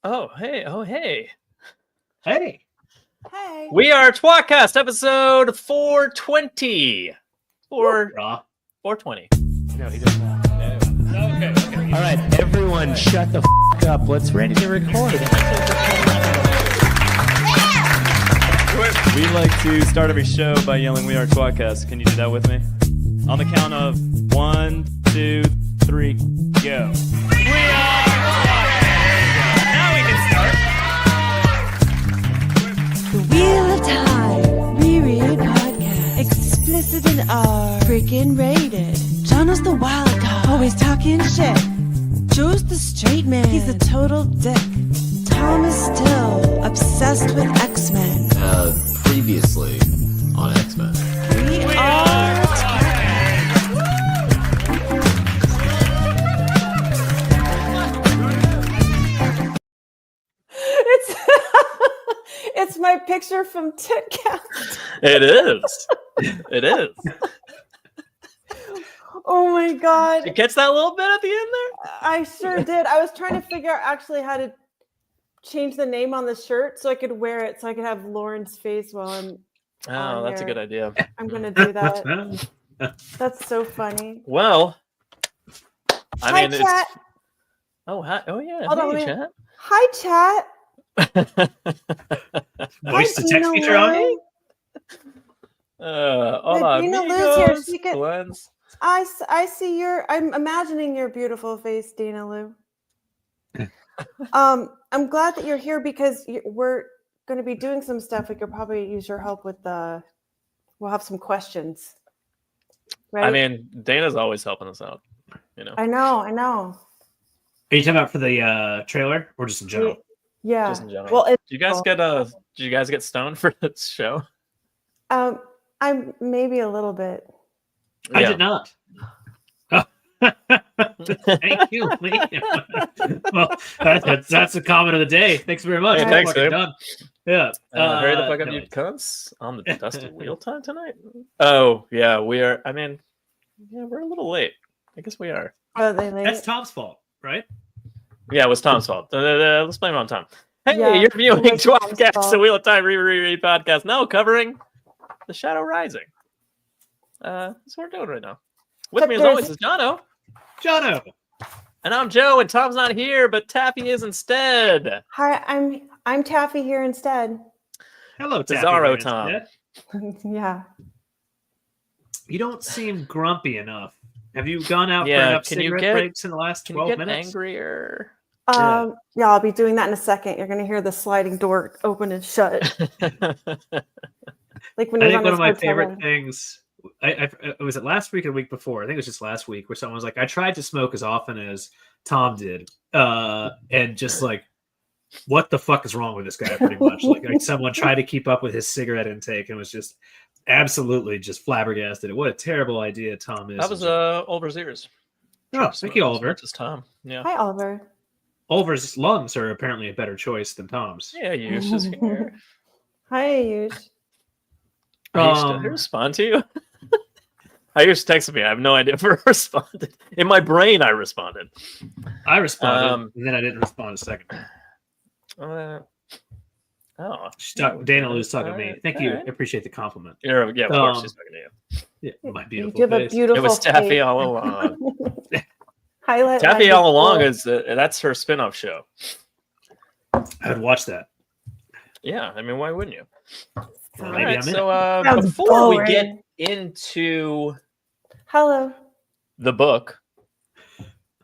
Oh, hey. Oh, hey. Hey. Hey. We are tWoTcast, episode 420. 420. No, he doesn't. No. Okay. All right, everyone shut the f*** up. Let's ready to record. We like to start every show by yelling, "We are tWoTcast." Can you do that with me? On the count of 1, 2, 3, go. We are tWoTcast. Now we can start. The Wheel of Time, re-read podcast. Explicit and R, freaking rated. Jono's the wild card, always talking shit. Joe's the straight man, he's a total dick. Tom is still obsessed with X-Men. Previously on X-Men. We are It's my picture from tWoTcast. It is. It is. Oh my god. Did you catch that little bit at the end there? I sure did. I was trying to figure out actually how to change the name on the shirt so I could wear it so I could have Lauren's face while I'm Oh, that's a good idea. I'm gonna do that. That's so funny. Well, Hi, chat. Oh, hi. Oh, yeah. Hold on, Hey, let me- chat. Hi, chat. Voice to Hi, text Dina feature on. Lou. Hola, Dina Lou's here. amigos. She could- Glenn's. I see I'm imagining your beautiful face, Dina Lou. I'm glad that you're here because we're going to be doing some stuff. We could probably use your help with we'll have some questions. Right? I mean, Dana's always helping us out. You know, I know. Are you talking about for the trailer or just in general? Yeah. just in general. Well, Did you guys get stoned for this show? I'm maybe a little bit. I Yeah. did not. Oh. Thank you, Liam. Well, that's the comment of the day. Thanks very much. Hey, I'm thanks, fucking dude. done. Yeah. Hurry the fuck up, no. you cunts! On the dusty wheel time tonight. Oh yeah, we are. I mean, yeah, we're a little late. I guess we are. Oh, they late? That's Tom's fault, right? Yeah, it was Tom's fault. Let's blame it on Tom. Hey, Yeah, you're viewing it was Tom's tWoTcast, fault. the Wheel of Time re-reread podcast, now covering The Shadow Rising. That's what we're doing right now. With But me, as there's- always, is Jono. Jono. And I'm Joe, and Tom's not here, but Taffy is instead. Hi, I'm Taffy here instead. Hello, Taffy. Bizarro Rance. Tom. Yeah. Yeah. You don't seem grumpy enough. Have you gone out Yeah, for enough can you cigarette get- breaks in the last Can you 12 get minutes? angrier? Yeah. Yeah, I'll be doing that in a second. You're gonna hear the sliding door open and shut. Like when I he was think on one his of my hotel favorite room. things. Was it last week or the week before? I think it was just last week where someone was like, "I tried to smoke as often as Tom did," and just like, what the fuck is wrong with this guy? Pretty much like someone tried to keep up with his cigarette intake and was just absolutely just flabbergasted. What a terrible idea Tom is. That was Oliver's ears. Oh, thank you, Oliver. Just Tom. Yeah. Hi, Oliver. Oliver's lungs are apparently a better choice than Tom's. Yeah, you just here. Hi, Ayush. Did I respond to you? I just texted me. I have no idea if I responded. In my brain, I responded. I responded, and then I didn't respond a second. Dana Lou's talking to me. Thank you. I appreciate the compliment. Yeah, of course she's talking to you. Yeah, my You beautiful have a face. beautiful It was Taffy face. all along. Highlight Taffy my all along beautiful- is that's her spin-off show. I would watch that. Yeah, I mean, why wouldn't you? Well, All maybe right, I'm in. so Sounds before we boring. get into Hello. the book,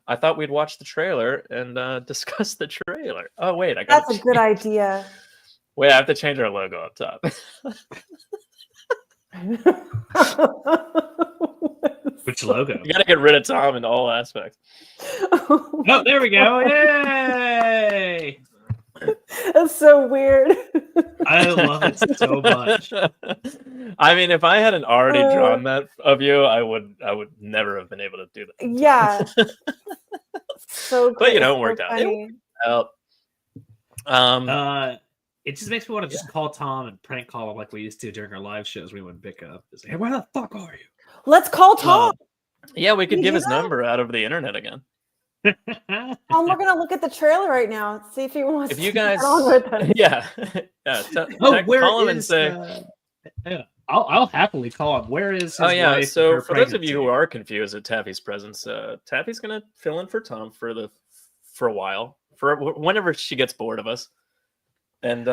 I thought we'd watch the trailer and discuss the trailer. Oh wait, I got That's a good idea. Wait, I have to change our logo up top. Which logo? You gotta get rid of Tom in all aspects. Oh, there we go. Yay! That's so weird. I love it so much. I mean, if I hadn't already drawn that of you, I would never have been able to do that. Yeah. So But great. you know, it So worked out. funny. It just makes me want to just call Tom and prank call him like we used to during our live shows. We wouldn't pick up. Just, hey, where the fuck are you? Let's call Tom. Yeah, we could give his Yeah. number out of the internet again. We're gonna look at the trailer right now. See if he wants. If you to get guys, on with us. yeah, call him and say. Yeah, I'll happily call him. Where is his Oh yeah. wife So and her for those of you pregnancy? who are confused at Taffy's presence, Taffy's gonna fill in for Tom for a while, for whenever she gets bored of us, and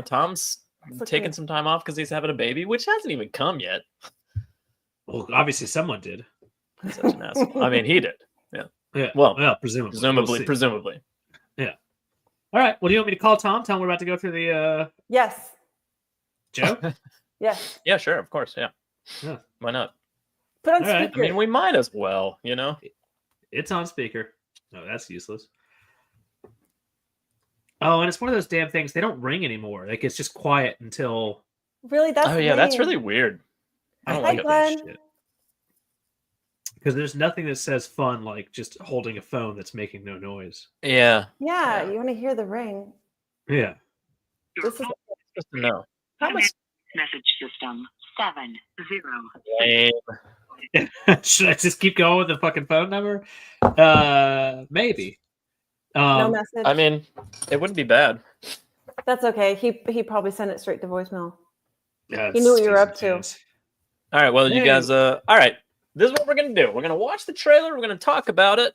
Tom's taking some time off because he's having a baby, which hasn't even come yet. Well, obviously someone did. Such an asshole. I mean, he did. Yeah. Yeah. Well, presumably. Presumably. Yeah. All right. Well, do you want me to call Tom? Tell him we're about to go through the Yes. Joe? Yes. Yeah, sure, of course, yeah. Yeah. Why not? Put on All right. speaker. I mean, we might as well, It's on speaker. No, that's useless. Oh, and it's one of those damn things. They don't ring anymore. Like, it's just quiet until. Really? That's Oh yeah, that's lame. really weird. I don't Hi, like it. Glenn. Because there's nothing that says fun like just holding a phone that's making no noise. Yeah. Yeah, Yeah. you want to hear the ring. Yeah. This is Just to know. How much Message system 70. lame. Should I just keep going with the fucking phone number? Maybe. no message. I mean, it wouldn't be bad. That's okay. He probably sent it straight to voicemail. Yeah, You knew what you were up to. All right, well, you Hey. guys all right. This is what we're gonna do. We're gonna watch the trailer, we're gonna talk about it.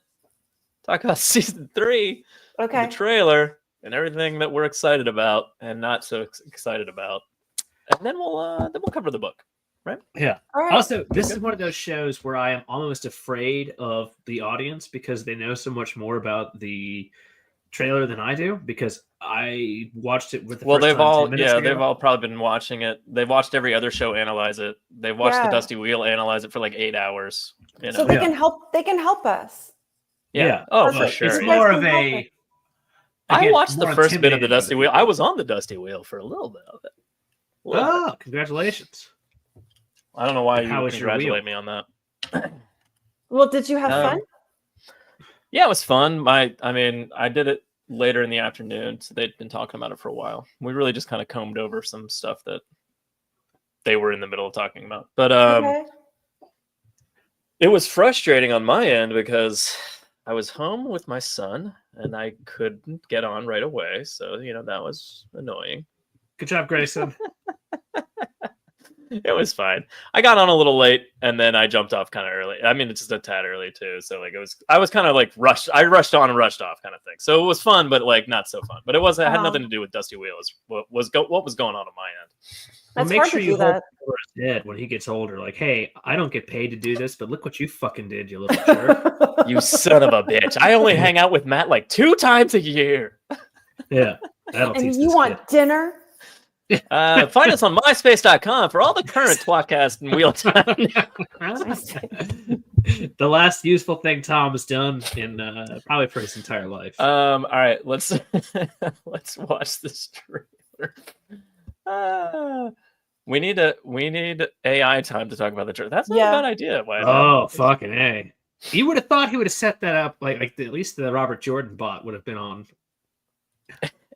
Talk about season 3, Okay. the trailer, and everything that we're excited about and not so excited about. And then we'll cover the book. Yeah. All right. Also, this is one of those shows where I am almost afraid of the audience because they know so much more about the trailer than I do because I watched it with the first They've time all 10 minutes ago. they've all probably been watching it. They've watched every other show analyze it. They've watched the Yeah. Dusty Wheel analyze it for like 8 hours. So they Yeah. can help. They can help us. Yeah. Oh, for Perfect. sure. It's yeah. more You of guys can a. help I again, watched the more first bit of the intimidated by Dusty Wheel. I was on the Dusty Wheel for a little bit of it. A little bit. Oh, congratulations. I don't know why How you was your congratulate wheel? me on that. Well, did you have fun? Yeah, it was fun. I mean, I did it later in the afternoon, so they'd been talking about it for a while. We really just kind of combed over some stuff that they were in the middle of talking about. But Okay. it was frustrating on my end because I was home with my son and I couldn't get on right away. So, that was annoying. Good job, Grayson. It was fine. I got on a little late and then I jumped off kind of early. I mean, it's just a tad early too. So I was kind of like rushed. I rushed on and rushed off kind of thing. So it was fun, but like not so fun. But it had nothing to do with Dusty Wheel. What was going on my end. Well, That's make hard sure to you do hold that. over his head when he gets older. Like, hey, I don't get paid to do this, but look what you fucking did, you little jerk. You son of a bitch. I only hang out with Matt like 2 times a year. Yeah. That'll teach And this you want dinner? Find us on myspace.com for all the current tWoTcast and Wheel Time. kid. The last useful thing Tom has done in probably for his entire life. All right, let's watch this trailer. We need AI time to talk about the trailer. That's not Yeah. a bad idea. Why Oh, fucking A. You would have thought he would have set that up like at least the Robert Jordan bot would have been on.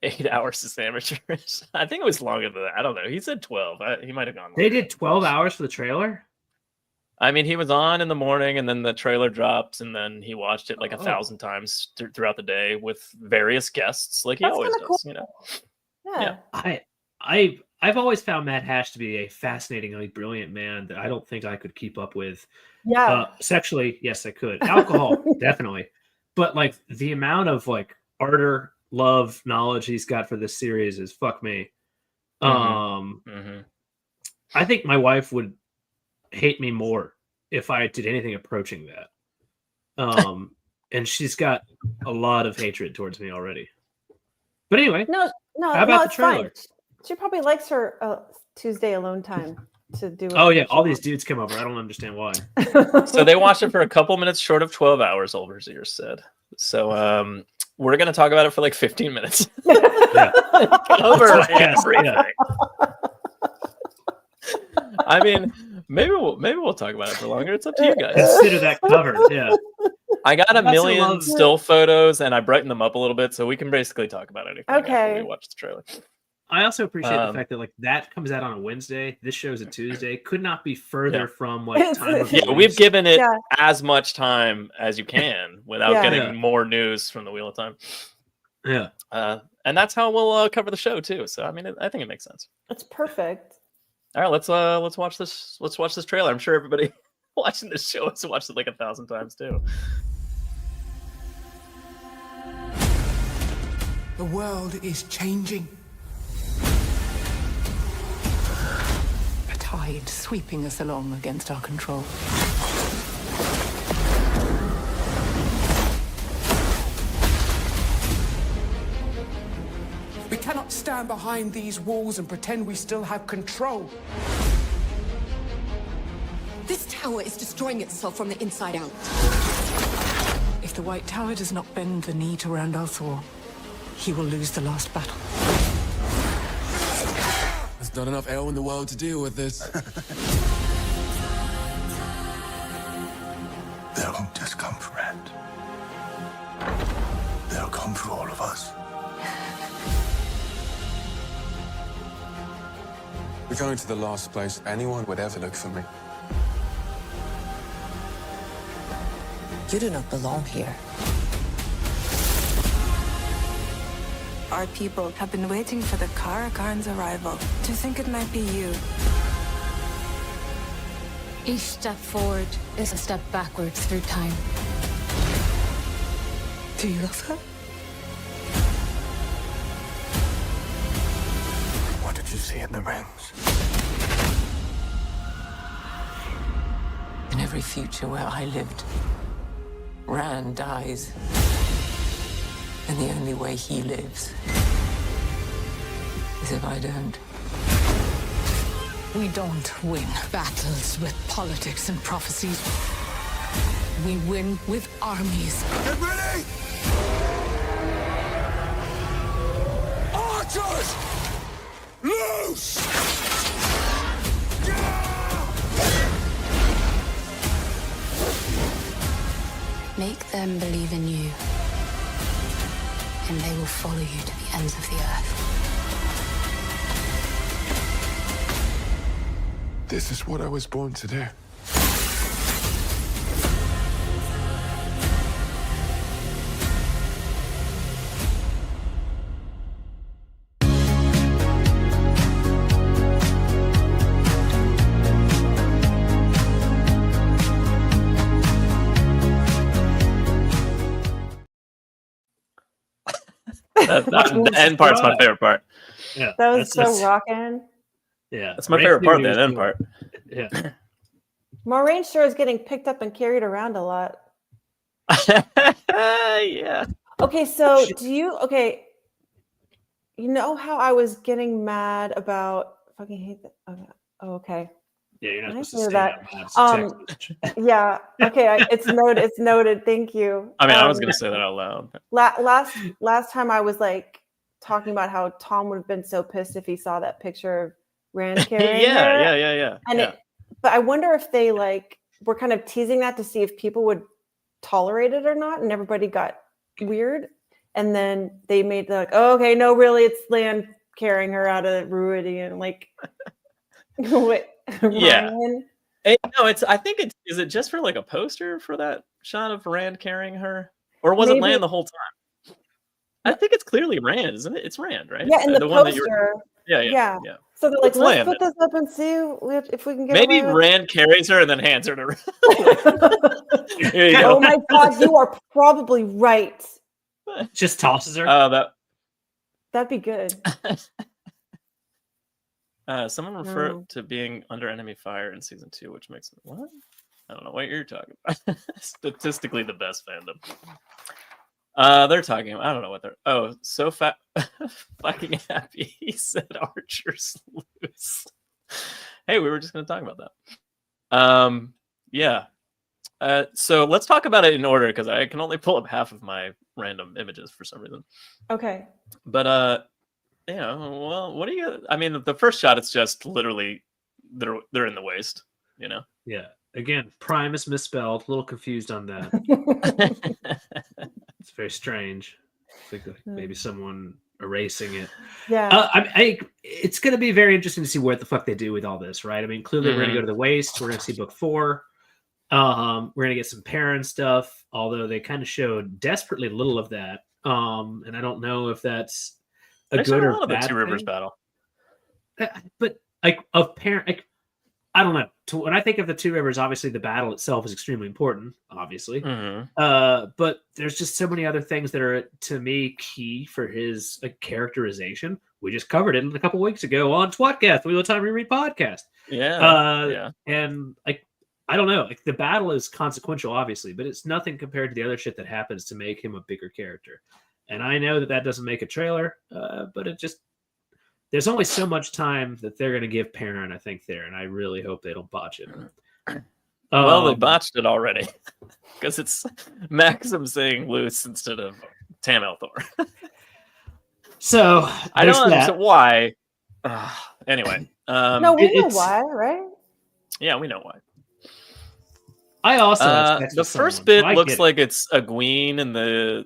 8 hours is amateurish. I think it was longer than that. I don't know. He said 12. He might have gone They longer. did 12 hours for the trailer? I mean, he was on in the morning, and then the trailer drops, and then he watched it like 1,000 times throughout the day with various guests, like he That's always kinda does. cool. Yeah. I've always found Matt Hash to be a fascinatingly brilliant man that I don't think I could keep up with. Yeah. Sexually, yes, I could. Alcohol, definitely. But like the amount of like ardor, love, knowledge he's got for this series is fuck me. Mhm. I think my wife would hate me more if I did anything approaching that. And she's got a lot of hatred towards me already. But anyway, No, How about no, the it's fine. trailer? She probably likes her Tuesday alone time to do. oh yeah, all these dudes come over. I don't understand why. So they watched it for a couple minutes short of 12 hours, Overseer said. So we're going to talk about it for like 15 minutes. Cover Yes, everything. yeah. I mean, maybe we'll talk about it for longer. It's up to you guys. Consider that covered. Yeah. I got a Lots of million love. still photos and I brightened them up a little bit, so we can basically talk about anything after Okay. we watch the trailer. I also appreciate the fact that like that comes out on a Wednesday. This show's a Tuesday. Could not be further from like time of Yeah, we've release. given it Yeah. as much time as you can without Yeah. getting more news from the Wheel of Time. Yeah. And that's how we'll cover the show too. So I mean, I think it makes sense. It's perfect. All right, let's watch this. Let's watch this trailer. I'm sure everybody watching this show has watched it like 1,000 times too. The world is changing. A tide sweeping us along against our control. We cannot stand behind these walls and pretend we still have control. This tower is destroying itself from the inside out. If the White Tower does not bend the knee to Randall Thor, he will lose the last battle. There's not enough air in the world to deal with this. They won't just come for Rand. They'll come for all of us. We're going to the last place anyone would ever look for me. You do not belong here. Our people have been waiting for the Karakarn's arrival. To think it might be you. Each step forward is a step backwards through time. Do you love her? What did you see in the rings? In every future where I lived, Rand dies. And the only way he lives is if I don't. We don't win battles with politics and prophecies. We win with armies. Get ready! Archers! Loose! Make them believe in you, and they will follow you to the ends of the earth. This is what I was born to do. The end part's my favorite part. Yeah. That was so rocking. Yeah. That's my favorite part. The end part. Yeah. Maureen sure is getting picked up and carried around a lot. Yeah. Okay, so you know how I was getting mad about fucking hate that. Okay. Yeah, you're not I supposed to say that. that. Yeah. Okay. It's noted. It's noted. Thank you. I mean, I was gonna say that out loud. Last time I was like talking about how Tom would have been so pissed if he saw that picture of Rand carrying her. Yeah. And but I wonder if they like were kind of teasing that to see if people would tolerate it or not, and everybody got weird. And then they made like, oh, okay, no, really, it's Land carrying her out of Ruidian, like what? Yeah. Ryan? No, I think it's. Is it just for like a poster for that shot of Rand carrying her, or was it Land the whole time? I think it's clearly Rand, isn't it? It's Rand, right? Yeah, in the one poster. Yeah. So they're like, It's let's Land, put this up and see if we can get maybe away with Rand carries her and then hands her to. Here you go. Oh my god, you are probably right. Just tosses her. That'd be good. Someone referred to being under enemy fire in season 2, which makes it what? I don't know what you're talking about. Statistically, the best fandom. They're talking. I don't know what they're. So fucking happy. He said Archers lose. Hey, we were just going to talk about that. Yeah. So let's talk about it in order because I can only pull up half of my random images for some reason. Okay. But well, what do you? I mean, the first shot, it's just literally they're in the waste. You know. Yeah. Again, Prime is misspelled. A little confused on that. It's very strange. I think maybe someone erasing it. Yeah. It's going to be very interesting to see what the fuck they do with all this, right? I mean, clearly we're going to go to the Waste. We're going to see book 4. We're going to get some Perrin stuff, although they kind of showed desperately little of that. And I don't know if that's a good or bad the Two Rivers thing. battle. But like of Perrin, like, I don't know. When I think of the Two Rivers, obviously the battle itself is extremely important, obviously. But there's just so many other things that are, to me, key for his characterization. We just covered it a couple weeks ago on tWoTcast, Wheel of Time Reread podcast. Yeah. And like, I don't know. Like, the battle is consequential, obviously, but it's nothing compared to the other shit that happens to make him a bigger character. And I know that doesn't make a trailer, but it just... There's only so much time that they're going to give Perrin, I think, there, and I really hope they don't botch it. Well, they botched it already because it's Maxim saying Luce instead of Tam Althor. So I don't understand why. Anyway, no, we know why, right? Yeah, we know why. I also the first bit looks like it's Egwene and the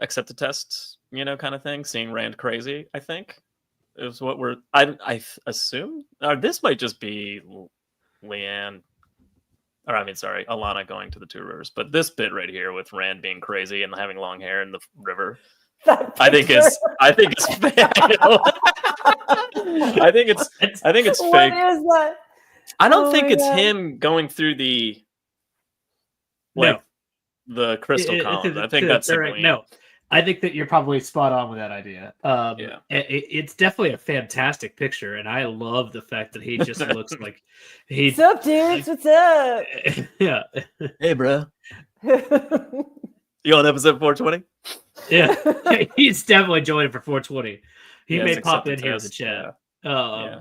accept the test, kind of thing. Seeing Rand crazy, I think, is what I assume. This might just be Alana going to the Two Rivers. But this bit right here with Rand being crazy and having long hair in the river, I think it's fake. I think it's fake. What is that? I don't think it's him going through the the crystal columns. I think that's right. No, I think that you're probably spot on with that idea. It's definitely a fantastic picture, and I love the fact that he just looks like he's. What's up, dudes? What's up? Yeah. Hey, bro. You on episode 420? Yeah, he's definitely joining for 420. He may pop in here in the chat. Yeah.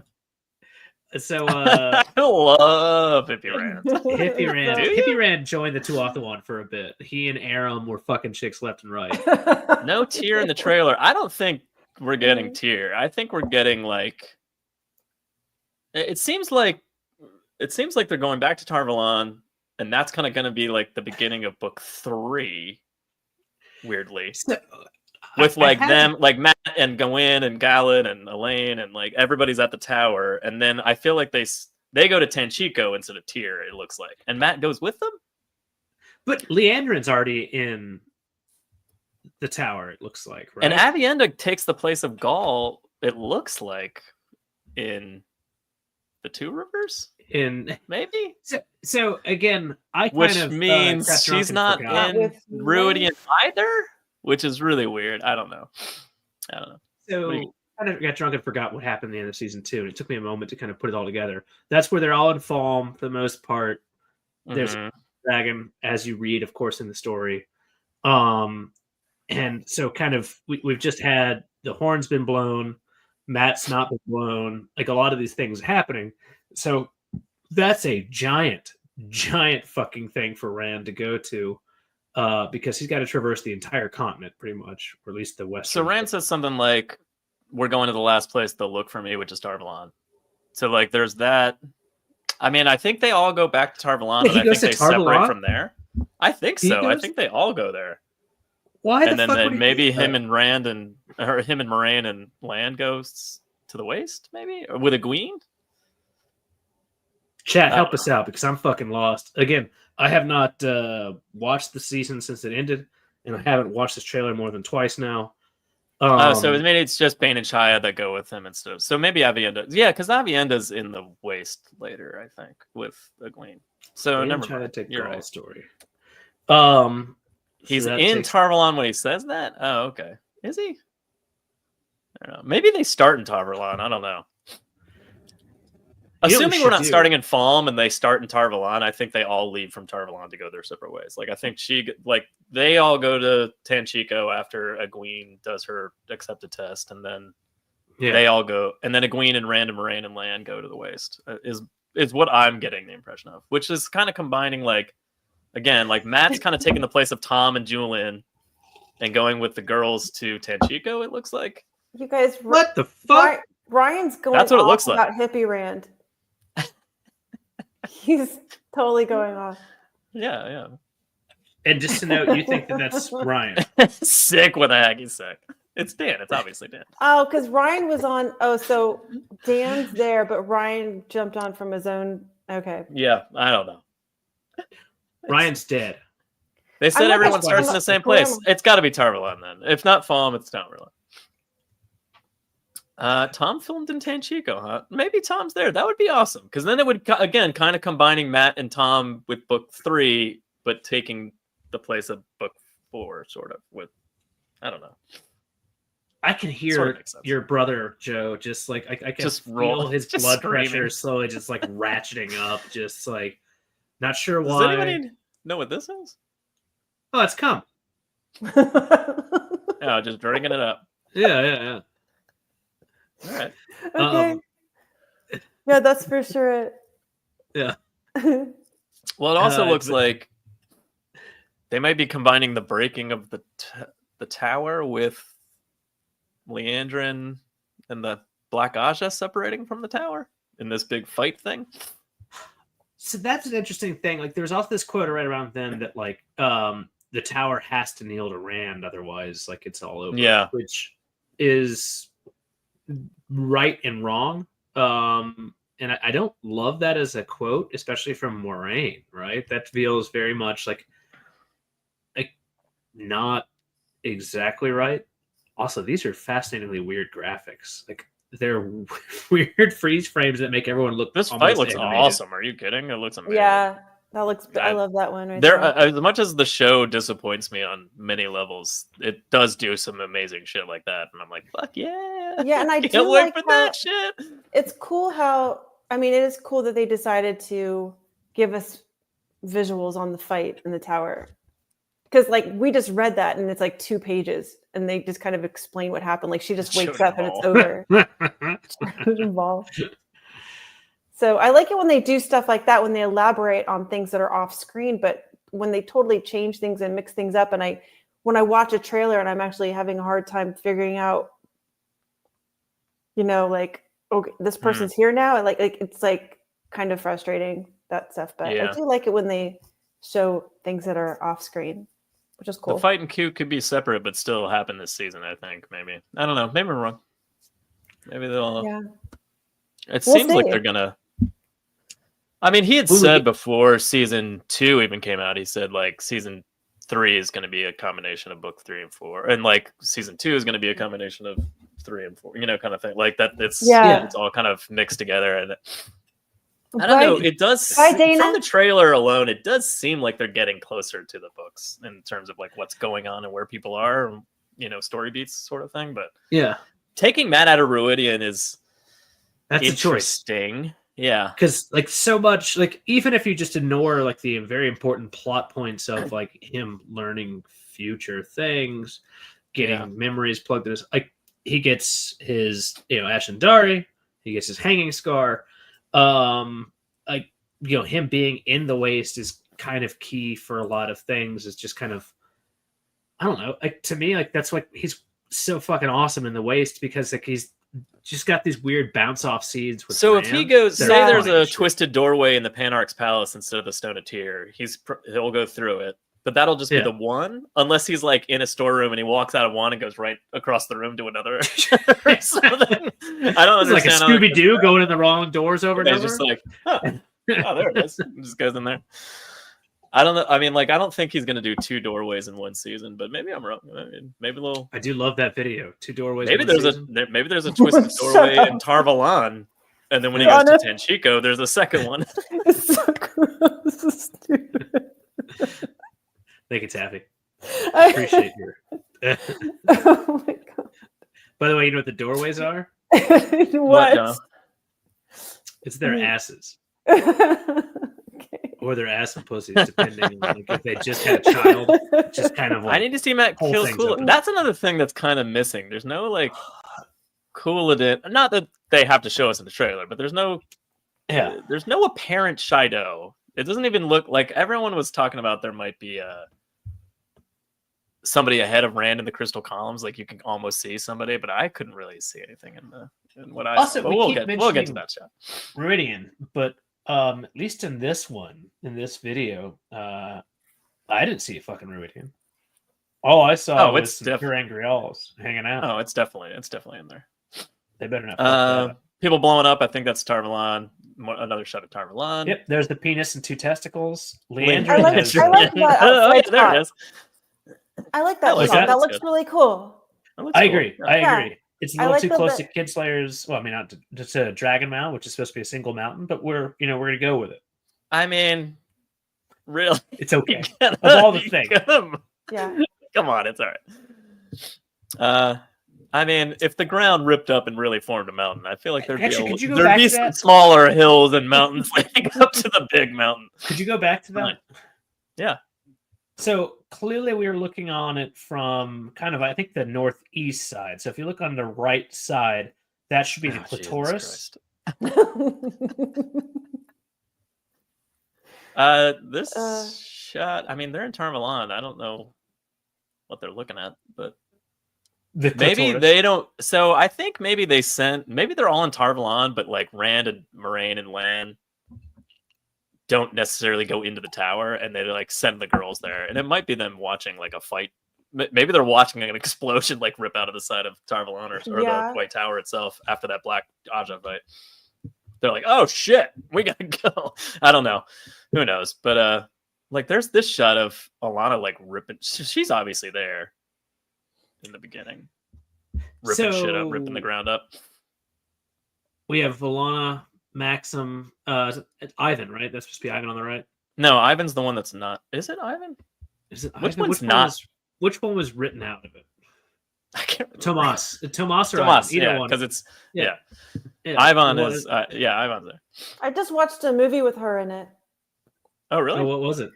So I love Hippie Rand. Hippie Rand joined the tWoTcast for a bit. He and Aram were fucking chicks left and right. No Tyr in the trailer. I don't think we're getting Tyr. I think we're getting it seems like they're going back to Tar-Valon, and that's kind of going to be like the beginning of book 3. Weirdly. So, with them, like Matt and Gawain and Galen and Elaine and everybody's at the tower, and then I feel like they go to Tanchico instead of Tyr. It looks like, and Matt goes with them. But Leandrin's already in the tower. It looks like, right? And Avienda takes the place of Gaul. It looks like in the Two Rivers. In maybe. So again, which means she's not in Ruidian either. Which is really weird. I don't know. So I kind of got drunk and forgot what happened at the end of season 2. And it took me a moment to kind of put it all together. That's where they're all in Falm for the most part. There's a dragon, as you read, of course, in the story. And so kind of we've just had the horn's been blown. Matt's not been blown. Like a lot of these things happening. So that's a giant fucking thing for Rand to go to. Because he's got to traverse the entire continent, pretty much, or at least the west. So Rand says something like, "We're going to the last place they'll look for me, which is Tar-Valon." So there's that. I mean, I think they all go back to Tar-Valon, and I think they separate from there. I think so. I think they all go there. Why? And then maybe him and Moraine and Land goes to the Waste, maybe, or with Egwene. Chat, help us out because I'm fucking lost. Again, I have not watched the season since it ended, and I haven't watched this trailer more than twice now. So maybe it's just Bane and Shia that go with him and stuff. So maybe Avienda. Yeah, because Avienda's in the Waste later, I think, with Egwene. So Bane never and Shia mind. take You're Gaul's right. story. He's in Tar-Valon when he says that? Oh, okay. Is he? I don't know. Maybe they start in Tar-Valon. I don't know. Assuming we're not starting in Falm and they start in Tar-Valon, I think they all leave from Tar-Valon to go their separate ways. I think they all go to Tanchico after Egwene does her accepted test, and then they all go, and then Egwene and Rand and Moraine and Lan go to the Waste. Is what I'm getting the impression of, which is kind of combining Matt's kind of taking the place of Tom and Julian and going with the girls to Tanchico. It looks like. You guys, what the fuck? Ryan's going. That's what it looks about Hippie Rand. He's totally going off. Yeah. And just to note, you think that that's Ryan. Sick with a hacky sack. It's Dan. It's obviously Dan. Oh, because Ryan was on. Oh, so Dan's there, but Ryan jumped on from his own. Okay. Yeah, I don't know. Ryan's dead. They said I'm everyone looking- starts in the same place. It's got to be Tarvalon then. If not Falm, it's Tarvalon. Tom filmed in Tanchico, huh? Maybe Tom's there. That would be awesome. Because then it would, again, kind of combining Matt and Tom with book 3, but taking the place of book 4, sort of, with, I don't know. I can hear Sort of makes sense. your brother, Joe, just like, I can Just feel his just blood screaming. pressure slowly just like ratcheting up, just like, not sure Does why. anybody know what this is? Oh, it's cum. Oh, just drinking it up. Yeah. All right. Okay. Yeah, that's for sure. Yeah. Well, it also looks but- like they might be combining the breaking of the tower with Leandrin and the Black Aja separating from the tower in this big fight thing. So that's an interesting thing. Like, there's also this quote right around then that like the tower has to kneel to Rand, otherwise, like, it's all over. Yeah. Which is right and wrong. And I don't love that as a quote, especially from Moraine, right? That feels very much like not exactly right. Also, these are fascinatingly weird graphics. Like, they're weird freeze frames that make everyone look. This fight almost looks animated. awesome. Are you kidding? It looks amazing. Yeah, that looks. I love that one right There, there. as much as the show disappoints me on many levels, it does do some amazing shit like that, and I'm like, fuck yeah! Yeah, and I can't do wait like for how that shit. it's cool how. I mean, it is cool that they decided to give us visuals on the fight in the tower. Because like we just read that and it's like 2 pages and they just kind of explain what happened. Like she just wakes up and it's over. So I like it when they do stuff like that, when they elaborate on things that are off screen, but when they totally change things and mix things up. And when I watch a trailer and I'm actually having a hard time figuring out, like, okay, this person's here now. And like it's like kind of frustrating, that stuff. But Yeah. I do like it when they show things that are off screen, which is cool. The fight and Q could be separate, but still happen this season. I think maybe. I don't know. Maybe I'm wrong. Maybe they'll. Yeah. It We'll seems like see. they're gonna. I mean, he had said before season 2 even came out. He said like season 3 is going to be a combination of book 3 and 4, and like season 2 is going to be a combination of 3 and 4. Kind of thing. Like that. It's all kind of mixed together, and I don't know. It does Dana. from the trailer alone. It does seem like they're getting closer to the books in terms of like what's going on and where people are, story beats sort of thing. But Yeah. taking Matt out of Ruidian is That's a choice. interesting. Yeah, Because like so much, like even if you just ignore like the very important plot points of like him learning future things, getting memories plugged in his, like he gets his Ashen Dari, he gets his hanging scar, like him being in the waste is kind of key for a lot of things. It's just kind of, I don't know, like to me, like that's why he's so fucking awesome in the waste, because like he's just got these weird bounce off seeds with so if he Rand goes, that say are there's funny a as shit. twisted doorway in the Panarch's palace instead of the Stone of Tyr, he'll go through it. But that'll just be the one, unless he's like in a storeroom and he walks out of one and goes right across the room to another. Or something. I don't It's like a understand. how that Scooby Doo going in the wrong doors over and He's over. just like, oh, there it is. It just goes in there. I don't know. I mean, like, I don't think he's going to do 2 doorways in one season, but maybe I'm wrong. I mean, maybe they'll. I do love that video. 2 doorways. Maybe in one there's season. maybe there's a twisted Shut doorway up. in Tarvalon, and then when he Yeah. goes to Tanchico, there's a second one. It's so gross. This is stupid. Thank you, Taffy. I appreciate your. Oh my god. By the way, you know what the doorways are? What? John? It's their asses, or their ass and pussies, depending on like, if they just had a child. Just kind of like I need to see Matt pull kill things Cooladin. up. That's another thing that's kind of missing. There's no like Cooladin. Not that they have to show us in the trailer, but there's no. Yeah. There's no apparent Shido. It doesn't even look like everyone was talking about. There might be somebody ahead of Rand in the crystal columns. Like you can almost see somebody, but I couldn't really see anything in what I Also, saw. we But keep we'll get to mentioning- that shot. Meridian, but at least in this video, I didn't see a fucking Ruidian. All I saw was it's some pure angry alls hanging out. Oh, it's definitely in there. They better not fuck that up. People blowing up. I think that's Tarvalon. Another shot at Tarvalon. Yep, there's the penis and 2 testicles. I like that outside there shot. it is. I like that like shot. that. That looks really cool. I agree. Yeah. I agree. It's a I little like too the close bit- to Kid Slayer's. Well, I mean, not to Dragon Mound, which is supposed to be a single mountain, but we're gonna go with it. I mean, really, it's okay. Of all the things. Yeah. Come on, it's all right. I mean, if the ground ripped up and really formed a mountain, I feel like there'd be some smaller hills and mountains leading up to the big mountain. Could you go back to that? Yeah. So clearly we were looking on it from kind of, I think, the northeast side. So if you look on the right side, that should be the clitoris. This shot, I mean, they're in Tarvalon. I don't know what they're looking at, but maybe they don't. So I think maybe they're all in Tarvalon, but like Rand and Moraine and Lan don't necessarily go into the tower, and they like send the girls there, and it might be them watching like a fight. Maybe they're watching an explosion like rip out of the side of Tarvalon or the White Tower itself after that Black Aja fight. They're like, oh shit, we gotta go. I don't know, who knows, but like there's this shot of Alana like ripping. She's obviously there in the beginning, ripping shit up, ripping the ground up. We have Valana, Maxim, Ivan, right? That's supposed to be Ivan on the right. No, Ivan's the one that's not. Is it Ivan? Is it Which Ivan? one's not? Which one was written out of it? I can't remember. Tomas or Tomas, Ivan, either one. Because it's Yeah. Ivan is Ivan's there. I just watched a movie with her in it. Oh really? Oh, what was it?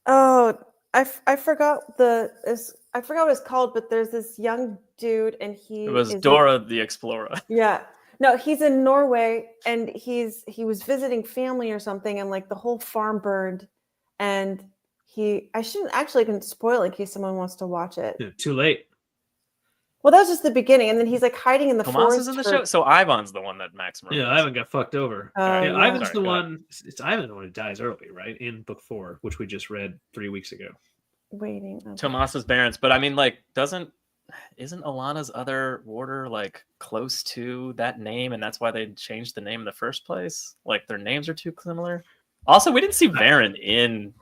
Oh, I forgot I forgot what it's called, but there's this young dude, and It was Dora the Explorer. Yeah. No, he's in Norway, and he was visiting family or something, and like the whole farm burned, and I shouldn't actually can spoil it in case someone wants to watch it. Yeah, too late. Well, that was just the beginning, and then he's like hiding in the Tomas forest. is in the show, so Ivan's the one that Max. Yeah, Ivan got fucked over. Yeah. Ivan's the one. It's Ivan the one who dies early, right? In book 4, which we just read 3 weeks ago. Waiting. Okay. Tomas's Barons, but I mean, like, isn't Alana's other warder like close to that name, and that's why they changed the name in the first place? Like, their names are too similar. Also, we didn't see Varen in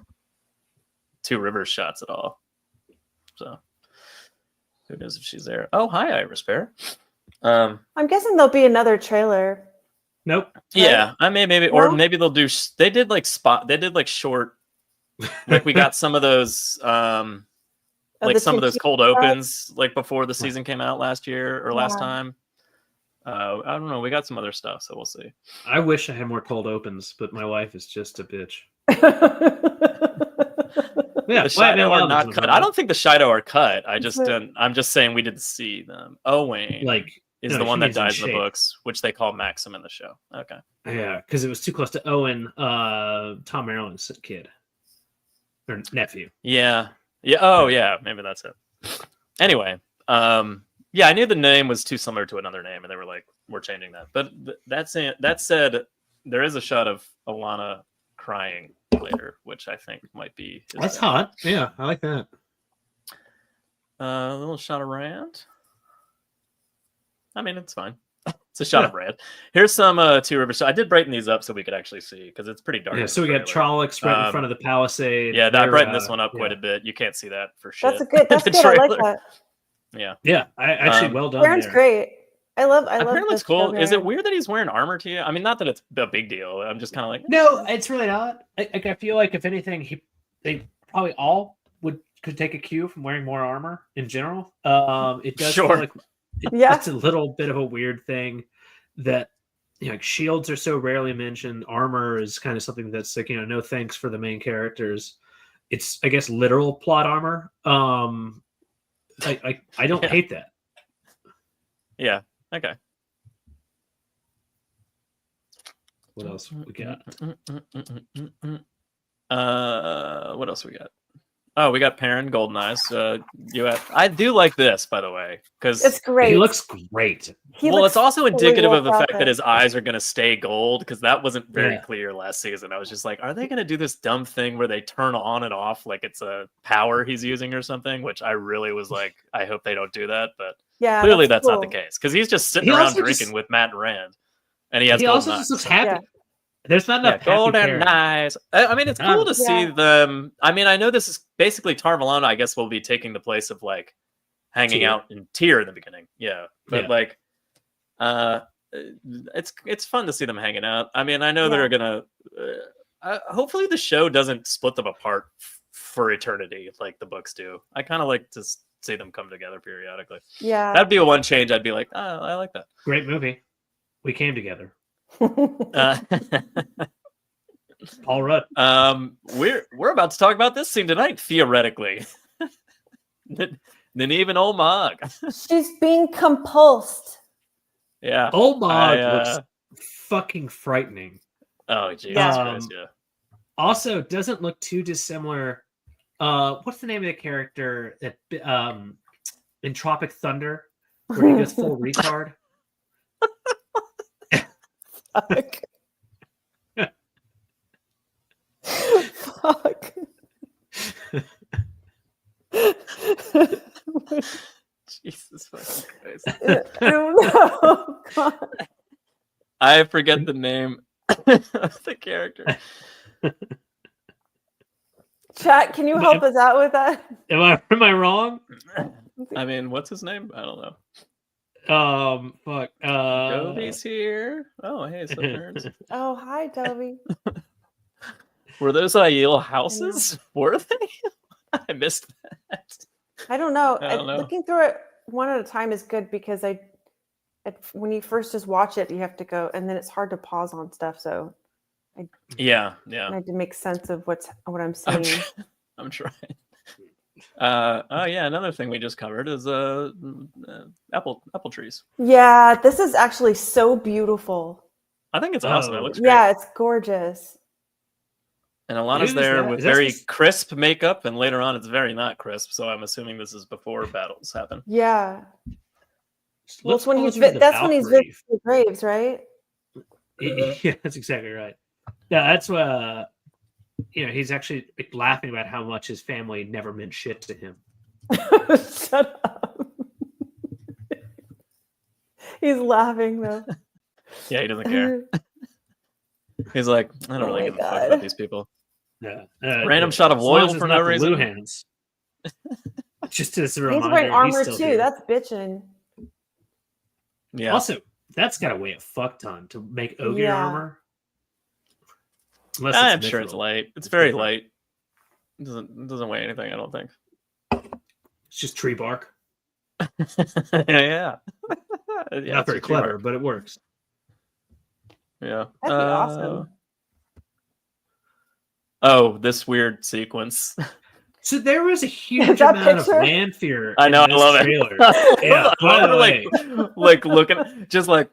Two Rivers shots at all, so who knows if she's there? Oh, hi, Iris Bear. I'm guessing there'll be another trailer. Nope. Yeah, I mean, maybe, or maybe they'll do. They did like short. Like we got some of those, like some of those cold opens, like before the season came out last year or last time. I don't know. We got some other stuff, so we'll see. I wish I had more cold opens, but my wife is just a bitch. Yeah, the Shido are not cut. I don't think the Shido are cut. I'm just saying we didn't see them. Owain is the one that dies in the books, which they call Maxim in the show. Okay. Yeah, because it was too close to Owen, Tom Maryland's kid or nephew. Yeah. Yeah. Oh, yeah. Maybe that's it. Anyway, yeah, I knew the name was too similar to another name, and they were like, "We're changing that." But that said, there is a shot of Alana crying later, which I think might be. That's hot. Yeah, I like that. A little shot of Rand. I mean, it's fine. It's a shot of Rand. Here's some Two Rivers. So I did brighten these up so we could actually see because it's pretty dark. Yeah, so we got Trollocs right in front of the palisade. Yeah, I brightened this one up quite a bit. You can't see that for shit. That's good. That's good. I like that. Yeah. Yeah, I actually well done. Aaron's great. I love. Apparently it's cool. Is it weird that he's wearing armor to you? I mean, not that it's a big deal. I'm just kind of like, no, it's really not. I feel like if anything, they probably all could take a cue from wearing more armor in general. It does feel like it's a little bit of a weird thing that like shields are so rarely mentioned. Armor is kind of something that's like, no thanks for the main characters. It's, I guess, literal plot armor. I don't hate that. Yeah. Okay. What else we got? What else we got? Oh, we got Perrin, Golden Eyes. I do like this, by the way, because It's great. He looks great. it's also indicative well of the thought fact that out. his eyes are going to stay gold, because that wasn't very Yeah. clear last season. I was just like, are they going to do this dumb thing where they turn on and off like it's a power he's using or something? Which I really was like, I hope they don't do that. But Yeah, clearly that's not the cool. case, because he's just sitting He around also drinking just- with Matt and Rand, and he has He golden also eyes. just looks happy. Yeah. There's not enough happy Golden Perrin. eyes. I mean, it's cool to see Yeah. them. I mean, I know this is basically Tarvalona. I guess will be taking the place of like hanging Tyr. out in Tyr in the beginning. Yeah, but Yeah. like, it's fun to see them hanging out. I mean, I know they're gonna. Hopefully, the show doesn't split them apart for eternity like the books do. I kind of like to see them come together periodically. Yeah. That'd be a one change. I'd be like, oh, I like that. Great movie. We came together. Uh, Paul Rudd. we're about to talk about this scene tonight, theoretically. Nynaeve and old Mog. She's being compulsed. Yeah. Old Mog I, looks fucking frightening. Oh Jesus Yeah. Christ, yeah. Also, doesn't look too dissimilar. What's the name of the character that in Tropic Thunder, where he goes full retard? Fuck. Fuck. Jesus fucking Christ. I don't know. God. I forget the name of the character. Chat, can you help us out with that? Am I wrong? I mean, what's his name? I don't know. Fuck. Jovi's here. Oh, hey, so nerds. Oh, hi, Toby. Were those Aiel houses? Were they? I missed that. I don't know. I don't know. Looking through it one at a time is good because when you first just watch it, you have to go, and then it's hard to pause on stuff. So Yeah. I had to make sense of what I'm I'm, seeing. I'm trying. Oh yeah, another thing we just covered is apple trees. Yeah, this is actually so beautiful. I think it's awesome. It looks great. Yeah, it's gorgeous. And Alana's Is there that- with is that very supposed- crisp makeup, and later on it's very not crisp. So I'm assuming this is before battles happen. Yeah. Well, Looks it's when he's closer to the that's when he's Valkyrie. visiting the graves, right? Yeah, that's exactly right. Yeah, that's he's actually laughing about how much his family never meant shit to him. Shut up. He's laughing though. Yeah, he doesn't care. He's like, I don't Oh really my give a fuck God. about these people. Yeah. Random shot of as long Loyal as it's for not no the reason. Luhans. Just as a He's reminder, wearing armor still too. here. That's bitching. Yeah. Also, that's got to weigh a fuck ton to make Ogier Yeah. armor. Unless I'm it's sure it's mithril. light. It's It's very different. light. It doesn't weigh anything, I don't think. It's just tree bark. Yeah. Not very clever, but it works. Yeah. That'd be awesome. Oh, this weird sequence. So there was a huge That amount picture? of land fear. I know, in I this love it. trailer. Yeah, by the way. like looking, just like,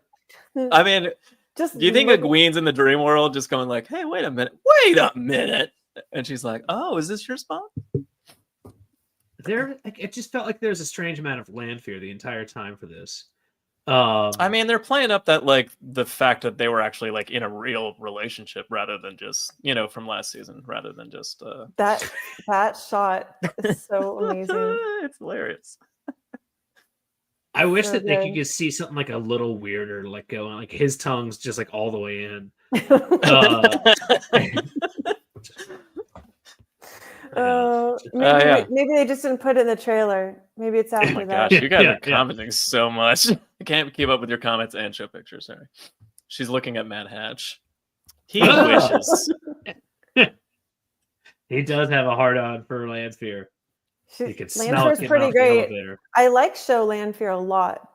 I mean, Just do you think look- Egwene's in the dream world just going like, hey, wait a minute. And she's like, oh, is this your spot? It just felt like there was a strange amount of land fear the entire time for this. I mean, they're playing up that like the fact that they were actually like in a real relationship rather than just, from last season, rather than just that shot is so amazing. It's hilarious. I wish So that they could good. just see something like a little weirder, like going like his tongue's just like all the way in. Maybe they just didn't put it in the trailer. Maybe it's after Oh my that. gosh, you guys Yeah, are commenting so much. I can't keep up with your comments and show pictures. Sorry. She's looking at Mad Hatch. He wishes. He does have a hard on for land fear. You can smell it Lanfear's getting pretty off the great. elevator. I like show Lanfear a lot.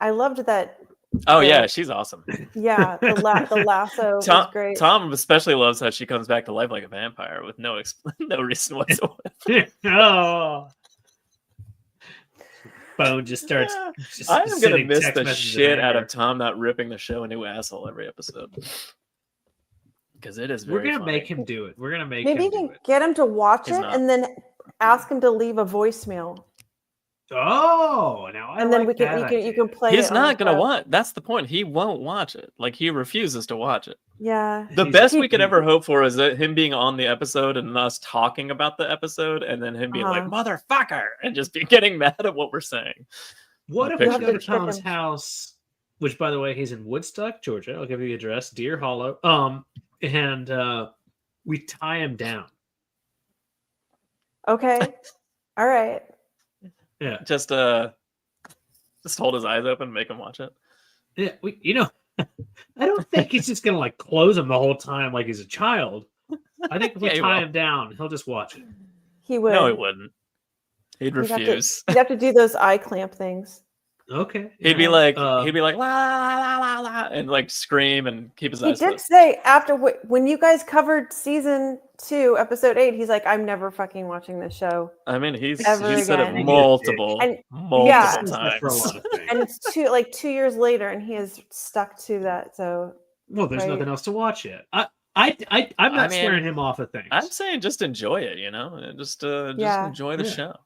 I loved that. Oh yeah, she's awesome. Yeah, the lasso was great. Tom especially loves how she comes back to life like a vampire with no reason whatsoever. Oh. Bone just starts. Just I am gonna sending miss text the messages shit out anger. of Tom not ripping the show a new asshole every episode. because it is. We're Very gonna funny. make him do it. We're gonna make Maybe him you do can it. get him to watch He's it not. and then ask him to leave a voicemail, Oh, now I and then like we can that you can idea. play. He's it on not the gonna show. watch. That's the point. He won't watch it. Like he refuses to watch it. Yeah. The He's- best we could ever hope for is that him being on the episode and us talking about the episode, and then him being like "motherfucker" and just be getting mad at what we're saying. What The if we picture. go to Tom's house, which by the way, he's in Woodstock, Georgia. I'll give you the address, Deer Hollow. And we tie him down. Okay. All right. Yeah. Just hold his eyes open and make him watch it. Yeah, I don't think he's just gonna like close him the whole time like he's a child. I think if we Yeah, he tie will. him down, he'll just watch it. He would. No, he wouldn't. He'd He'd have to- refuse. He'd have to do those eye clamp things. Okay. He'd be yeah. like, la la la la la, and like scream and keep his He eyes did closed. say after when you guys covered season 2, episode 8, he's like, "I'm never fucking watching this show." I mean, he's Ever said it again. multiple And- times. For a lot of things. And it's 2 years later, and he has stuck to that. So Well, there's right. nothing else to watch yet. I'm not mean, swearing him off of things. I'm saying just enjoy it, and just Yeah. enjoy the Yeah. show,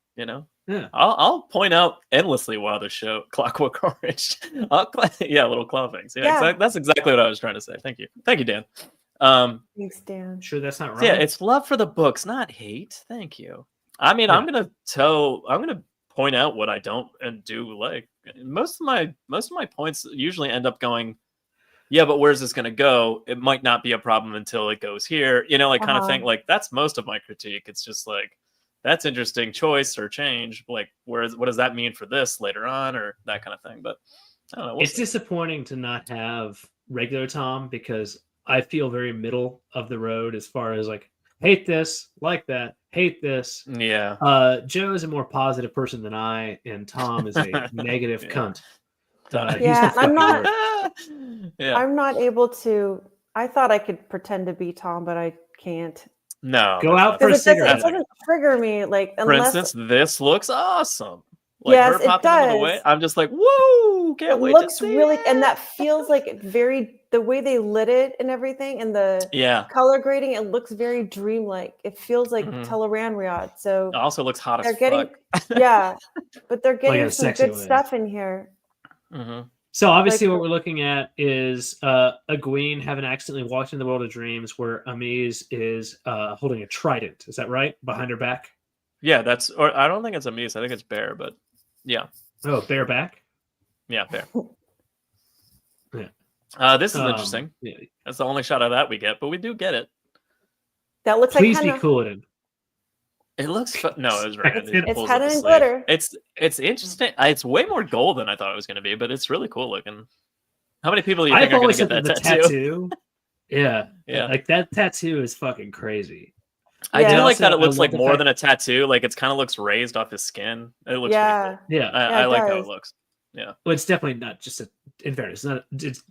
Yeah. I'll point out endlessly while the show Clockwork Orange. Little claw things. Yeah. That's exactly what I was trying to say. Thank you, Dan. thanks, Dan. Sure that's not right. Yeah, it's love for the books, not hate. Thank you. I mean, Yeah. I'm gonna point out what I don't and do like. Most of my points usually end up going, yeah, but where's this gonna go? It might not be a problem until it goes here, kind of thing. Like that's most of my critique. It's just like that's interesting choice or change. Like what does that mean for this later on or that kind of thing? But I don't know. It's disappointing to not have regular Tom because I feel very middle of the road as far as like hate this, like that, hate this. Yeah. Joe is a more positive person than I, and Tom is a negative Yeah. cunt. Yeah, he's the fucking not- worst. Yeah. I'm not able to. I thought I could pretend to be Tom, but I can't. No. Go that's out not- for a Because it cigarette. doesn't trigger me. Like For unless instance, this looks awesome. Like Yes, her it popping into the way. does. I'm just like, whoa, can't it wait looks to see really, it. and that feels like very the way they lit it and everything, and the Yeah. color grading. It looks very dreamlike. It feels like Mhm. Teleranriad. So It also looks hot they're as getting, fuck. yeah, but they're in getting a some sexy good way. stuff in here. Mhm. So obviously, Like- what we're looking at is Egwene having accidentally walked into the world of dreams, where Amise is holding a trident. Is that right? Behind her back. Yeah, or I don't think it's a Mies. I think it's Bear, but yeah. Oh, bareback. Yeah, Bear. Yeah. This is interesting. Yeah. That's the only shot of that we get, but we do get it. That looks Please like be henna. Coolidge. It looks no, it was right. It's It's pulls henna up the and sleeve. glitter. It's interesting. It's way more gold than I thought it was going to be, but it's really cool looking. How many people do you think I've are going always to said get that that the tattoo? Yeah, Yeah. like that tattoo is fucking crazy. I Yeah. do like Also, that it I looks love like the more fact- than a tattoo. Like it's kind of looks raised off his skin. It looks Yeah. pretty Yeah, cool. Yeah, I it like how does. it looks. Yeah. well, it's definitely not just a. In fairness,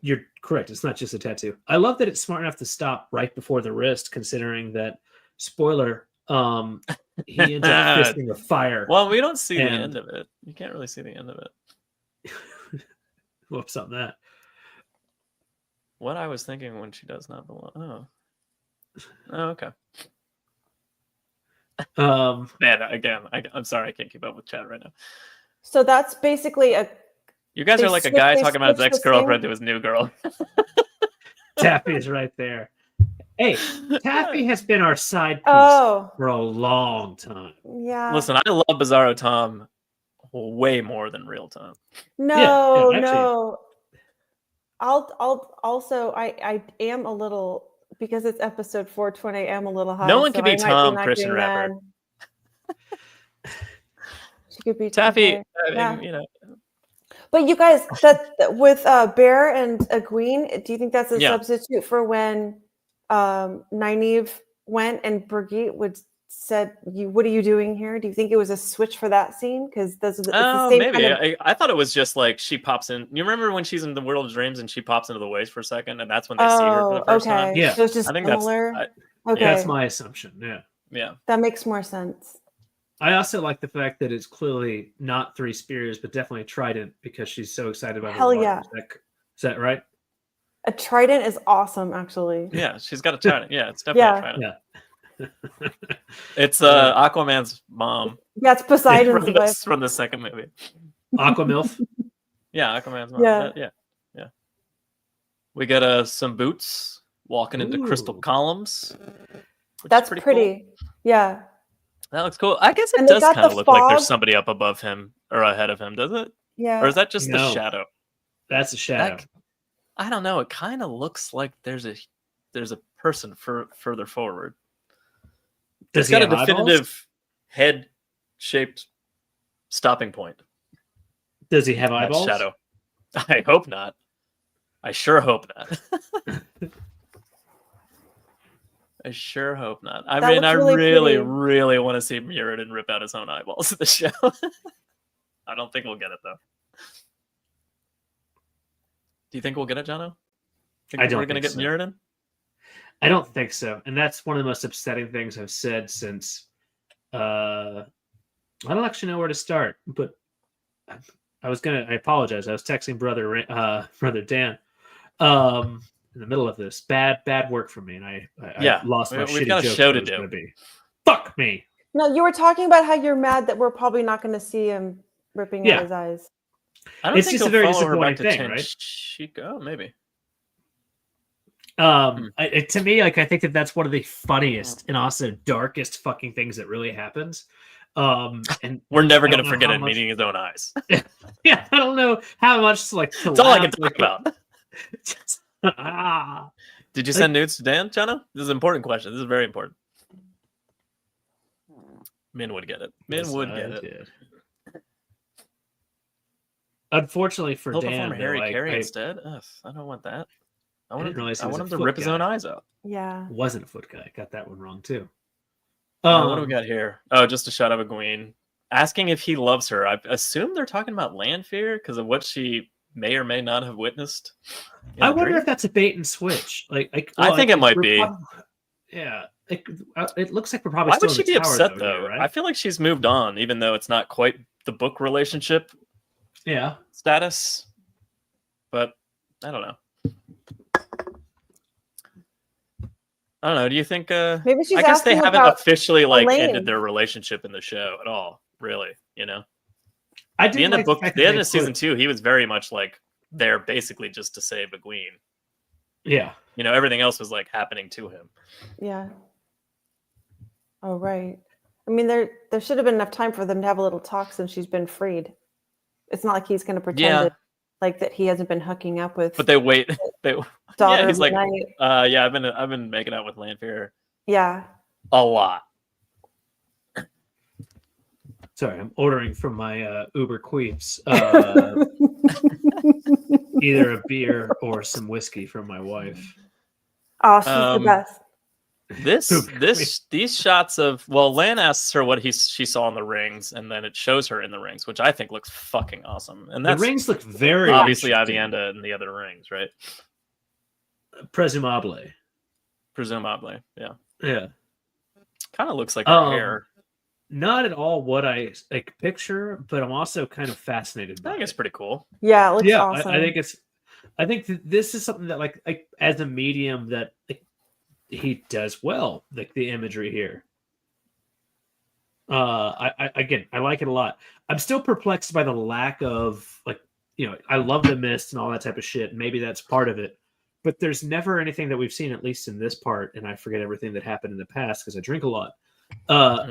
you're correct. It's not just a tattoo. I love that it's smart enough to stop right before the wrist, considering that spoiler. He ends up fisting a fire. Well, we don't see the And- end of it. You can't really see the end of it. Whoops on that. What I was thinking when she does not belong. Oh, okay. Man, again, I'm sorry, I can't keep up with chat right now. So that's basically a. You guys They are like a switch- guy they talking about his switch the ex-girlfriend thing? to his new girl. Taffy is right there. Hey, Taffy has been our side piece Oh, for a long time. yeah. Listen, I love Bizarro Tom way more than Real Tom. No, actually- no. I'll also I am a little because it's episode 420. I am a little high. No one so can be I might Tom, not Christian getting rapper. mad. She could be Taffy, Taffy. I mean, Yeah. But you guys, that with Bear and Egwene, do you think that's a Yeah. substitute for when Nynaeve went and Brigitte said, "What are you doing here?" Do you think it was a switch for that scene? Because those are it's the same maybe. kind of. I thought it was just like she pops in. You remember when she's in the world of dreams and she pops into the waves for a second, and that's when they see her for the first okay. time. Yeah. So it's just I think similar. Okay, That's my assumption. Yeah. Yeah. that makes more sense. I also like the fact that it's clearly not 3 spears, but definitely a trident because she's so excited about Hell the water. yeah. Is that right? A trident is awesome, actually. Yeah, she's got a trident. Yeah, it's definitely a trident. Yeah. It's Aquaman's mom. Yeah, it's Poseidon's wife. From the second movie. Aquamilf. Yeah, Aquaman's mom. Yeah. Yeah. We got some boots walking into crystal Ooh. columns. That's pretty. Cool. Yeah. That looks cool. I guess it And they does got kind of the look like fog. there's somebody up above him or ahead of him, does it? Yeah. Or is that just the No. shadow? That's a shadow. I don't know. It kind of looks like there's a person further forward. Does It's he got a have eyeballs? definitive head-shaped stopping point. Does he have That eyeballs? shadow. I hope not. I sure hope not. I sure hope not. I That mean, looks I really really, pretty. really want to see Muradin rip out his own eyeballs in the show. I don't think we'll get it though. Do you think we'll get it, Jono? I don't we're gonna think get so. Muradin? I don't think so. And that's one of the most upsetting things I've said since I don't actually know where to start, but I apologize. I was texting brother Dan in the middle of this. Bad work from me, and I lost my we've shitty got a joke show that to was do. gonna be. Fuck me. No, you were talking about how you're mad that we're probably not going to see him ripping out his eyes. I don't It's think just a he'll very follow her back disappointing to thing, right? Tenchiko, maybe. To me, like, I think that's one of the funniest and also darkest fucking things that really happens. And We're never I gonna don't know forget how him much- meeting his own eyes. Yeah, I don't know how much to That's all I can laugh, talk about. Ah. Did you send nudes to Dan, Jono? This is an important question. This is very important. Min would get it. Min Yes, would I get it. did. Unfortunately for He'll Dan, perform Harry though, Carey instead. Ugh, I don't want that. I want didn't realize he I was want a him to foot rip his own guy. eyes out. Yeah. wasn't a foot guy. Got that one wrong too. What do we got here? Oh, just a shot of Egwene asking if he loves her. I assume they're talking about Lanfear because of what she may or may not have witnessed. in I the wonder dream. if that's a bait and switch. I think it might be. Yeah, it looks like we're probably. Why still would in she the be tower, upset though, though? here, right? I feel like she's moved on, even though it's not quite the book relationship Yeah, status. But I don't know. I don't know. Do you think? Maybe she's I guess they asking haven't about officially like Elaine. ended their relationship in the show at all. Really, you know. I The did end like of book, fact the that end they of season put- 2, he was very much like there basically just to save Egwene. Yeah, You know, everything else was like happening to him. Yeah. Oh, right. I mean, there should have been enough time for them to have a little talk since she's been freed. It's not like he's going to pretend Yeah. that he hasn't been hooking up with But they wait. They daughter yeah, he's of like, the night. yeah, I've been making out with Lanfear Yeah. a lot. sorry, I'm ordering from my Uber Queeps. Either a beer or some whiskey from my wife. Oh, she's the best. These shots of Lan asks her what she saw in the rings, and then it shows her in the rings, which I think looks fucking awesome. And that's The rings look very obviously interesting. Avienda and the other rings, right? Presumably. Yeah. Yeah. Kind of looks like her hair. Not at all what I picture, but I'm also kind of fascinated I by think it. it's pretty cool. Yeah, it looks Yeah, awesome. I think this is something that like as a medium that he does well, like the imagery here. I like it a lot. I'm still perplexed by the lack of I love the mist and all that type of shit. And maybe that's part of it, but there's never anything that we've seen, at least in this part. And I forget everything that happened in the past because I drink a lot.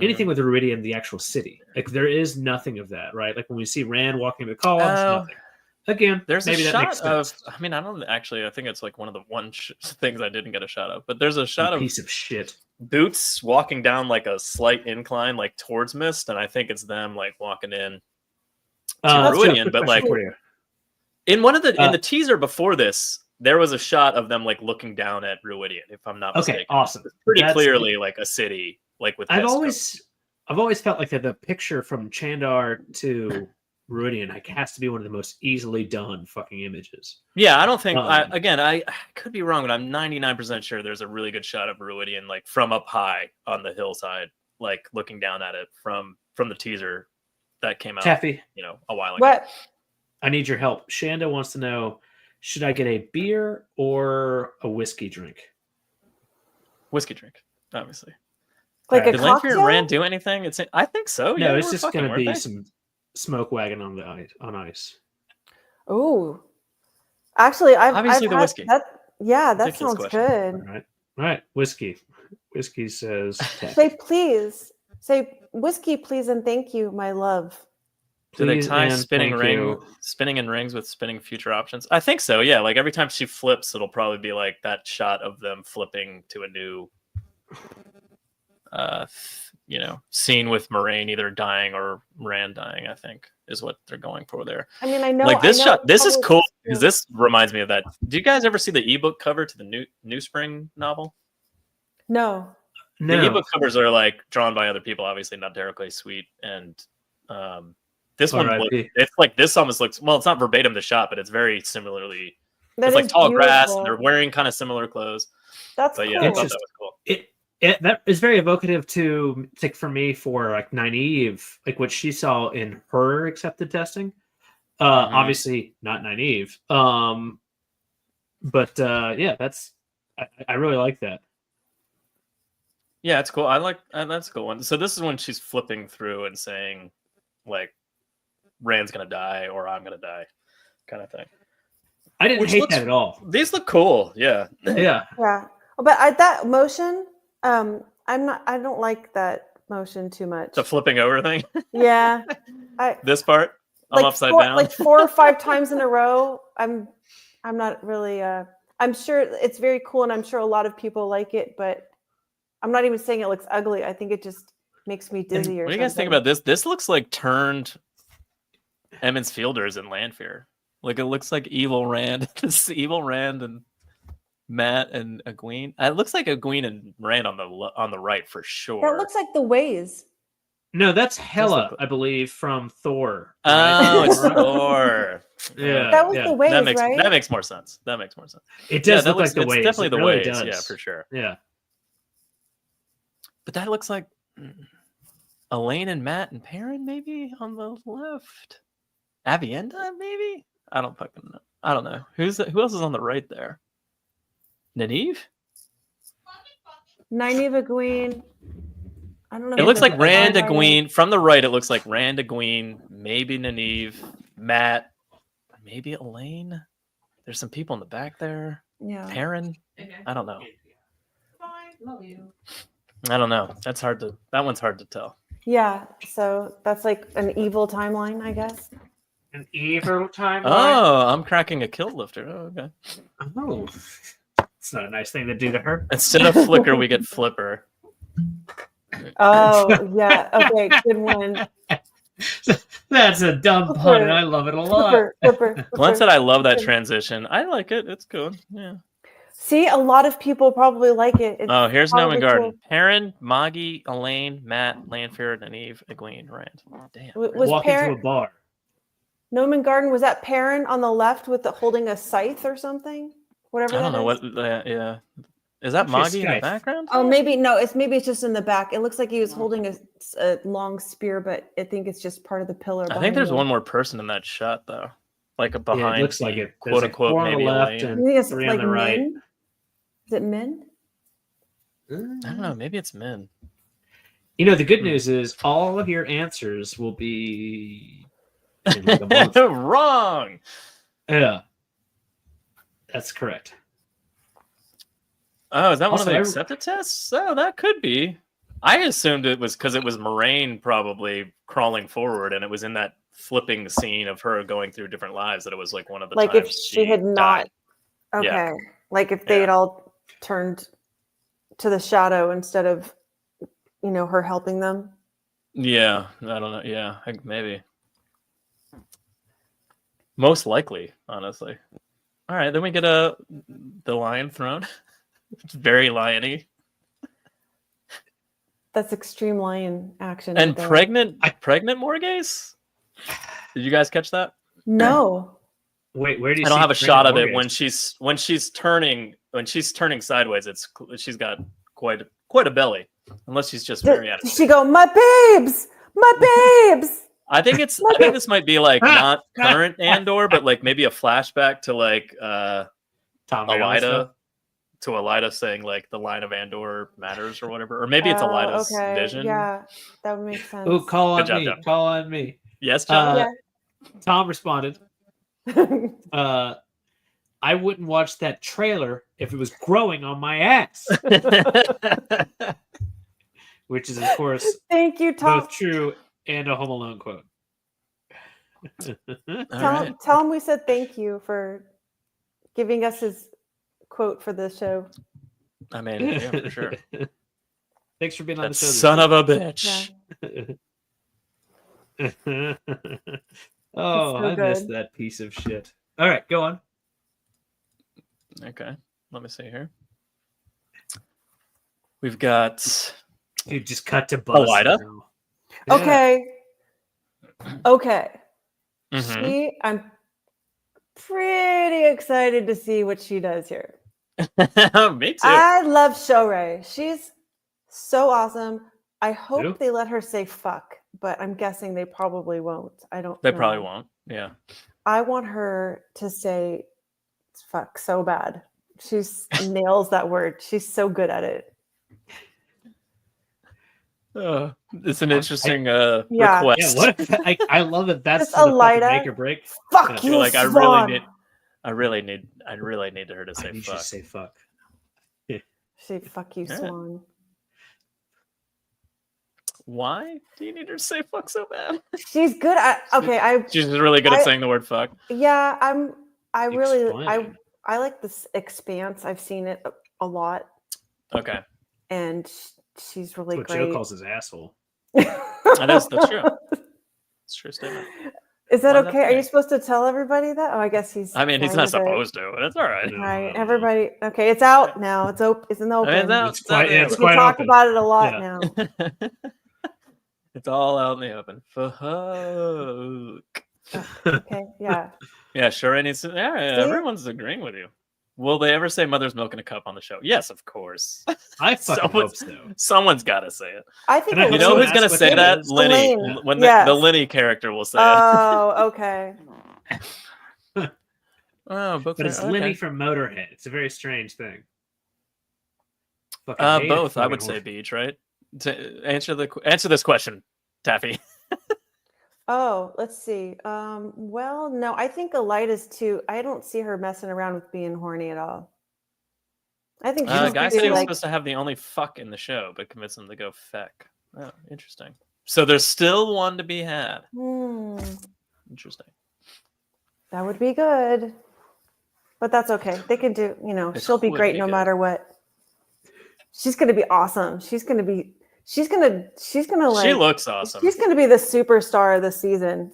Anything with Iridium, the actual city, like there is nothing of that, right? Like when we see Rand walking the columns, nothing. Again, There's maybe a that makes shot of. sense. I mean, I don't actually. I think it's like one of the things I didn't get a shot of. But there's a shot You of piece of shit. Boots walking down like a slight incline, like towards Mist, and I think it's them like walking in to Ruidian. But like in one of the in the teaser before this, there was a shot of them like looking down at Ruidian. If I'm not mistaken, Okay, awesome. It's pretty That's- clearly like a city, like with. I've mist always felt like that the picture from Chandar to Ruidian like has to be one of the most easily done fucking images. Yeah, I don't think. Um, I could be wrong, but I'm 99% sure there's a really good shot of Ruidian like from up high on the hillside, like looking down at it from the teaser that came out. Taffy, a while ago. What? I need your help. Shanda wants to know, should I get a beer or a whiskey drink? Whiskey drink, obviously. Like a Did Lanfear and cocktail? Rand do anything? I think so. No, Yeah, they it's were just fucking, going to weren't be they? some smoke wagon on the ice. On ice. Ooh. Actually, Obviously I've the had whiskey. that. Yeah, that Ridiculous sounds question. good. All right. Whiskey. Whiskey says. Say please. Say whiskey, please, and thank you, my love. Do they Please tie and spinning thank ring, you. spinning in rings with spinning future options? I think so. Yeah, like every time she flips, it'll probably be like that shot of them flipping to a new, scene with Moraine either dying or Rand dying. I think is what they're going for there. I mean, I know. Like this I know shot, this is public- cool because this reminds me of that. Do you guys ever see the ebook cover to the New Spring novel? No. The ebook covers are like drawn by other people, obviously not directly sweet, and this one R.I.P. it's like this almost looks well. It's not verbatim the shot, but it's very similarly. That It's like is tall grass, beautiful. and they're wearing kind of similar clothes. That's But cool. yeah, I thought that was cool. That is very evocative to like for me for like Nynaeve, like what she saw in her accepted testing. Obviously not Nynaeve. But yeah, I really like that. Yeah, it's cool. I like that's a cool one. So this is when she's flipping through and saying, like, Rand's gonna die or I'm gonna die, kind of thing. I didn't hate that at all. These look cool. Yeah. Yeah. Yeah, but that motion, I don't like that motion too much. The flipping over thing. Yeah, This part, I'm upside down. like 4 or 5 times in a row. I'm not really. I'm sure it's very cool, and I'm sure a lot of people like it, but I'm not even saying it looks ugly. I think it just makes me dizzy. What do you guys think about this? This looks like turned Emmons Fielders in Lanfear. Like it looks like evil Rand. This is evil Rand and Matt and Egwene. It looks like Egwene and Rand on the right for sure. That looks like the Ways. No, that's Hela, I believe, from Thor. Oh, right? it's Thor. Yeah, That was the Ways, that makes right? That makes more sense. That makes more sense. It does look looks, like the it's Ways. definitely It the really Ways. does. Yeah, for sure. Yeah. But that looks like Elaine and Matt and Perrin maybe on the left. Avienda maybe. I don't fucking know. I don't know. Who else is on the right there? Nynaeve? Nynaeve, Egwene. I don't know. It looks like Rand, Egwene. Egwene. From the right, it looks like Rand, Egwene, maybe Nynaeve, Matt, maybe Elaine. There's some people in the back there. Yeah. Perrin? I don't know. Love you. I don't know. That one's hard to tell. Yeah. So that's like an evil timeline, I guess. An evil timeline. Oh, I'm cracking a kilt lifter. Oh, okay. Oh, it's not a nice thing to do to her. Instead of Flicker, we get Flipper. Oh, yeah. Okay. Good one. That's a dumb pun, and I love it a lot. Flipper. Glenn said, I love that transition. I like it. It's good. Yeah. See, a lot of people probably like it. It's Oh, here's probably Noman Garden. cool. Perrin, Moggy, Elaine, Matt, Lanfear, Nynaeve, Egwene, Rand. Damn. Was Walk into a Perrin, bar. Noman Garden, was that Perrin on the left with holding a scythe or something? Whatever I don't that know is. what. Yeah. Is that Okay, Moggy in the Skype. background? Oh, maybe it's just in the back. It looks like he was holding a long spear, but I think it's just part of the pillar. I think behind there's him. one more person in that shot though, like a Yeah, behind. it looks like it. There's Quote like unquote 4 on the maybe left Elaine. I and think it's 3 like on the right. men. Is it men? I don't know. Maybe it's men. You know, the good news is all of your answers will be in like a month. Wrong. Yeah, that's correct. Oh, is that Also, one of the I- accepted tests? Oh, that could be. I assumed it was because it was Moraine probably crawling forward, and it was in that flipping scene of her going through different lives that it was like one of the Like times if she had not. died. Okay. Yeah. Like if they had all turned to the shadow instead of, her helping them. Yeah, I don't know. Yeah, maybe. Most likely, honestly. All right, then we get the lion throne. It's very liony. That's extreme lion action. And right there. pregnant Morghese? Did you guys catch that? No. Wait, where do you? I don't see have a shot of it Morghese? when she's turning sideways. She's got quite a belly, unless she's just very out of Does she go, my babes, my babes? I think this might be like not current Andor, but like maybe a flashback to like Tom Elida, to Elida saying like the line of Andor matters or whatever, or maybe it's Elida's vision. Yeah, that would make sense. Oh, call on Good job, me. John. Call on me. Yes, John. Tom responded. I wouldn't watch that trailer if it was growing on my ass. Which is, of course, thank you, Tom. both true and a Home Alone quote. Tell him we said thank you for giving us his quote for the show. I mean, yeah, for sure. Thanks for being on the show. Son of a bitch. Yeah. So I missed that piece of shit. All right, go on. Okay, let me see here. We've got. You just cut to Buzz. Elida? Okay. Okay. Mhm. I'm pretty excited to see what she does here. Me too. I love Shorey. She's so awesome. I hope Who? they let her say fuck, but I'm guessing they probably won't. I don't They know. probably won't. Yeah. I want her to say fuck so bad. She's nails that word. She's so good at it. It's an interesting Yeah. request. Yeah, what if, I love that. That's Just the fucking Elida. make or break. Fuck Yeah. I feel you, like I really need her to I say need you fuck. to say fuck. Say fuck you, Yeah. Swan. Why do you need her to say fuck so bad? She's good at She's really good at saying the word fuck. Yeah, I really Explain. I like this Expanse. I've seen it a lot, Okay. and she's really That's what great. Joe calls his asshole. That's true. It's a true statement. Is that Why is that okay? Are you funny? supposed to tell everybody that? Oh, I guess he's. I mean, he's fine not with it. supposed to, but it's all right. No, Right, no. everybody. Okay, it's out now. It's open. It's in the I open. mean, it's out. It's quite, yeah, it's we quite talk open. about it a lot Yeah. now. It's all out in the open. Fuck. Okay, yeah. Yeah, sure. And it's everyone's agreeing with you. Will they ever say "Mother's Milk in a Cup" on the show? Yes, of course. I fucking hope so. Someone's got to say it. I think Can I You hope know someone who's gonna asks what say it that? is? Lenny. Elaine. When Yes. the Lenny character will say it. Oh, okay. Oh, book But it's fair, Lenny okay. from Motorhead. It's a very strange thing. Fucking hate it, Both. I fucking would say horse. Beach, right? To answer this question, Taffy. Oh, let's see. Well, no, I think Elida's too. I don't see her messing around with being horny at all. I think she's Guy gonna said be he was like, supposed to have the only fuck in the show, but convinced him to go feck. Oh, interesting. So there's still one to be had. Interesting. That would be good. But that's okay. They can do, It she'll be would great be no good. matter what. She's gonna be awesome. She's gonna like She looks awesome. she's gonna be the superstar of the season.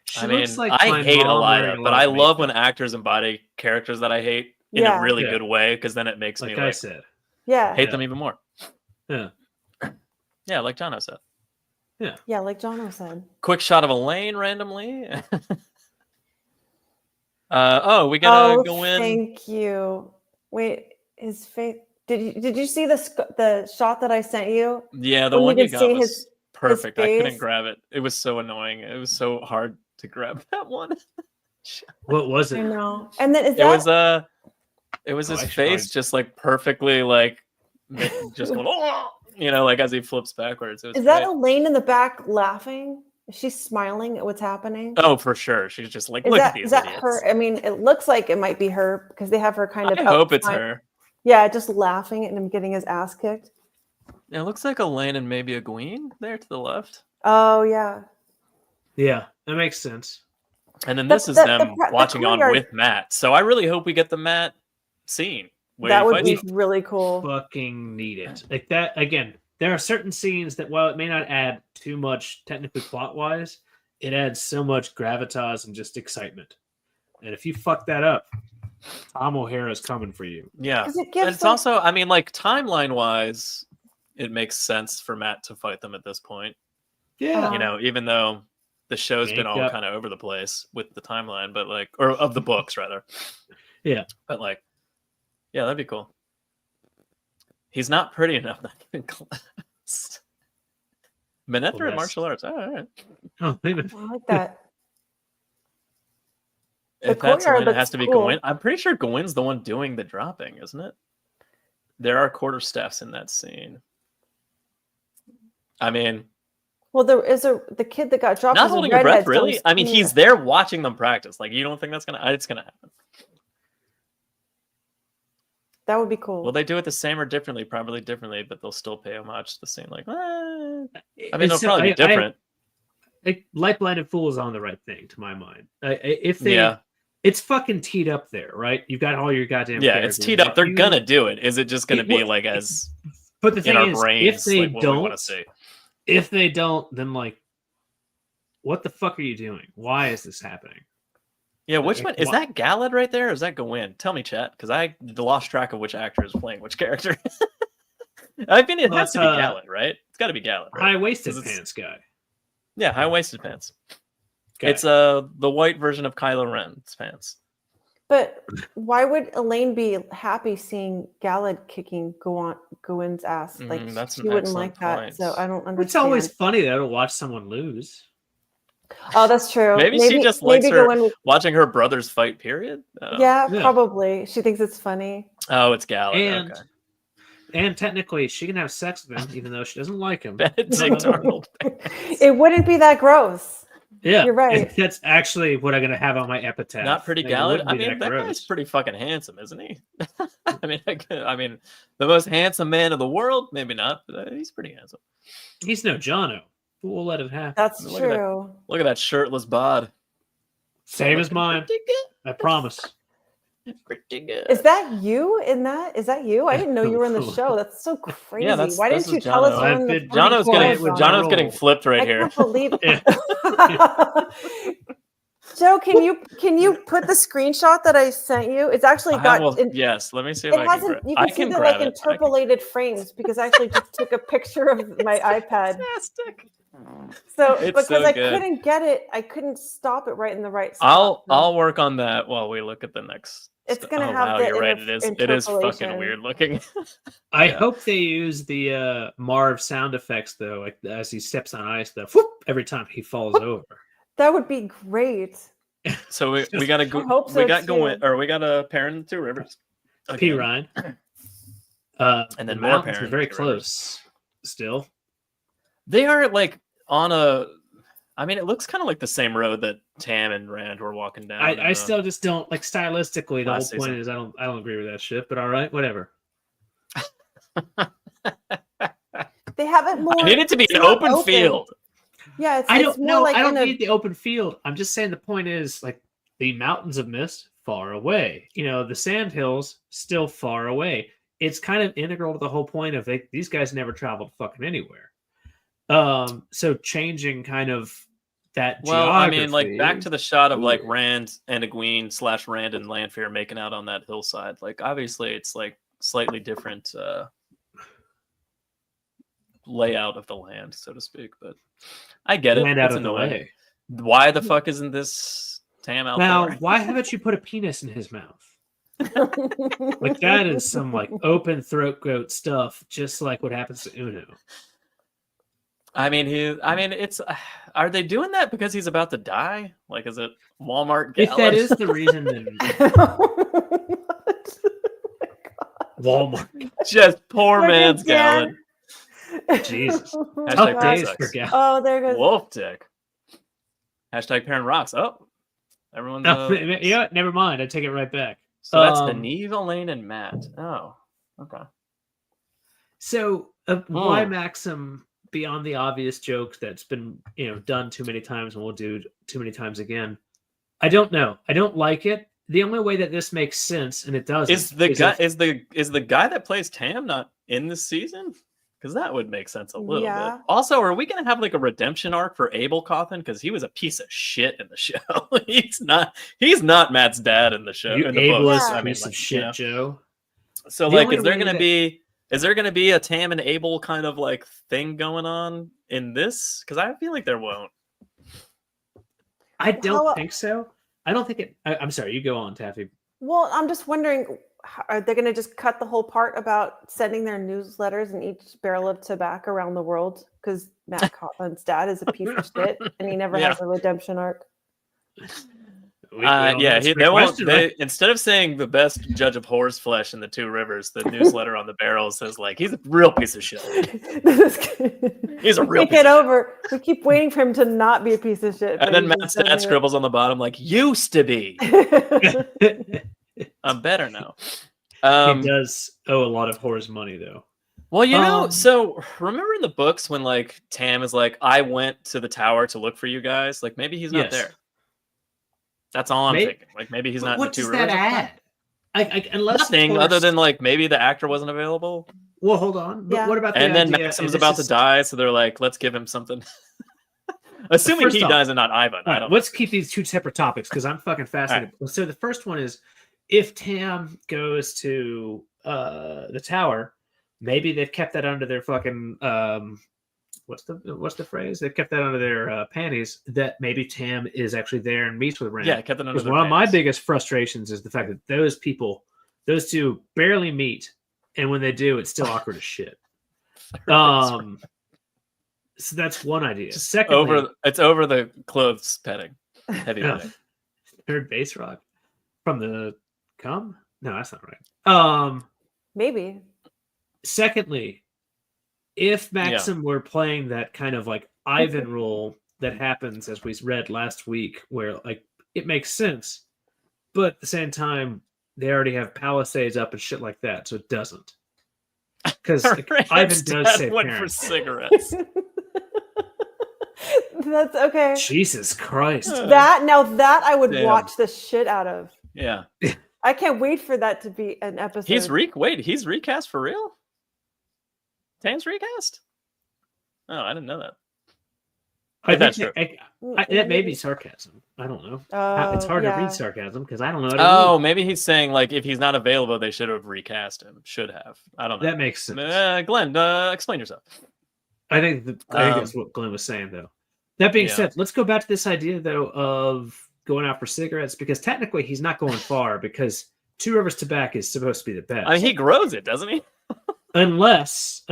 She I mean, looks like I my hate mom wearing Elida, a but lot I of love when makeup. actors embody characters that I hate in Yeah. a really Yeah. good way, because then it makes Like me I like said. Yeah. hate Yeah. them even more. Yeah. Yeah, like Jono said. Yeah, like Jono said. Quick shot of Elaine randomly. We gotta go in. Thank you. Wait, his face. Did you see the shot that I sent you? Yeah, the When one you you can got see was his perfect. I couldn't face? grab it. It was so annoying. It was so hard to grab that one. What was I it? know. And then It was Oh, his I should face probably- just like perfectly like just going, oh! like as he flips backwards. It was is that great. Elaine in the back laughing? Is she smiling at what's happening? Oh, for sure. She's just like, Is look that at these is that idiots. her? I mean, it looks like it might be her because they have her kind of. I hope it's outside- her. Yeah, just laughing at him getting his ass kicked. It looks like Elaine and maybe a Gween there to the left. Oh yeah. Yeah, that makes sense. And then The- this is the- them the watching on courtyard- with Matt. So I really hope we get the Matt scene. Where That he would fights be really cool. Fucking need it. Like that again. There are certain scenes that, while it may not add too much technically plot wise, it adds so much gravitas and just excitement. And if you fuck that up, Tom O'Hara's coming for you. Yeah. 'Cause it And gives it's them- also, I mean, like timeline wise, it makes sense for Matt to fight them at this point. Yeah. You know, even though the show's been all Yanked up. kind of over the place with the timeline, but like, or of the books rather. Yeah. But like, yeah, that'd be cool. He's not pretty enough. Not even close. Manethra Well, martial arts. All right. Oh, maybe. I like that. The If that's courtyard Elena, it has looks to be cool. Gawain. I'm pretty sure Gawain's the one doing the dropping, isn't it? There are quarterstaffs in that scene. I mean, Well, there is the kid that got dropped. not is a holding your redhead, breath, so I'm really. I mean, assuming he's there watching them practice. Like, you don't think that's gonna? It's gonna happen. that would be cool. Will they do it the same or differently? Probably differently, but they'll still pay homage to the same. Like, I mean, it'll So probably be different. Light Blinded Fool is on the right thing to my mind. If they, it's fucking teed up there, right? You've got all your goddamn. Yeah, it's teed up. They're gonna do it. Is it just gonna be like as? But the thing in our is, brains, if they like, what we wanna don't, see. if they don't, then like, what the fuck are you doing? Why is this happening? Yeah, which Like, one is that? Galad right there, or is that Gawain? Tell me, chat, because I lost track of which actor is playing which character. I mean, it has to be Galad, right? It's got to be Galad. Right? High waisted pants guy. Yeah, high waisted pants. Okay. It's the white version of Kylo Ren's pants. But why would Elaine be happy seeing Galad kicking Gawain's ass? Like that's she an wouldn't excellent like that. point. So I don't understand. It's always funny though to watch someone lose. Oh, that's true. Maybe she just likes Gawain watching her brothers fight. Period. Yeah, probably. She thinks it's funny. Oh, it's Galad. Okay. And technically, she can have sex with him, even though she doesn't like him. Benedict Arnold. It wouldn't be that gross. Yeah, you're right. That's actually what I'm gonna have on my epitaph. Not pretty Like, it Galad. wouldn't I be mean, that gross. guy's pretty fucking handsome, isn't he? I mean, the most handsome man in the world. Maybe not, but he's pretty handsome. He's no Jono. We'll let it happen. That's Look true. Look at that shirtless bod. Same as mine. I promise. Pretty good. Is that you in that? Is that you? I didn't know you were in the show. That's so crazy. Yeah, Why didn't you tell us you were in the Jono's getting flipped right here. I can't believe it. Joe, can you put the screenshot that I sent you? It's actually got yes. Let me see if it I hasn't. can. You I can see can the grab like it. interpolated frames because I actually just took a picture of my iPad. Fantastic. So It's because so I good. couldn't get it, I couldn't stop it right in the right spot. I'll work on that while we look at the next. It's gonna oh, have wow, the you're right. It is fucking interpolation. weird looking. I hope they use the Marv sound effects though, like as he steps on ice, the whoop every time he falls over. That would be great. So we got to go. hope so We got too. going, or we got a Parent in the Two Rivers. P. Again. Ryan. And then the more mountains Parent are very in the Two Rivers. close. Still, They are like on a. I mean, it looks kind of like the same road that Tam and Rand were walking down. I still just don't like stylistically. The whole last point season. is I don't agree with that shit. But all right, whatever. They have it more. I need it to be it's an more open field. Yeah, it's, I it's don't more know. like I don't in a- need the open field. I'm just saying the point is like the mountains of mist far away. You know, the sand hills still far away. It's kind of integral to the whole point of these guys never traveled fucking anywhere. So changing kind of that. Well, I mean, like geography- back to the shot of like Rand and Egwene / Rand and Lanfear making out on that hillside. Like, obviously, it's like slightly different layout of the land, so to speak. But I get it. Land out It's of the annoying. way. Why the fuck isn't this Tam out Now, there? why haven't you put a penis in his mouth? Like that is some like open throat goat stuff, just like what happens to Uno. I mean, it's. Are they doing that because he's about to die? Like, is it Walmart? If that Galad? is the reason, then Walmart. Just poor Look man's again. Galad. Jesus. Hashtag Tough parent days sucks. for Gal. Oh, there goes. Wolf dick. Hashtag parent rocks. Oh, everyone's. No, you know what? Never mind. I take it right back. So that's Neve, Elaine, and Matt. Oh, okay. So why Maxim beyond the obvious joke that's been done too many times and we'll do too many times again? I don't know. I don't like it. The only way that this makes sense, and it does, Is the guy that plays Tam not in this season? Because that would make sense a little Yeah. bit. Also, are we going to have like a redemption arc for Abel Coffin? Because he was a piece of shit in the show. He's not Matt's dad in the show. You in the ableist books. Yeah. I mean, piece like, of shit, Joe. So The like, only is there way going to that- be? Is there going to be a Tam and Abel kind of like thing going on in this? Because I feel like there won't. I don't How- think so. I don't think it. I'm sorry. You go on, Taffy. Well, I'm just wondering, are they going to just cut the whole part about sending their newsletters in each barrel of tobacco around the world? Because Matt Cotton's dad is a piece of shit and he never has a redemption arc. Instead of saying the best judge of horse flesh in the Two Rivers, the newsletter on the barrel says like he's a real piece of shit. He's a real piece of shit. We keep waiting for him to not be a piece of shit. And then Matt's dad scribbles on the bottom like used to be. I'm better now. He does owe a lot of Horror's money though. Well, you know, so remember in the books when like Tam is like, I went to the tower to look for you guys. Like maybe he's not there. That's all I'm thinking. Like maybe he's not in the Two Rivers. What does that add? Unless nothing other than like maybe the actor wasn't available. Well, hold on. But what about and then Maxim's about to die, so they're like, let's give him something. Assuming he dies and not Ivan. Right, let's keep these two separate topics because I'm fucking fascinated. Right. So the first one is if Tam goes to the tower, maybe they've kept that under their fucking what's the phrase? They've kept that under their panties. That maybe Tam is actually there and meets with Rand. Yeah, kept it under their one of my biggest frustrations is the fact that those two barely meet, and when they do, it's still awkward as shit. So that's one idea. Secondly, it's over the clothes petting. Heavy petting. Third base rock from the cum? No, that's not right. Maybe. Secondly, if Maxim were playing that kind of like Ivan role that happens as we read last week, where like it makes sense, but at the same time they already have palisades up and shit like that, so it doesn't. Because like, Ivan does say went for cigarettes. That's okay. Jesus Christ! That I would watch the shit out of. Yeah. I can't wait for that to be an episode. He's recast for real? Tam's recast? Oh, I didn't know that. That's true. That may be sarcasm. I don't know. It's hard to read sarcasm because I don't know. Maybe he's saying like if he's not available, they should have recast him. Should have. I don't know. That makes sense. Glenn, explain yourself. I think that's what Glenn was saying, though. That being said, let's go back to this idea, though, of going out for cigarettes, because technically he's not going far because Two Rivers tobacco is supposed to be the best. I mean, he grows it, doesn't he? unless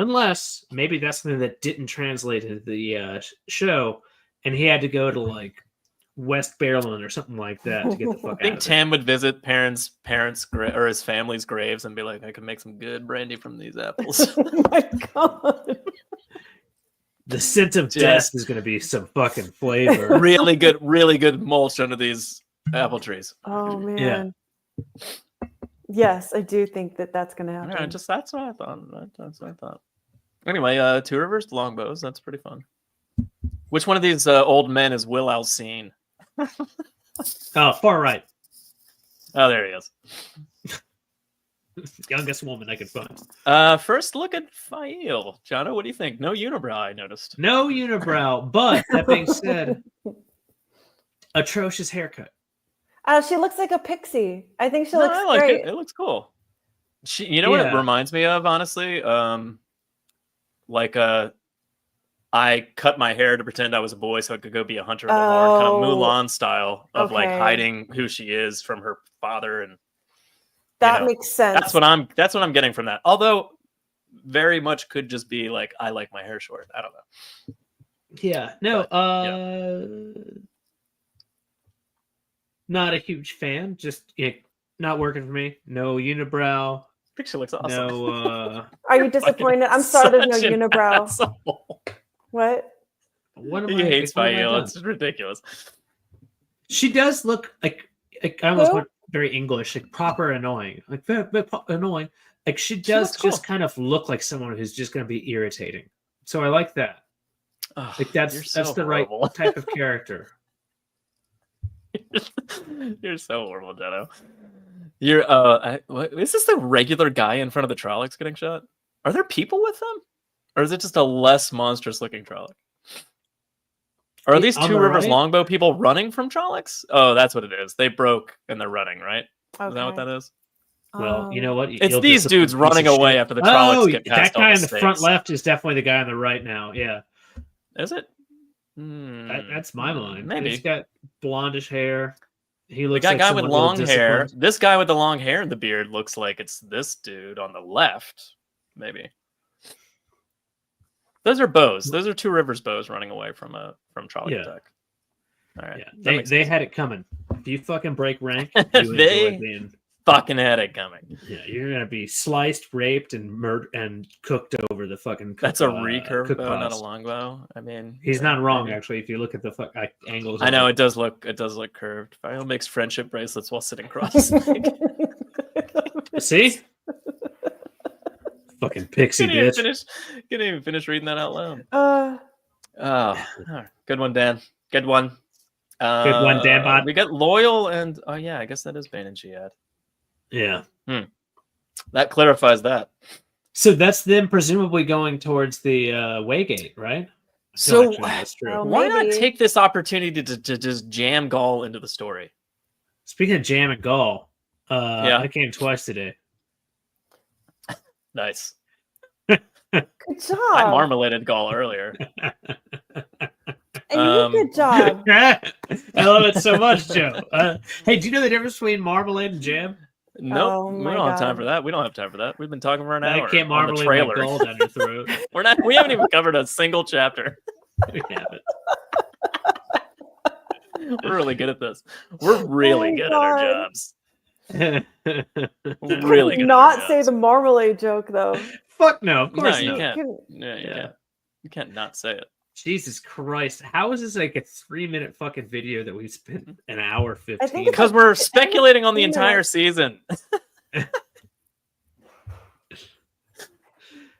maybe that's something that didn't translate into the show, and he had to go to like West Berlin or something like that to get the fuck out. I think Tam would visit parents' or his family's graves and be like, "I can make some good brandy from these apples." Oh my god. The scent of death is going to be some fucking flavor. really good mulch under these apple trees. Oh man. Yeah. Yes, I do think that's going to happen. Yeah, that's what I thought. Anyway, Two Rivers, longbows. That's pretty fun. Which one of these old men is Will Alcine? Far right. Oh, there he is. Youngest woman I could find. First look at Fail. Jono, what do you think? No unibrow, I noticed. No unibrow, but that being said, atrocious haircut. She looks like a pixie. I think she looks I like great. It looks cool. You know what it reminds me of, honestly? I cut my hair to pretend I was a boy so I could go be a hunter of the Horn, kind of Mulan style of like hiding who she is from her father, and that makes sense. That's what I'm getting from that. Although very much could just be like I like my hair short. I don't know. Yeah. Not a huge fan. Just not working for me. No unibrow. Picture looks awesome. No. Are you disappointed? I'm sorry, there's no unibrow. Asshole. What? He hates Fael. It's ridiculous. She does look like I almost went very English, like proper annoying, like very annoying. Like she does just kind of look like someone who's just going to be irritating. So I like that. Like that's the right type of character. You're so horrible, Jono. Is this the regular guy in front of the Trollocs getting shot? Are there people with them? Or is it just a less monstrous looking Trolloc? Or are these Two Rivers longbow people running from Trollocs? Oh, that's what it is. They broke and they're running, right? Okay. Is that what that is? Well, you know what? It's these dudes running away after the Trollocs get past that guy in the front left is definitely the guy on the right now. Yeah. Is it? That's my mind. Maybe. He's got blondish hair. He The looks guy, like guy with someone long really hair. disciplined. This guy with the long hair and the beard looks like it's this dude on the left. Maybe. Those are bows. Those are Two Rivers bows running away from Trolley Attack. All right. Yeah, they had it coming. If you fucking break rank, you enjoy being fucking had it coming. Yeah, you're gonna be sliced, raped, and murdered and cooked over the fucking. That's a recurve bow, not a longbow. I mean, he's not wrong actually. If you look at the angles, I know it does look curved. Vile makes friendship bracelets while sitting cross-legged. See, fucking pixie bitch. Can't even finish reading that out loud. Good one, Dan. Good one. Good one, Dan Bot. We got Loyal and I guess that is Bane and Jihad. Yeah. That clarifies that. So that's them presumably going towards the Waygate, right? So that's true. Why not take this opportunity to just jam Gaul into the story? Speaking of jam and Gaul, I came twice today. Nice. Good job. I marmaladed Gaul earlier. And you did a good job. I love it so much, Joe. Hey, do you know the difference between marmalade and jam? Nope, we don't have time for that. We don't have time for that. We've been talking for an hour. I can't marmalade my Gaul down your throat. We haven't even covered a single chapter. We haven't. We're really good at this. We're really good at our jobs. Really good. Not say the marmalade joke though. Fuck no, of course you not. can't. You can't not say it. Jesus Christ! How is this like a 3-minute fucking video that we spent an hour 15? Because we're speculating on the entire season.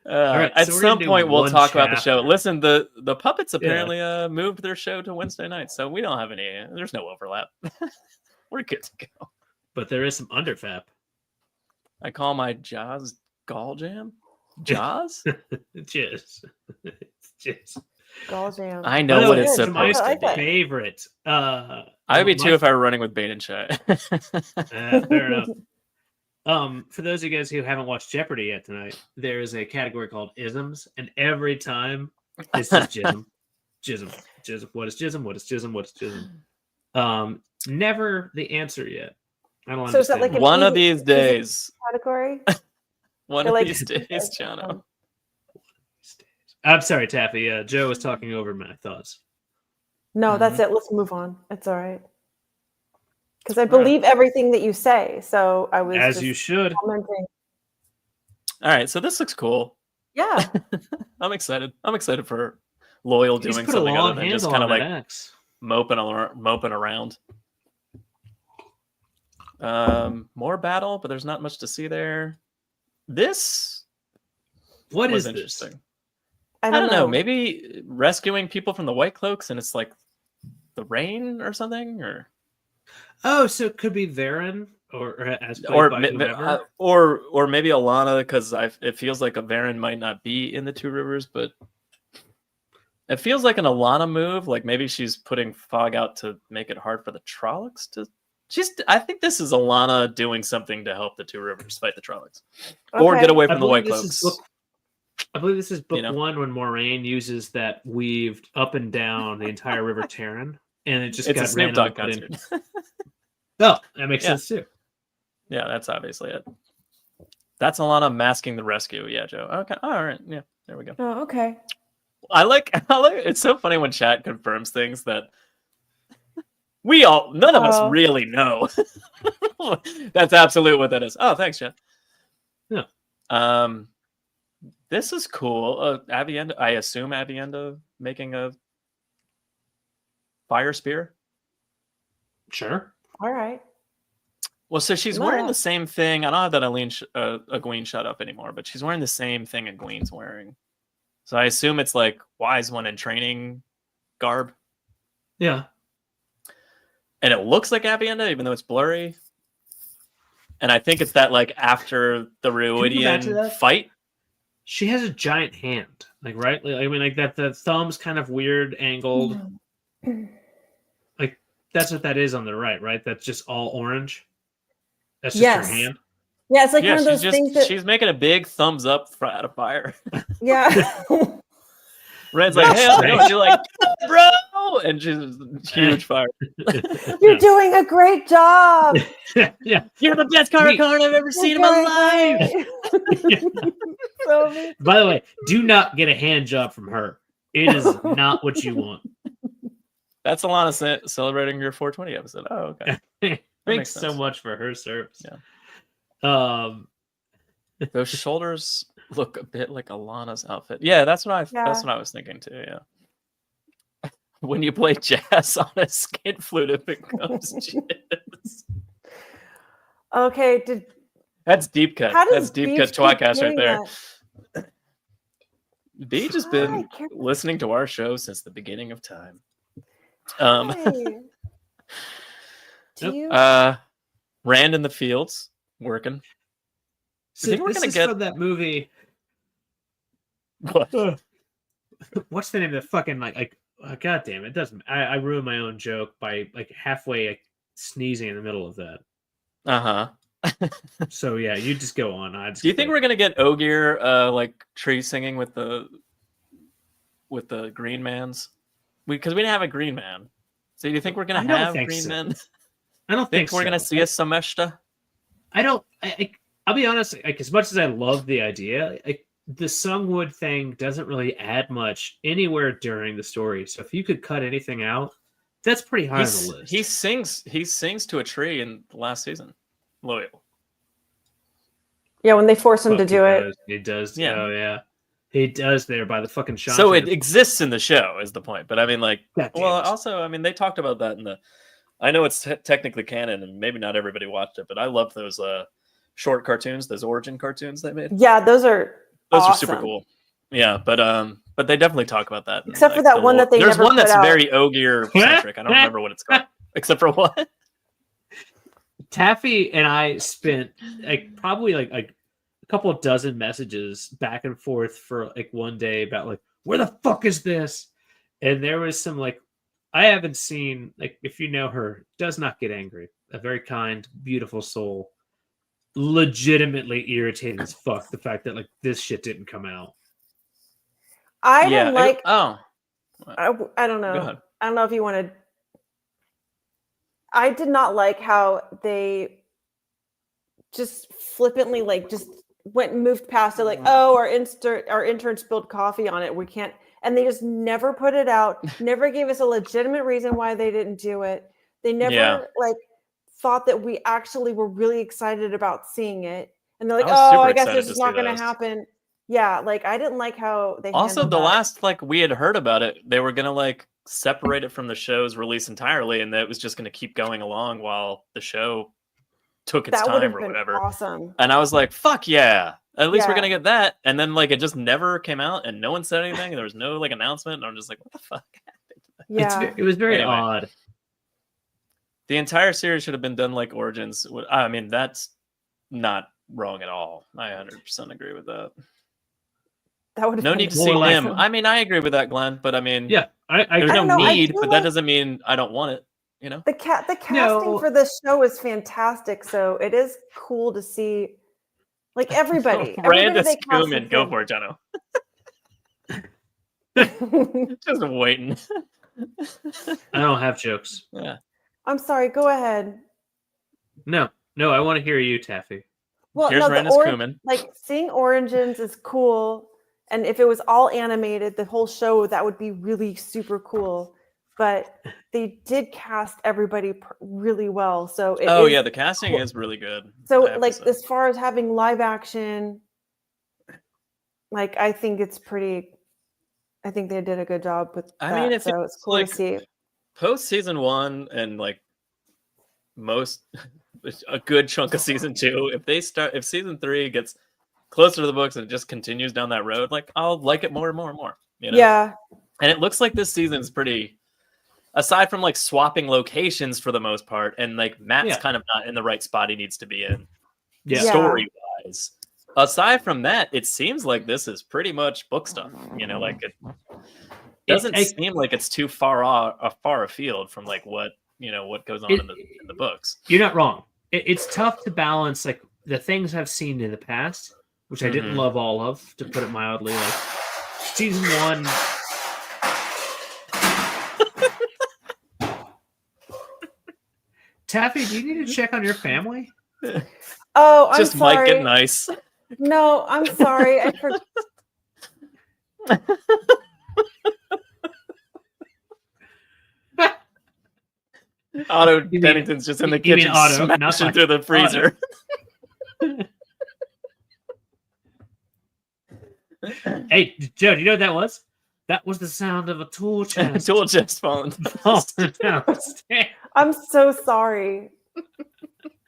Right, at so some point, we'll talk about the chapter. show. Listen, the puppets apparently moved their show to Wednesday night, so we don't have any. There's no overlap. We're good to go. But there is some underfap. I call my Jaws Gall Jam. Jaws? Jizz. Jizz. Gall Jam. I know what it's my supposed to be. favorite. I would be too if I were running with Bane and Shy. Fair enough. For those of you guys who haven't watched Jeopardy yet tonight, there is a category called isms, and every time it's just jism, jism, jism. What is jism? What is jism? What is jism? Never the answer yet. I don't So is that understand. like One of these days. Category? One Or of like- these days, Jono. I'm sorry, Taffy. Joe was talking over my thoughts. No, that's it. Let's move on. It's all right. Because I believe everything that you say. So I was As just you should. commenting. All right, so this looks cool. Yeah. I'm excited. I'm excited for Loyal He's doing put a something long other than just handle kind of on like that axe. moping around. More battle, but there's not much to see there. This What was is this? interesting. I I don't don't know. know. Maybe rescuing people from the White Cloaks, and it's like the rain or something, or Oh, so it could be Varen or as played by whoever. or maybe Alana, because it feels like a Varen might not be in the Two Rivers, but it feels like an Alana move. Like maybe she's putting Fog out to make it hard for the Trollocs to. I think this is Alana doing something to help the Two Rivers fight the Trollocs, or Okay. get away I from the White believe this Cloaks. is I believe this is book You know? 1 when Moraine uses that weaved up and down the entire River Terran, and it just It's a got Snoop Dogg randomly put in. concert. Oh, that makes Yeah. sense too. Yeah, that's obviously it. That's Alana masking the rescue. Yeah, Joe. Okay. All right. Yeah, there we go. Oh, okay. I like it's so funny when chat confirms things that none of us really know. That's absolutely what that is. Oh, thanks, chat. Yeah. This is cool. Avienda, I assume Avienda making a fire spear. Sure. All right. Well, so she's wearing No. the same thing. I don't have that Egwene shut up anymore, but she's wearing the same thing Egwene's wearing. So I assume it's like Wise One in training garb. Yeah. And it looks like Avienda, even though it's blurry. And I think it's that like after the Can you go back to Ruidian that? fight. She has a giant hand, like right. Like, I mean, like that. The thumb's kind of weird angled. Like that's what that is on the right. That's just all orange. That's just Yes. her hand. Yeah, it's like Yeah, one of those things that. she's making a big thumbs up out of fire. Yeah. Red's like, That's hell no. strange. You're like, bro. no, and she's huge fire. You're doing a great job. Yeah. You're the best card I've ever seen in my life. So amazing. By the way, do not get a hand job from her. It is not what you want. That's Alana celebrating your 420 episode. Oh, okay. Thanks so much for her service. Yeah. Those shoulders look a bit like Alana's outfit. Yeah, that's what I was thinking too. Yeah. When you play jazz on a skin flute, it becomes jazz. Okay, that's deep cut. That's deep cut tWoTcast right there. Beach has been listening to our show since the beginning of time. Rand in the fields working. So think we're this gonna is get from that movie. What? What's the name of the fucking God damn it! Doesn't I ruined my own joke by halfway sneezing in the middle of that. So yeah, you just go on. Do you think we're gonna get Ogier tree singing with the green mans? Because we didn't have a green man. So do you think we're gonna have green men? I don't think we're gonna see a Sameshta. I don't. I'll be honest. As much as I love the idea, the Sungwood thing doesn't really add much anywhere during the story. So if you could cut anything out, that's pretty high on the list. He sings to a tree in the last season. Loyal. Yeah, when they force him to do it. He does. Yeah. Oh yeah. He does there by the fucking shot. So it exists in the show is the point. But I mean also I mean they talked about that in the I know it's technically canon and maybe not everybody watched it, but I love those short cartoons, those origin cartoons they made. Yeah, those are super cool. Yeah, but they definitely talk about that. Except for that one that they there's never one that's put out. very Ogier centric. I don't remember what it's called. Except for what? Taffy and I spent probably a couple of dozen messages back and forth for one day about where the fuck is this? And there was some I haven't seen if you know her, does not get angry. A very kind, beautiful soul. Legitimately irritated as fuck the fact that this shit didn't come out. I didn't like. I don't know. Go ahead. I don't know if you wanted. I did not like how they just flippantly just moved past it. Our intern spilled coffee on it. We can't, and they just never put it out. Never gave us a legitimate reason why they didn't do it. They never thought that we actually were really excited about seeing it, and they're I guess it's just not going to happen. Yeah, I didn't like how they also the that. last we had heard about it, they were gonna separate it from the show's release entirely, and that it was just gonna keep going along while the show took its time or whatever. Awesome. And I was like, "Fuck yeah! At least we're gonna get that." And then it just never came out, and no one said anything. And there was no announcement, and I'm just like, "What the fuck happened?" Yeah, it was very odd. The entire series should have been done like Origins. I mean, that's not wrong at all. I 100% agree with that. That would no need to see him. I mean, I agree with that, Glenn. But I mean, yeah, there's no need, but that doesn't mean I don't want it. You know, the casting for this show is fantastic. So it is cool to see, everybody. Brandis Kuman, go for it, Jono. Just waiting. I don't have jokes. Yeah. I'm sorry. Go ahead. No, I want to hear you, Taffy. Well, here's Brandis Kuman. Seeing Origins is cool. And if it was all animated, the whole show, that would be really super cool. But they did cast everybody really well. So the casting is really good. So as far as having live action, I think it's pretty. I think they did a good job with that. I mean, it's cool to see. Post season 1 and a good chunk of season 2, if season 3 gets closer to the books and it just continues down that road, I'll like it more and more and more. You know? Yeah. And it looks like this season's pretty, aside from swapping locations for the most part, and Matt's kind of not in the right spot he needs to be in, story wise. Aside from that, it seems like this is pretty much book stuff. You know, it doesn't seem like it's too far afield from what goes on in the books. You're not wrong. It's tough to balance the things I've seen in the past, which I didn't love all of, to put it mildly. Season 1. Taffy, do you need to check on your family? Oh, I'm Just sorry. Mike get nice. No, I'm sorry. I Otto mean- Pennington's just in the you mean kitchen Otto, not smashing Mike. through the freezer. Hey, Joe, do you know what that was? That was the sound of a tool chest. Tool chest falling. falling downstairs. I'm so sorry.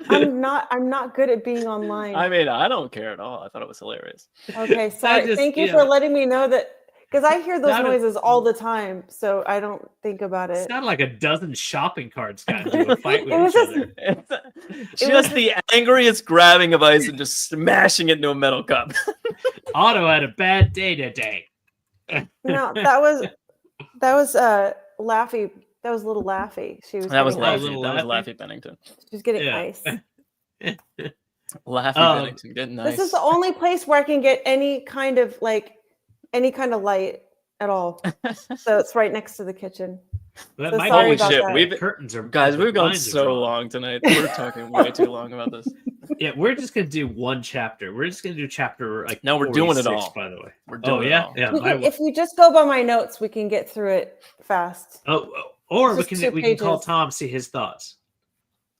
I'm not good at being online. I mean, I don't care at all. I thought it was hilarious. Okay, sorry. just, Thank you you for know, letting me know that, because I hear those not a- noises all the time, so I don't think about It it. sounded like a dozen shopping carts got into a fight with It was each just- other. It's just the angriest grabbing of ice and just smashing it into a metal cup. Otto had a bad day today. No, that was Laffy. That was little Laffy. She was. That was getting ice. Little Laffy. That was Laffy? Laffy Bennington. She was getting Yeah. ice. Laffy Bennington, getting nice. This is the only place where I can get any kind of light at all. So it's right next to the kitchen. That So might sorry Holy about shit, that. we've curtains are guys, we've gone blinds are so drawn. long tonight. We're talking way too long about this. Yeah, we're just gonna do one chapter. We're just gonna do chapter like No, we're doing it 46, all. by the way. We're doing it yeah, all. yeah. If you just go by my notes, we can get through it fast. Or we Just can 2 call pages. Tom, see his thoughts.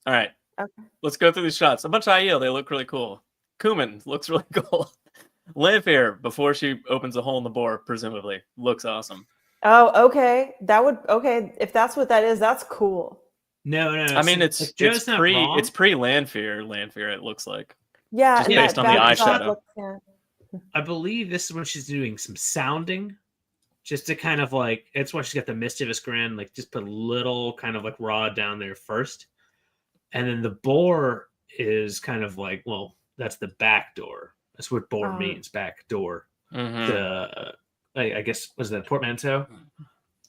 All right. Okay. Let's go through these shots. A bunch of IEL, they look really cool. Kuman looks really cool. Lanfear, before she opens a hole in the boar, presumably, looks awesome. Oh, okay. Okay. If that's what that is, that's cool. No. I mean, like, Joe's it's not pre wrong. it's pre Lanfear. Lanfear, it looks like. Yeah. Just and based on the that eyeshadow. looks- yeah. I believe this is when she's doing some sounding, just to kind of like. It's why she's got the mischievous grin. Like, just put a little kind of like raw down there first, and then the boar is kind of like, well, that's the back door. That's what boar means, back door. Mhm. The I guess was that portmanteau.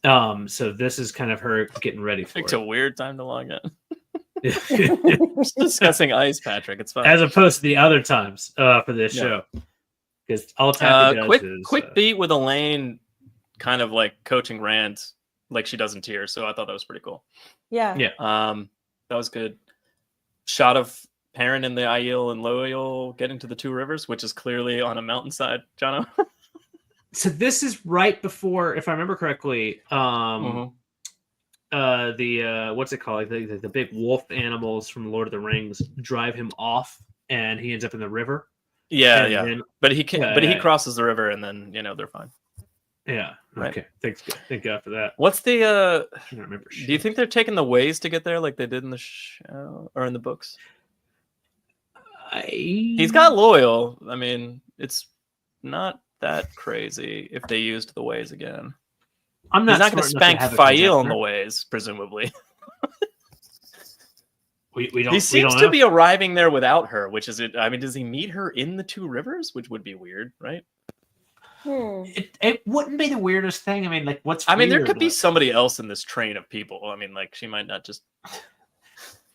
So this is kind of her getting ready for It's it. a weird time to log in. Just discussing ice, Patrick. It's fine. As opposed to the other times for this Yeah. show, because all Taffy does quick is quick beat with Elaine, kind of like coaching Rand, like she does in Tears. So I thought that was pretty cool. Yeah. That was good. Shot of Perrin and the Aiel and Loyal getting to the two rivers, which is clearly on a mountainside, Jono. So this is right before, if I remember correctly, Mhm. the what's it called? The big wolf animals from Lord of the Rings drive him off, and he ends up in the river. Yeah, And yeah. then- But he can, Yeah, but he yeah. crosses the river, and then they're fine. Yeah. Right. Okay. Thank God for that. What's the? I can't remember. Do you think they're taking the ways to get there, like they did in the show or in the books? He's got Loyal. I mean, it's not that crazy if they used the ways again. I'm not. He's not going to smart enough spank have it Fael on together. the ways, presumably. We don't. He we seems don't to know. be arriving there without her, which is it. I mean, does he meet her in the two rivers, which would be weird, right? It wouldn't be the weirdest thing. I mean, like, what's? I mean, there weird? could be Like, somebody else in this train of people. I mean, like she might not just.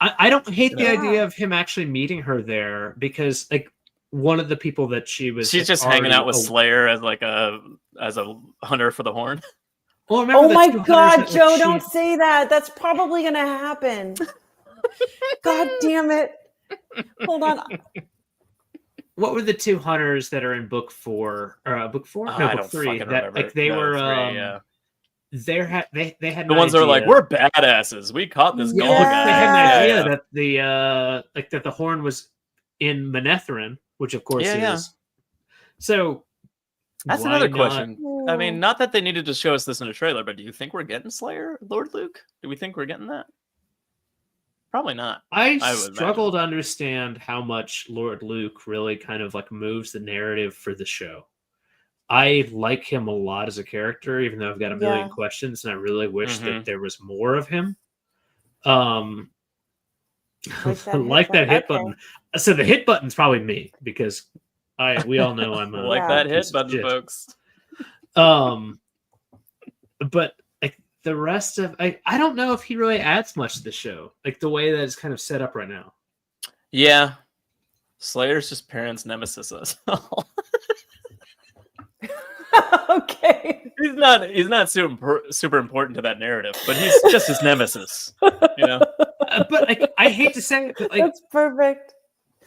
I don't hate the Yeah. idea of him actually meeting her there because, like, one of the people that she was. She's like, just hanging out with already- Slayer as like a hunter for the horn. Well, remember Oh the my two hunters God, that, like, Joe! she- Don't say that. That's probably gonna happen. God damn it! Hold on. What were the two hunters that are in book 4? Or book 4? I No, don't book 3. fucking That remember. like they No, were. 3, yeah. They had The an ones that are like, idea- we're badasses. We caught this Yeah. gold They guy. had an Yeah, idea yeah. that the the horn was in Manetheren, which of course Yeah, is. So That's why another not- question. I mean, not that they needed to show us this in a trailer, but do you think we're getting Slayer, Lord Luke? Do we think we're getting that? Probably not. I would struggle to understand how much Lord Luke really kind of like moves the narrative for the show. I like him a lot as a character, even though I've got a million Yeah. questions, and I really wish Mhm. that there was more of him. Like that hit hit button. button. So the hit button's probably me because we all know I'm a Like Yeah. that piece hit of button, shit. folks. But like the rest of I don't know if he really adds much to the show, like the way that it's kind of set up right now. Yeah. Slayer's just parents' nemesis. Okay. Okay. He's not super important to that narrative, but he's just his nemesis. You know. But I hate to say it, but like That's perfect.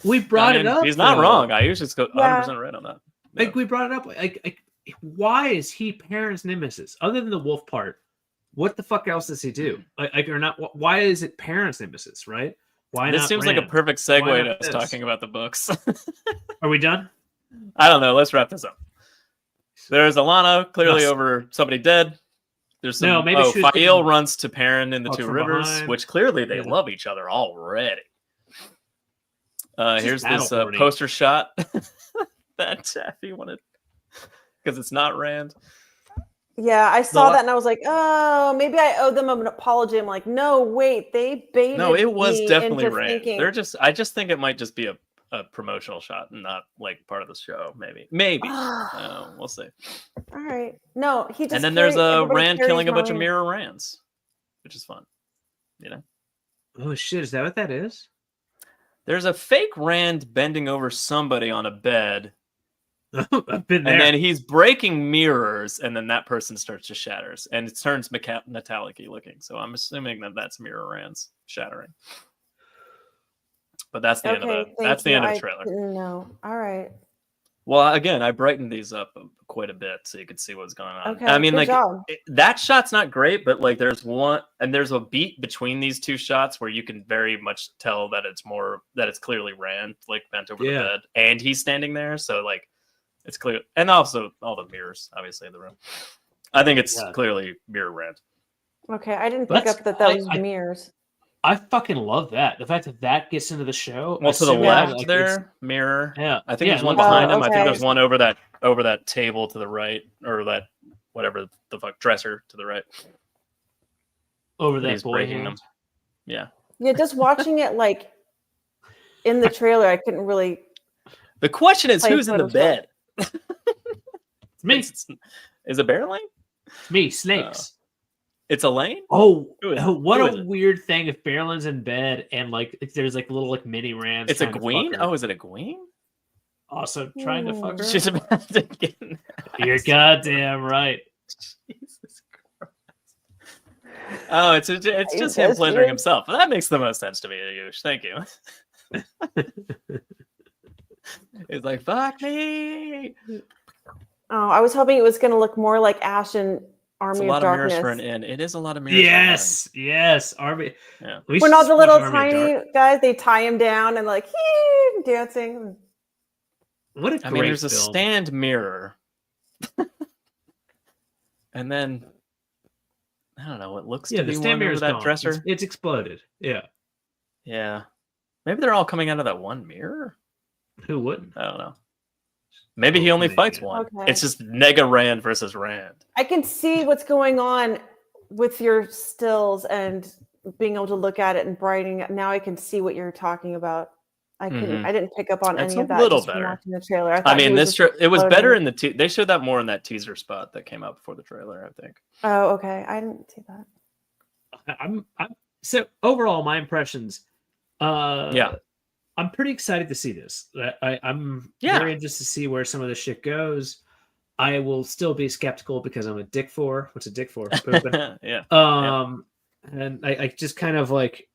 we brought it up. He's not though. wrong. I usually go 100% right on that. Like we brought it up. Like why is he Perrin's nemesis? Other than the wolf part, what the fuck else does he do? Like or not? Why is it Perrin's nemesis? Right? Why This not seems Rand? like a perfect segue Why to not us this? talking about the books. Are we done? I don't know. Let's wrap this up. There's Alana clearly Yes. over somebody dead. There's some. No, maybe she was Fael getting runs to Perrin in the fucked Two from Rivers, behind. which clearly they Yeah. love each other already. Just Here's this battle horny. poster shot that Taffy wanted because it's not Rand. Yeah, I saw that and I was like, oh, maybe I owe them an apology. I'm like, no, wait, they baited No, it was me definitely into Rand. thinking. I just think it might just be a promotional shot and not like part of the show. Maybe. We'll see. All right. No, he just. And then there's everybody Rand carries killing a bunch of Marlene. mirror Rands, which is fun. You know. Oh shit! Is that what that is? There's a fake Rand bending over somebody on a bed, I've been there. and then he's breaking mirrors, and then that person starts to shatters, and it turns metallic-y looking. So I'm assuming that that's mirror Rands shattering. But that's the end of it. That's the end of the trailer. No. All right. Well, again, I brightened these up quite a bit so you could see what's going on. Okay, I mean, good like job. that shot's not great, but like there's a beat between these two shots where you can very much tell that it's clearly Rand like bent over the bed, and he's standing there, so like it's clear, and also all the mirrors, obviously in the room. I think it's clearly mirror Rand. Okay, I didn't pick up that was mirrors. I fucking love that. The fact that gets into the show. Well, to the assuming, left like, there, mirror. Yeah, I think yeah, there's one like- behind him. I think okay. there's one over that table to the right, or that whatever the fuck dresser to the right. over that He's boy breaking hand. them. Yeah. Yeah, just watching it like in the trailer, I couldn't really. The question is, Play who's in the Photoshop. bed? It's me. Is it Barreling? It's me. Snakes. It's Elaine. Oh, Who is- what who a is it? weird thing if Barrelin's in bed and like there's like little like mini Rands. It's a trying to queen. fuck her. Oh, is it a queen? Also trying to fuck her. She's about to get. You're goddamn right. Jesus Christ. Oh, it's just him pleasuring himself. That makes the most sense to me, Ayush. Thank you. It's like fuck me. Oh, I was hoping it was going to look more like Ash and It's a Army lot of of Darkness. mirrors for an inn. It is a lot of mirrors. Yes, Army. Yeah. We When should all the watch little Army of tiny Dark- guys, they tie him down and like dancing. What a I great mean, there's a film. stand mirror, and then I don't know what looks Yeah, to the be stand one over mirror's that gone. dresser. It's exploded. Yeah. Yeah, maybe they're all coming out of that one mirror. Who wouldn't? I don't know. Maybe he only maybe. fights one. Okay. It's just Nega Rand versus Rand. I can see what's going on with your stills and being able to look at it and brightening it. Now I can see what you're talking about. I couldn't. Mhm. I didn't pick up on It's any a of that. little just from better. watching the trailer. I thought he mean, was it was just better floating. in they showed that more in that teaser spot that came out before the trailer, I think. Oh, okay. I didn't see that. I'm so overall my impressions. Yeah. I'm pretty excited to see this. I'm very interested to see where some of this shit goes. I will still be skeptical because I'm a dick for. What's a dick for? Pooping. Yeah. And I just kind of like,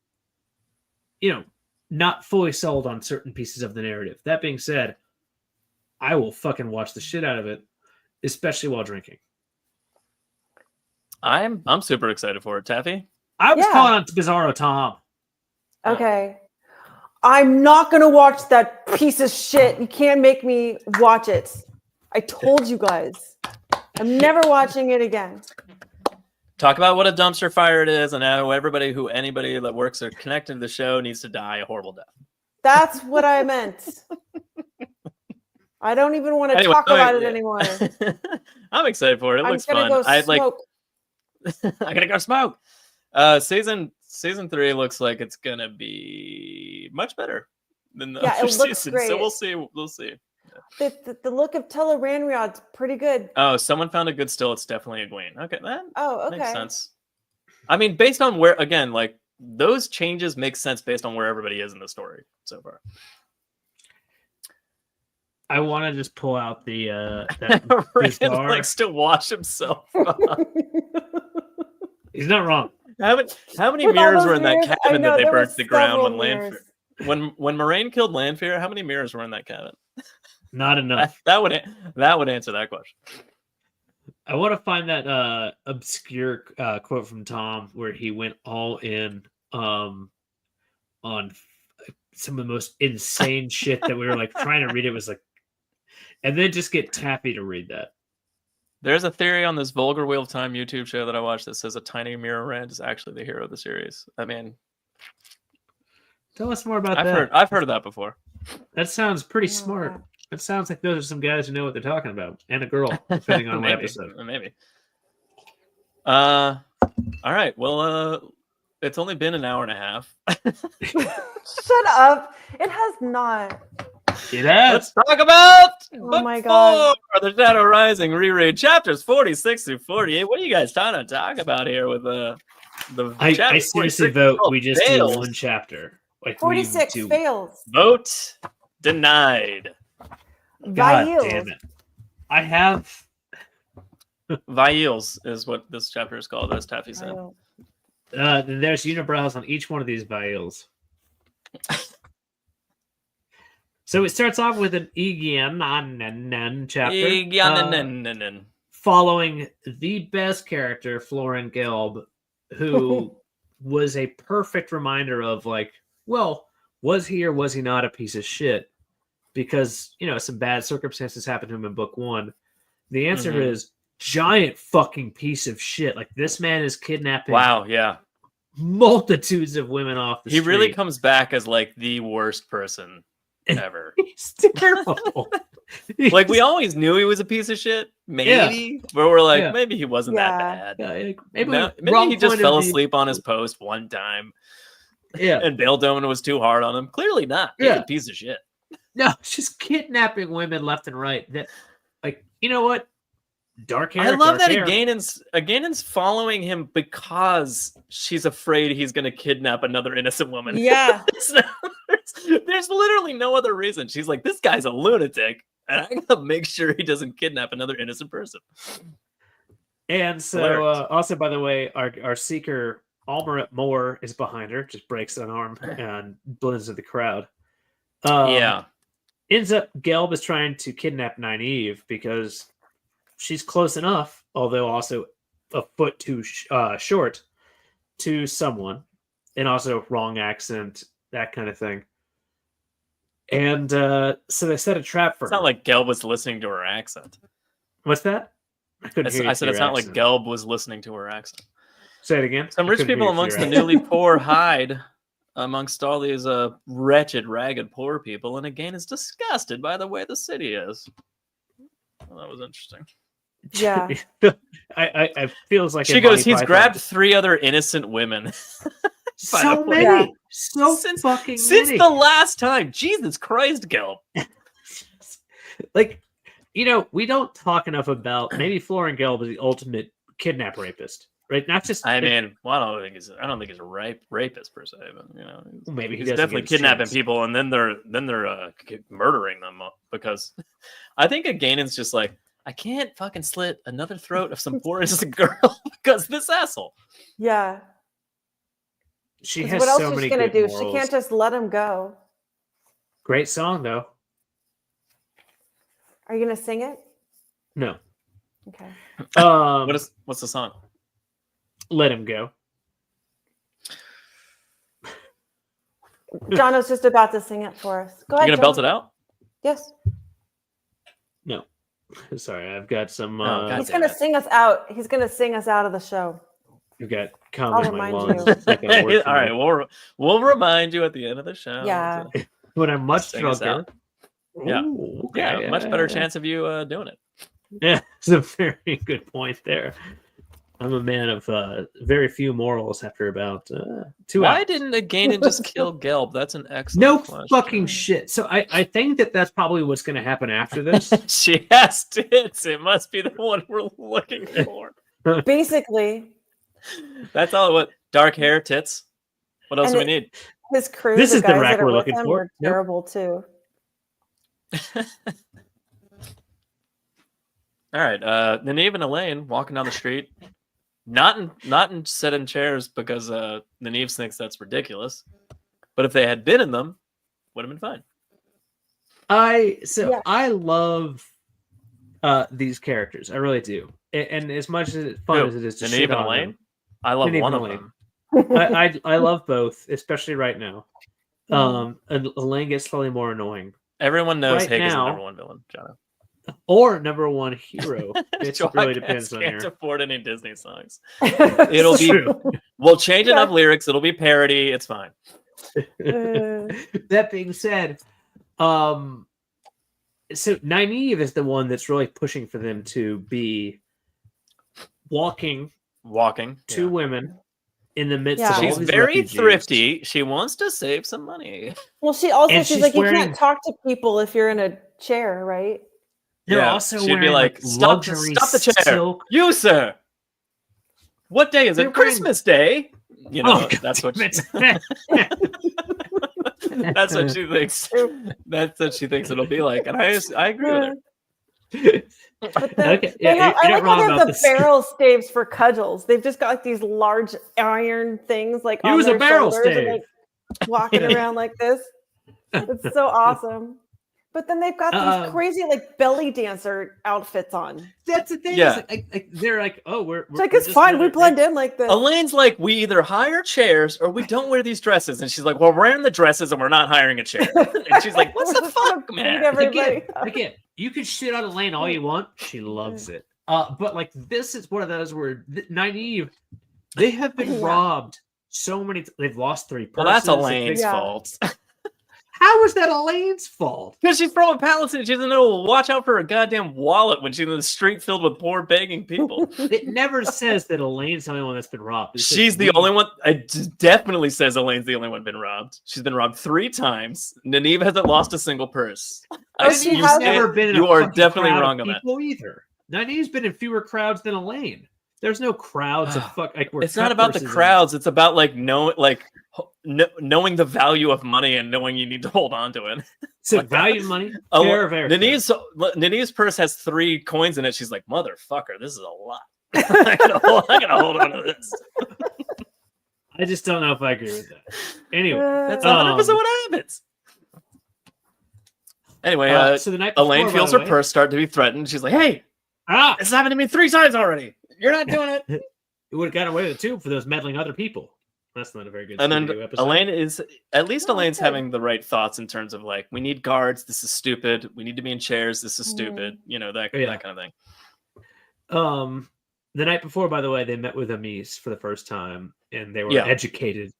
not fully sold on certain pieces of the narrative. That being said, I will fucking watch the shit out of it, especially while drinking. I'm super excited for it, Taffy. I was Yeah. calling on Bizarro Tom. Okay. I'm not going to watch that piece of shit. You can't make me watch it. I told you guys. I'm never watching it again. Talk about what a dumpster fire it is and how anybody that works or connected to the show needs to die a horrible death. That's what I meant. I don't even want to Anyway, talk about it anymore. I'm excited for it. It I'm looks gonna fun. go I like smoke. I gotta go smoke. Season 3 looks like it's gonna be much better than the Yeah, other it looks seasons. great. So we'll see. We'll see. The look of Teleranriod's pretty good. Oh, someone found a good still. It's definitely a Gwen. Okay, that Oh, okay. makes sense. I mean, based on where, again, like those changes make sense based on where everybody is in the story so far. I want to just pull out the that Raiden bizarre- likes to wash himself. He's not wrong. How many With all mirrors those were in that mirrors, I cabin know, that they there burnt was to the ground several when mirrors. when Moraine killed Lanfear? How many mirrors were in that cabin? Not enough. That would answer that question. I want to find that obscure quote from Tom where he went all in on some of the most insane shit that we were like trying to read. It was like, and then just get Taffy to read that. There's a theory on this Vulgar Wheel of Time YouTube show that I watched that says a tiny mirror Rand is actually the hero of the series. I mean, tell us more about that. I've heard of that before. That sounds pretty smart. It sounds like those are some guys who know what they're talking about, and a girl, depending on what episode. Maybe. All right. Well, it's only been an hour and a half. Shut up! It has not. It has. Let's talk about Oh my God. The Shadow Rising reread chapters 46 through 48. What are you guys trying to talk about here with the I chapter seriously 46? vote Oh, we just fails. do one chapter. Like 46 fails. Vote denied. God Vials. damn it! I have Vials is what this chapter is called, as Taffy said. there's unibrows on each one of these vials. So it starts off with an Egian chapter. Following the best character, Florin Gelb, who was a perfect reminder of like, well, was he or was he not a piece of shit? Because, you know, some bad circumstances happened to him in book one. The answer is giant fucking piece of shit. Like, this man is kidnapping Wow, yeah. multitudes of women off the He street. really comes back as like the worst person ever. He's terrible. Like, we always knew he was a piece of shit, maybe, but we're like, maybe he wasn't that bad. Yeah, like, maybe Maybe he just fell asleep on his post one time. Yeah. And Bail Doman was too hard on him. Clearly not. He's a piece of shit. No, it's just kidnapping women left and right. That, like, you know what? Dark hair. I love that hair. Aganon's following him because she's afraid he's going to kidnap another innocent woman. Yeah. There's literally no other reason. She's like, this guy's a lunatic, and I gotta make sure he doesn't kidnap another innocent person. And so, also, by the way, our seeker, Almaret Moore, is behind her, just breaks an arm and blends into the crowd. Ends up, Gelb is trying to kidnap Nynaeve because she's close enough, although also a foot too short, to someone, and also wrong accent, that kind of thing. And so they set a trap for her. It's not like Gelb was listening to her accent. What's that? I said it's not like Gelb was listening to her accent. Say it again. Some rich people amongst the newly poor hide amongst all these wretched, ragged, poor people, and again is disgusted by the way the city is. Well, that was interesting. Yeah. I feels like she goes, he's grabbed 3 other innocent women. So many. So fucking since many. the last time. Jesus Christ, Gelb. Like, you know, we don't talk enough about maybe Florin Gelb is the ultimate kidnap rapist, right? Not just. I mean, well, I don't think he's a rapist per se, but you know, maybe he's definitely kidnapping people, and then they're murdering them because I think Aganon's just like, I can't fucking slit another throat of some poor innocent girl because this asshole. Yeah. She has what else so is many she gonna good do? morals. She can't just let him go. Great song though. Are you gonna sing it? No. Okay. What's the song? Let him go. Jono's just about to sing it for us. Go ahead. You gonna belt it out? Yes. No. Sorry, I've got some. He's gonna sing us out. He's gonna sing us out of the show. You've got cum in my remind lungs. you. It's not gonna work for All me. right, we'll remind you at the end of the show. Yeah. When I'm much Sing us drunker. Yeah. Ooh, okay. Yeah, much better chance of you doing it. Yeah, it's a very good point there. I'm a man of very few morals after about 2 hours. Why didn't Aganon just kill Gelb? That's an excellent question. Fucking shit. So I think that's probably what's going to happen after this. She has tits. It must be the one we're looking for. Basically. That's all. What? Dark hair, tits. What else do we need? His crew. This is the guys rack that are we're with looking him for. were terrible too. All right, Nynaeve and Elaine walking down the street, not set in chairs because Nynaeve thinks that's ridiculous. But if they had been in them, would have been fine. I love these characters. I really do. And as much as fun as it is to Nynaeve shit and on Elaine? them, I love Nynaeve one and of Elaine. them. I love both, especially right now. And Elaine gets slowly more annoying. Everyone knows right Hig is the now, number one villain, Jono. or number one hero. It Joe really depends on can't here. afford any Disney songs. It'll be we'll change enough lyrics. It'll be parody. It's fine. That being said, so Nynaeve is the one that's really pushing for them to be walking two women in the midst of all she's these very refugees. thrifty. She wants to save some money. Well, she's she's like, wearing- you can't talk to people if you're in a chair, right? They're also she'd wearing be like, stop luxury the chair. silk. You, sir. What day is They're it? Christmas Day. You know, God that's what damn she, it. that's what she thinks. That's what she thinks it'll be like. And I agree with her. But Okay, they have, I you're like not wrong how they about have the this. barrel staves for cudgels. They've just got like these large iron things like on Use a their barrel shoulders and, stave. like, walking around like this. It's so awesome. But then they've got these crazy like belly dancer outfits on. That's the thing. Yeah. They're like, oh, we're It's like it's fine. We blend in like this. Elaine's like, we either hire chairs or we don't wear these dresses. And she's like, well, we're wearing the dresses and we're not hiring a chair. And she's like, what the fuck, man? Again, you can shit on Elaine all you want. She loves it. But like this is one of those where Nynaeve, they have been robbed so many. They've lost 3 purses. Well, that's Elaine's fault. How is that Elaine's fault? Because she's from a palace and she doesn't know to watch out for a goddamn wallet when she's in the street filled with poor begging people. It never says that Elaine's the only one that's been robbed. It says She's the only one. It definitely says Elaine's the only one been robbed. She's been robbed 3 times. Nynaeve hasn't lost a single purse. She's never been in you a are fucking definitely crowd wrong of on that. people either. Nynaeve's been in fewer crowds than Elaine. There's no crowds of fuck. Like, It's not about the crowds. It's about like knowing the value of money and knowing you need to hold on to it. So value of money. Fair, very fair. Nynaeve's purse has 3 coins in it. She's like, motherfucker, this is a lot. I gotta hold on to this. I just don't know if I agree with that. Anyway, that's 100% what happens. Anyway, so the night Elaine before, feels by her the purse start to be threatened. She's like, hey, this happened to me 3 times already. You're not doing it. You would have gotten away with it too for those meddling other people. That's not a very good. And then episode. Elaine is Elaine's having the right thoughts in terms of like, we need guards. This is stupid. We need to be in chairs. This is stupid. You know, that kind of thing. The night before, by the way, they met with Amis for the first time, and they were Yeah. educated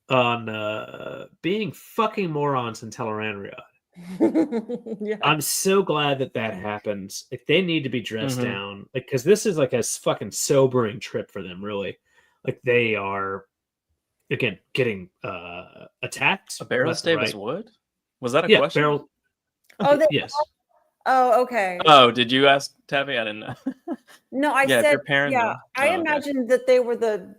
on being fucking morons in Tel'aran'rhiod. Yeah. I'm so glad that happens. Like, they need to be dressed down, like, because this is like a fucking sobering trip for them. Really, like they are again getting attacked. A barrel left and stave right. is wood? Was that a Yeah, question? barrel. Oh, Yes. Oh, okay. Oh, did you ask Taffy? I didn't know. No, I Yeah, if said you're pairing yeah. them. I Oh, okay. imagined that they were the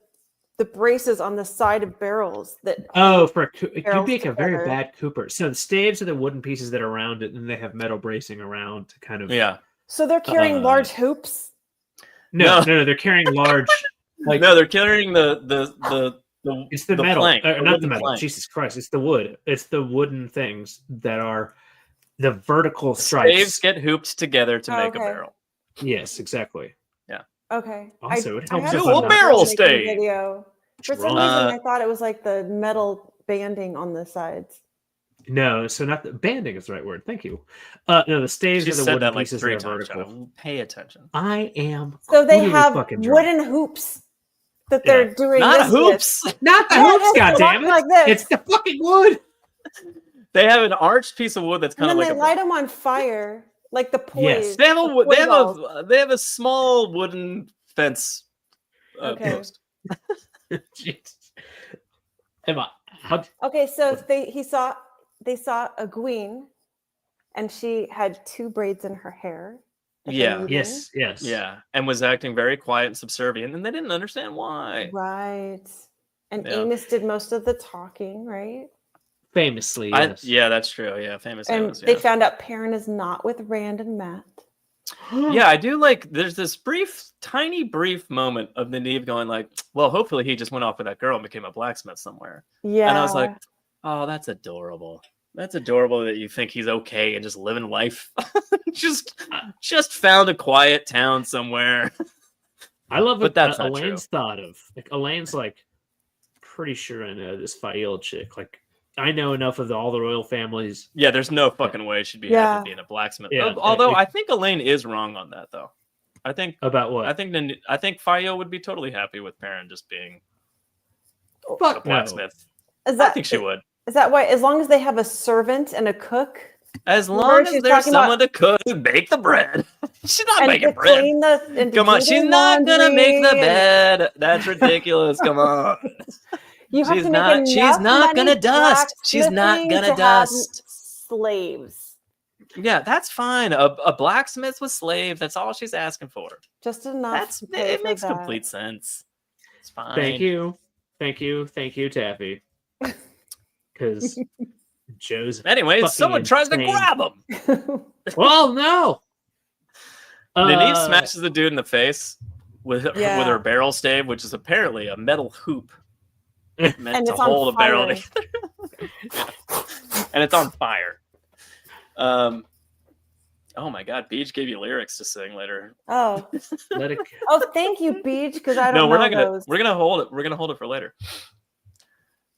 braces on the side of barrels that. Oh, it could barrels be like a very together. bad Cooper. So the staves are the wooden pieces that are around it, and they have metal bracing around to kind of. Yeah. So they're carrying large hoops. No, they're carrying large. Like, no, they're carrying the it's the metal, plank, not the wooden metal. plank. Jesus Christ, it's the wood. It's the wooden things that are the vertical stripes. Staves get hooped together to make a Okay. barrel. Yes, exactly. Okay. Also, it I helps had if seen I'm that not- barrel making stave. Video. For some Drunk. reason, I thought it was like the metal banding on the sides. No, so not the banding is the right word. Thank you. No, the staves She are the said wooden that like pieces 3 that are times. vertical. Jono. Pay attention. I am. So they clearly have fucking drunk. wooden hoops that they're doing Not this hoops. Not the Yeah, hoops, it has to goddammit! look like this. It's the fucking wood. They have an arched piece of wood that's with. kind And of then like they a light them on fire, like the poise. Yes. They have the a poise balls. they have a small wooden fence Okay. post. Jesus. Emma, how, Okay, so they saw a queen, and she had 2 braids in her hair. at the Yeah. meeting. yes, yes. Yeah, and was acting very quiet and subservient, and they didn't understand why. Right. And Yeah. Amos did most of the talking, right? Famously, yes. Yeah, that's true. Yeah, famous. And Amos, they yeah. found out Perrin is not with Rand and Matt. Yeah, I do like. There's this tiny brief moment of Nynaeve going like, "Well, hopefully he just went off with that girl and became a blacksmith somewhere." Yeah. And I was like, "Oh, that's adorable. That's adorable that you think he's okay and just living life. just found a quiet town somewhere." I love But what that's not Elaine's thought of. Like Elaine's like, pretty sure I know this Fael chick. Like I know enough of all the royal families. Yeah, there's no fucking way she'd be happy being a blacksmith. Yeah, Although I think Elaine is wrong on that, though. I think about what? I think Fael would be totally happy with Perrin just being a blacksmith. I think she would. Is that why? As long as they have a servant and a cook. As long as there's someone to cook and bake the bread. She's not making bread. Come on, she's not gonna make the bed. That's ridiculous. Come on. She's not gonna dust. She's not gonna dust. Slaves. Yeah, that's fine. A blacksmith with slaves. That's all she's asking for. Just enough. It makes complete sense. It's fine. Thank you, Taffy. Because Joe's. Anyway, someone tries to grab him. Well, no. Nynaeve smashes the dude in the face with her barrel stave, which is apparently a metal hoop meant to hold a barrel together. And it's on fire. Oh my God, Beach gave you lyrics to sing later. Oh, let it. Oh, thank you, Beach, because I don't know. No, we're not gonna. Those. We're gonna hold it. We're gonna hold it for later.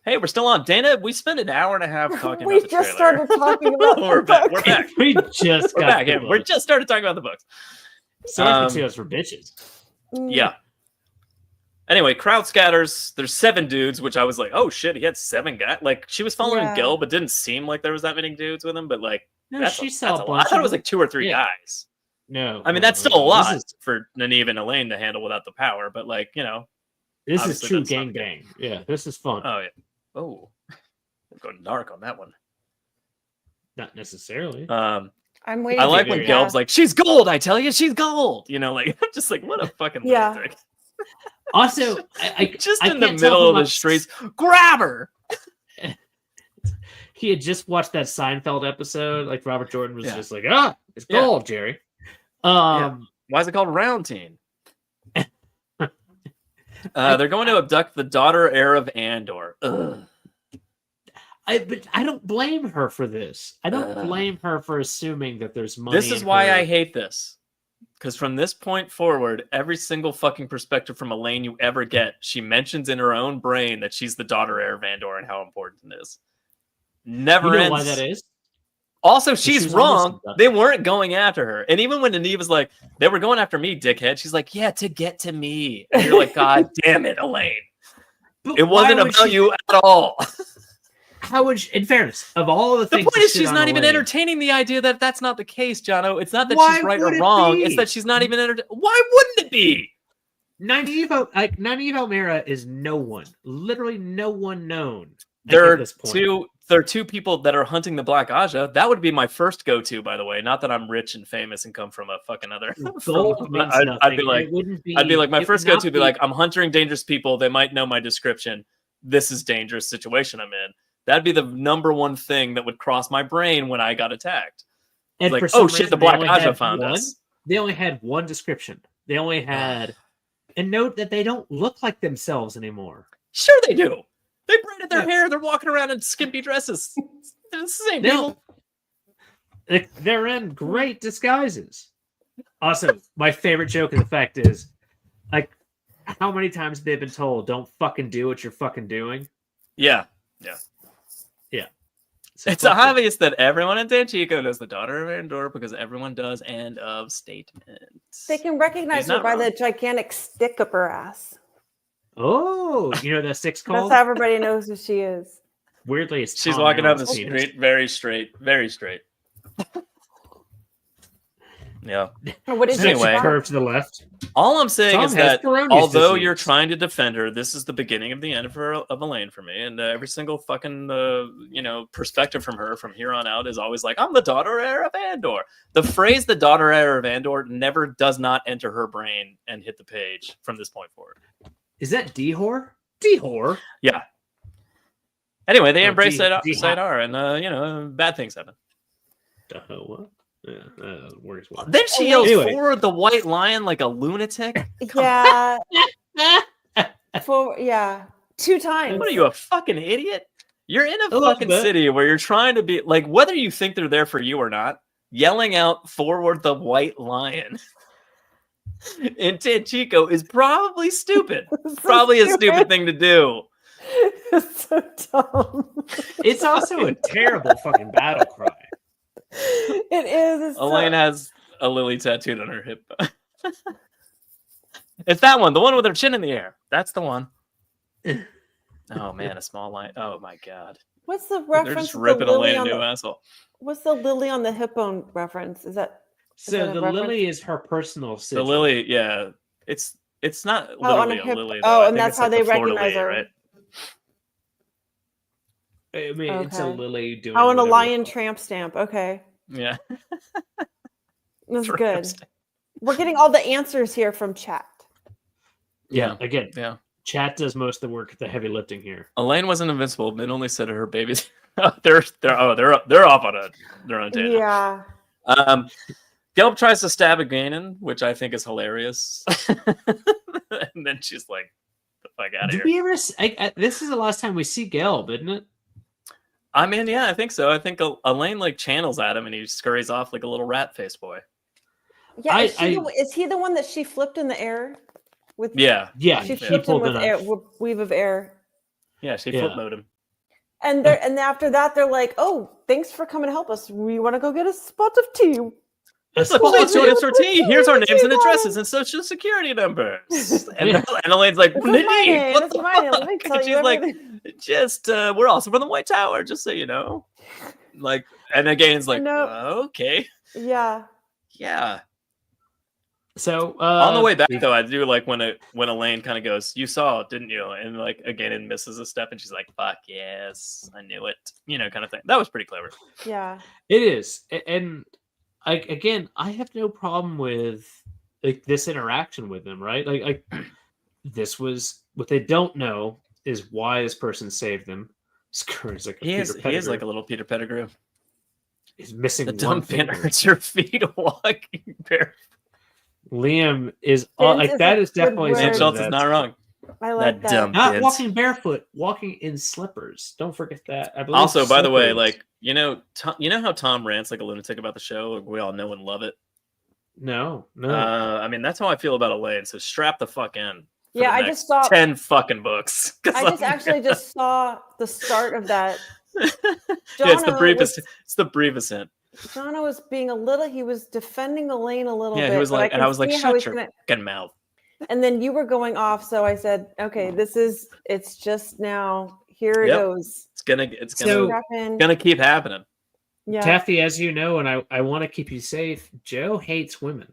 Hey, we're still on. Dana, we spent an hour and a half talking about the trailer. We just started talking about we're back. We're back. We just we're back. Yeah, we just started talking about the books. Sorry for potatoes for bitches. Yeah. Anyway, crowd scatters. There's 7 dudes, which I was like, oh shit, he had 7 guys. Like she was following Gil, but didn't seem like there was that many dudes with him. But like, no, she saw a lot. I thought it was like 2 or 3 guys. No, I mean that's still a lot for Nynaeve and Elaine to handle without the power. But like, you know, this is true gangbang. Yeah, this is fun. Oh yeah. Oh, we're going dark on that one. Not necessarily. I'm waiting. I like when Gelb's like, "She's gold." I tell you, she's gold. You know, like I'm just like, what a fucking lunatic. Also, I just in the middle of the streets, grab her. He had just watched that Seinfeld episode. Like Robert Jordan was just like, it's gold, Jerry. Why is it called Round Teen? They're going to abduct the daughter heir of Andor. But I don't blame her for this. I don't blame her for assuming that there's money. This is why I hate this. Because from this point forward, every single fucking perspective from Elaine you ever get, she mentions in her own brain that she's the daughter heir of Andor and how important it is. Never ends. Why that is? Also, she's wrong. They weren't going after her. And even when Nynaeve was like, they were going after me, dickhead, she's like, yeah, to get to me. And you're like, God damn it, Elaine. It wasn't about you at all. How would in fairness, of all the things... The point is she's not even entertaining the idea that that's not the case, Jono. It's not that she's right or wrong. It's that she's not even entertaining. Why wouldn't it be? Nynaeve Almira is no one. Literally no one known. There are 2 people that are hunting the Black Aja. That would be my first go-to, by the way. Not that I'm rich and famous and come from a fucking other. I'd be like, my first go-to would be like, I'm hunting dangerous people. They might know my description. This is dangerous situation I'm in. That'd be the number one thing that would cross my brain when I got attacked. And like, oh shit, the Black Aja found us. They only had one description. They only had, and note that they don't look like themselves anymore. Sure they do. They braided their hair. They're walking around in skimpy dresses. They're the same people. They're in great disguises. Also, my favorite joke of the fact is, like, how many times have they been told, don't fucking do what you're fucking doing? Yeah. So it's obvious that everyone in Danchico knows the daughter of Andor because everyone does. End of statement. They can recognize her by the gigantic stick up her ass. Oh, you know that stick's called? That's how everybody knows who she is. Weirdly, it's she's walking down the street very straight. Yeah. What is anyway, curve to the left. All I'm saying is that although you're trying to defend her, this is the beginning of the end of Elaine for me. And every single fucking perspective from her from here on out is always like, I'm the daughter heir of Andor. The phrase "the daughter heir of Andor" does not enter her brain and hit the page from this point forward. Is that D-whore? D-whore? Yeah. Anyway, they Oh, embrace D- Saidar, and bad things happen. What? Yeah, works well. Then she yells Anyway. forward the white lion like a lunatic. Yeah. 2 times. What are you, a fucking idiot? You're in a little fucking bit. city where you're trying to be like, whether you think they're there for you or not, yelling out forward the white lion in Tanchico is probably stupid. Probably a stupid thing to do. It's so dumb. It's also a terrible fucking battle cry. It is. Elaine has a lily tattooed on her hip. It's that one, the one with her chin in the air. That's the one. Oh man, a small line. Oh my god. What's the They're reference? just to ripping the lily Elaine a on new the- asshole. What's the lily on the hip bone reference? Is that So that a the reference? lily is her personal The sigil. lily, yeah. It's not Oh, on literally a a hip- lily. oh, Though. I and think that's it's how like they the Florida recognize lily, her. right? I mean, it's a Okay. lily doing. Oh, and a whatever lion the fuck. tramp stamp. Okay, Yeah. that's Tramp good. stamp. We're getting all the answers here from chat. Yeah. Again, Yeah. chat does most of the work, the heavy lifting here. Elaine wasn't invincible. Min only said to her babies. they're off on their own tangent. Yeah. Gelb tries to stab a Ganon, which I think is hilarious. And then she's like, "The fuck out of Did here." we ever? This is the last time we see Gelb, isn't it? I mean, yeah, I think so. I think Elaine like channels at him, and he scurries off like a little rat face boy. Yeah. I- Is he the one that she flipped in the air? With Yeah, Yeah, she he flipped him pulled with the air, knife. weave of air. yeah. She Yeah. flip mode him. And after that, they're like, "Oh, thanks for coming to help us. We want to go get a spot of tea." Let's join us for tea. Here's our names and addresses and social security numbers. And Elaine's like, This is my "Nini, name. what This the is my name. Let me fuck?" tell And you she's like, everything. just we're also from the White Tower, just so you know. Like, and again, it's like, No. okay, Yeah. yeah. So On the way back, though, I do like when Elaine kind of goes, "You saw, didn't you?" And like again, it misses a step, and she's like, "Fuck yes, I knew it," kind of thing. That was pretty clever. Yeah. it is, and I have no problem with like this interaction with them, right? Like this was what they don't know is why this person saved them. Screws like a He Peter is Pettigrew. like a little Peter Pettigrew. He's missing The one dumb pin finger. hurts your feet walking bare. Liam is Vince like is that a is good definitely word. Sam something Schultz is that's- not wrong. I like that. dumb Not Vince. walking barefoot, walking in slippers. Don't forget that. I believe Also, by the way, slippers- like you know how Tom rants like a lunatic about the show. Like, we all know and love it. no. I mean, that's how I feel about Elaine. So strap the fuck in. for Yeah, the I next just saw. 10 fucking books. 'Cause I just actually just saw the start of that. yeah, it's the Jono briefest. was- It's the briefest hint. Jono was being a little. He was defending Elaine a little Yeah, bit. he was but like, can and I was like, see how shut he's your gonna- fucking mouth. And then you were going off, so I said, "Okay, it's just now. Here it Yep. goes." It's gonna So- Strap in. gonna keep happening. Yeah. Taffy, as you know, and I want to keep you safe. Joe hates women,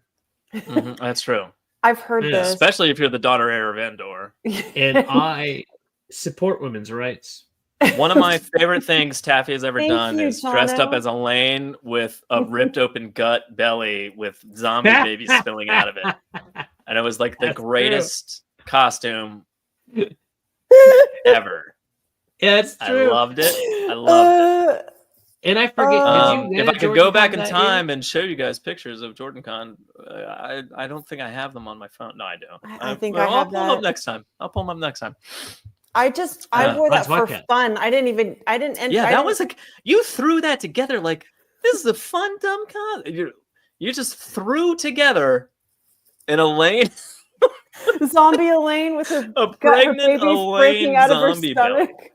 Mhm, that's true. I've heard Yeah, this. Especially if you're the daughter heir of Endor. and I support women's rights. One of my favorite things Taffy has ever Thank done you, is dressed up Jono. as Elaine with a ripped open gut belly with zombie babies spilling out of it. And it was like the That's greatest costume ever. Yeah, it's I true. loved it. I loved it. And I forget. did you If win I a could Jordan go back Con in that time and show you guys pictures of Jordan Con, I don't think I have them on my phone. No, I don't. I think well, I I'll have pull them up that. next time. I'll pull them up next time. I wore that Let's for podcast. fun. I didn't enter. Yeah, I that didn't- was like you threw that together. Like this is a fun dumb con. You just threw together an Elaine, zombie Elaine with her a gut, her pregnant babies Elaine breaking out of her zombie belly. stomach.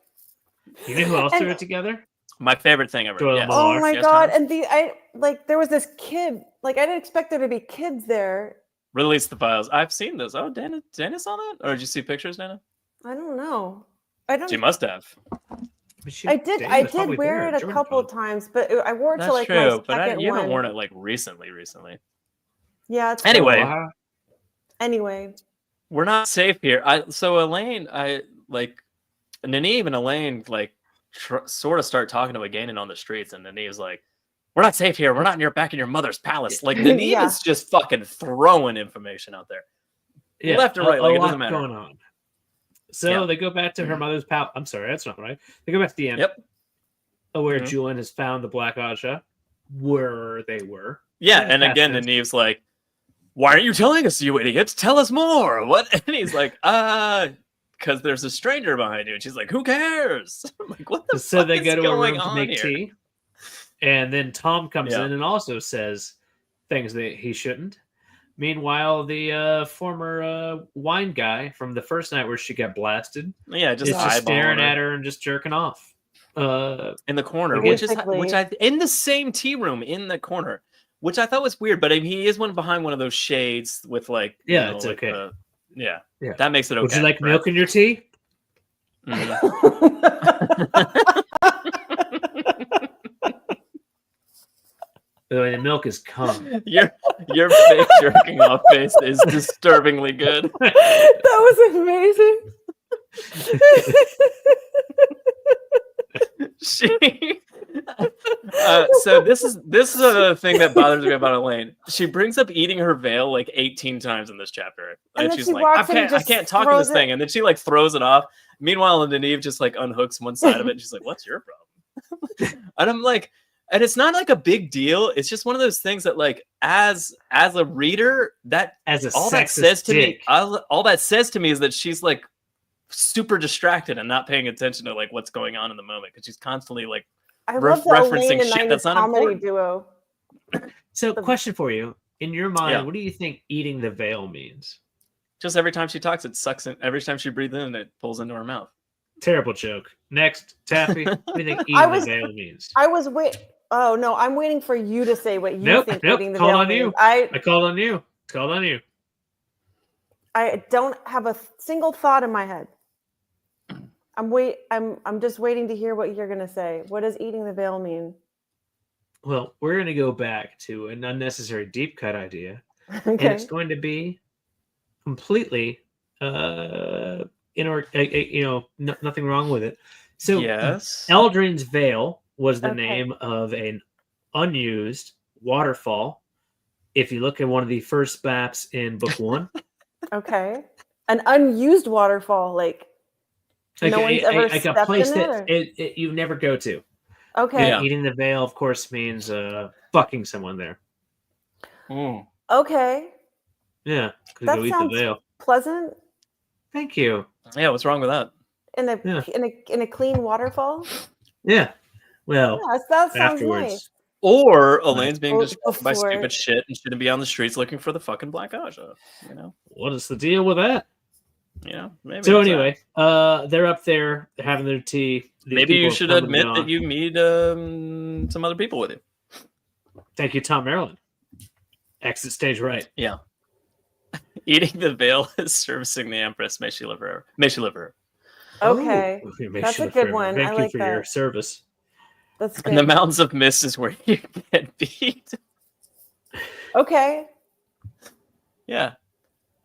You know who else And- threw it together? My favorite thing ever. Doyle Yes. Moore. Oh my Yes, god! Connor? And there was this kid. Like I didn't expect there to be kids there. Release the files. I've seen this. Oh, Dana saw that, or did you see pictures, Dana? I don't know. I don't. She must have. But she- I did. Dana I was probably did wear there it at a Jordan couple Con. of times, but I wore it That's to like true, my but second you haven't one. worn it like recently. Yeah. It's Anyway. cool. Wow. Anyway. We're not safe here. So Elaine, Nynaeve and Elaine like sort of start talking to Again on the streets, and Nynaeve's like, "We're not safe here. We're not back in your mother's palace." Like Nynaeve Yeah. is just fucking throwing information out there, Yeah, left and right. Like it lot doesn't matter. going on. So they go back to her mother's palace. I'm sorry, that's not right. They go back to the end. Yep. Where Julian has found the Black Aja, where they were. Yeah, and again, Nynaeve's like, "Why aren't you telling us, you idiots? Tell us more." What? And he's like, because there's a stranger behind you. And she's like, "Who cares?" I'm like, what the So fuck they is go to a going room to on make here? tea. And then Tom comes Yeah. in and also says things that he shouldn't. Meanwhile, the former wine guy from the first night where she got blasted Yeah, is just staring at her and just jerking off. In the corner, Basically. which I in the same tea room in the corner, which I thought was weird. But I mean, he is one behind one of those shades with like, Yeah, you know, it's like okay. yeah, Yeah. that makes it okay. Would you like right? milk in your tea? By the way, the milk is cum. Your fake jerking off face is disturbingly good. That was amazing. So this is a thing that bothers me about Elaine. She brings up eating her veil like 18 times in this chapter, And and then she's she like, walks in I and can't just talk in this throws it. thing," and then she like throws it off. Meanwhile, Nynaeve just like unhooks one side of it, and she's like, "What's your problem?" And I'm like, and it's not like a big deal. It's just one of those things that like as a reader, that As a all that sexist says to me, dick. all that says to me is that she's like super distracted and not paying attention to like what's going on in the moment because she's constantly like I love the referencing Elaine and shit Nynaeve that's not comedy important. duo. So, question for you. In your mind, Yeah. what do you think eating the veil means? Just every time she talks, it sucks in. Every time she breathes in, it pulls into her mouth. Terrible joke. Next, Taffy. What do you think eating I was- the veil means? I was Oh no, I'm waiting for you to say what you Nope, think nope. eating the Called veil on you. means. I called on you. It's called on you. don't have a single thought in my head. I'm just waiting to hear what you're gonna say. What does eating the veil mean? Well, we're going to go back to an unnecessary deep cut idea, and Okay. it's going to be completely, nothing wrong with it. So, Yes. Eldrin's Veil was the Okay. name of an unused waterfall. If you look at one of the first maps in book one, Okay. An unused waterfall, like no one's ever like a stepped place in that it. you never go to. Okay. Yeah. Eating the veil, of course, means fucking someone there. Mm. Okay. Yeah, could That go eat the sounds veil. pleasant Thank you. Yeah, what's wrong with that? in a clean waterfall. Yeah. Well, Yes, that sounds afterwards. nice. Or Elaine's being Or distracted by before. stupid shit and shouldn't be on the streets looking for the fucking Black Aja. You know, What is the deal with that? maybe. So it's that. anyway, they're up there having their tea. These Maybe you people should have come and admit gone. that you meet some other people with you. Thank you, Tom Maryland. Exit stage right. Yeah. Eating the veil is servicing the Empress. May she live forever. May she live forever. Okay. Ooh, make That's sure a to good forever. one. Thank I you like for your that. service. That's good. And the Mountains of Mist is where you get beat. Okay. Yeah.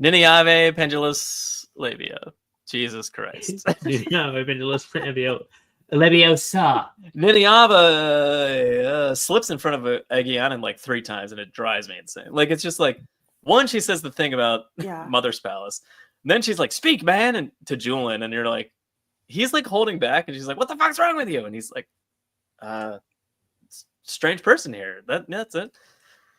Nynaeve Pendulous Labia. Jesus Christ. No, I've been listening. Leviosa. Nynaeve slips in front of Aegeanin like 3 times and it drives me insane. Like, it's just like, one, she says the thing about Yeah. Mother's Palace. And then she's like, "Speak, man," and to Julian, and you're like, he's like holding back, and she's like, "What the fuck's wrong with you?" And he's like, strange person here. That's it.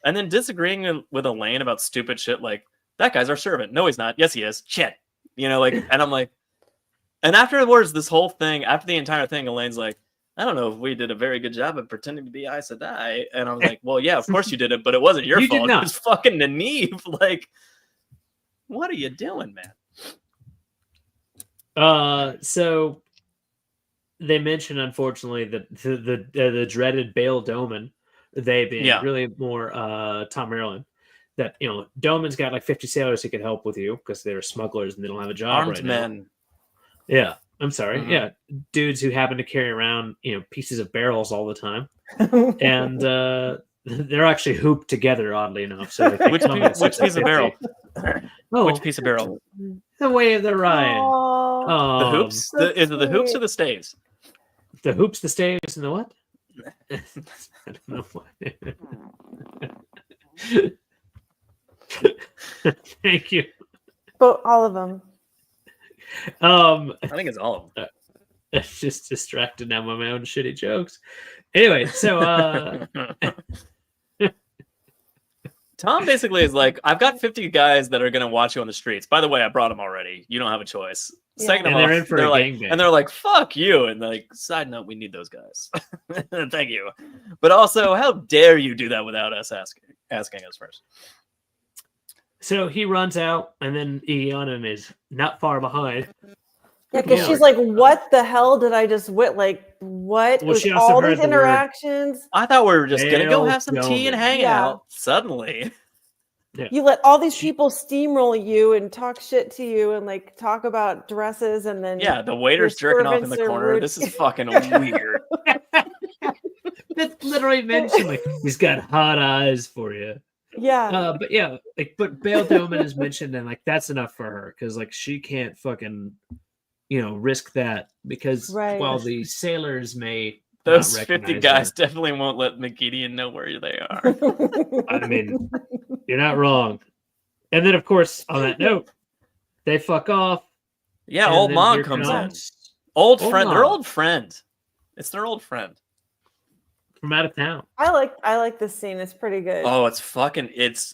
And then disagreeing with Elaine about stupid shit like, "That guy's our servant." No, he's not. Yes, he is. Shit. Like, and I'm like, and afterwards, this whole thing, after the entire thing, Elaine's like, "I don't know if we did a very good job of pretending to be Aes Sedai." And I was like, well, yeah, of course you did it, but it wasn't your You did fault. not. It was fucking Nynaeve. Like, what are you doing, man? So they mentioned, unfortunately, that the dreaded Bail Doman, they being really more Tom Maryland, that Doman's got like 50 sailors who could help with you because they're smugglers and they don't have a job Armed right men. now. Yeah, I'm sorry. Mhm. Yeah, dudes who happen to carry around pieces of barrels all the time, and they're actually hooped together, oddly enough. So they Which piece of barrel? Oh, Which piece of barrel? the way of the Ryan. Oh, The hoops? Is it the hoops or the staves? The hoops, the staves, and the what? I don't know what. Thank you. but all of them. I think it's all of them. It's just distracted now by my own shitty jokes. Anyway, so Tom basically is like, I've got 50 guys that are going to watch you on the streets. By the way, I brought them already. You don't have a choice. Second of And all, they're in for a like, gangbang. and they're like, fuck you. And like, side note, we need those guys. Thank you. But also, how dare you do that without us asking us first? So he runs out, and then Ianum is not far behind. Yeah, because she's like, "What the hell did I just wit? Like, what Well, was she also all heard these the word interactions? I thought we were just going to go Dale have some tea and Gilman. hang Yeah. out. Suddenly. You let all these people steamroll you and talk shit to you and like talk about dresses, and then Yeah, the waiter's your jerking off in the servants are corner. rude. This is fucking weird. That's literally mentioned. Like, he's got hot eyes for you. Yeah, But yeah, like, but Bail Doman is mentioned, and like that's enough for her because like she can't fucking, risk that because Right. while the sailors may Those not 50 recognize guys her, definitely won't let McGeadian know where they are. I mean, you're not wrong. And then, of course, on that note, they fuck off. Yeah, and old then Mog here comes in. comes Old Old friend. Their Mog. old friend. It's their old friend. from out of town. I like this scene. It's pretty good. Oh, it's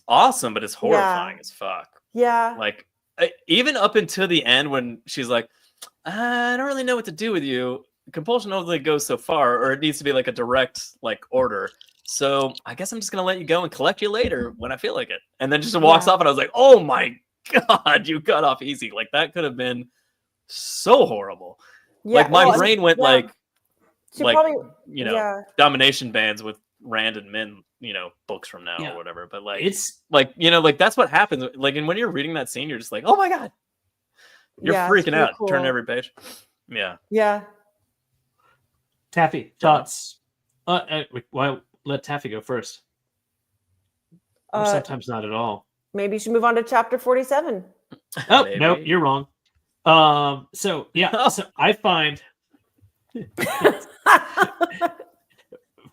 awesome, but it's horrifying as fuck. Yeah, Like, even up until the end when she's like, I don't really know what to do with you. Compulsion only goes so far, or it needs to be like a direct like order. So I guess I'm just gonna let you go and collect you later when I feel like it. And then just walks off, and I was like, oh my god, you got off easy. Like that could have been so horrible. yeah. Like my well, brain went yeah. like She like probably, you know domination bands with Rand and Min, books from now Yeah. or whatever. But like It's like like that's what happens. Like, and when you're reading that scene, you're just like, oh my god, you're Yeah, it's freaking pretty out. cool. Turn every page. Yeah. Yeah. Taffy thoughts. Well, let Taffy go first. Or sometimes not at all. Maybe you should move on to chapter 47. Oh Maybe. no, you're wrong. So yeah, so I find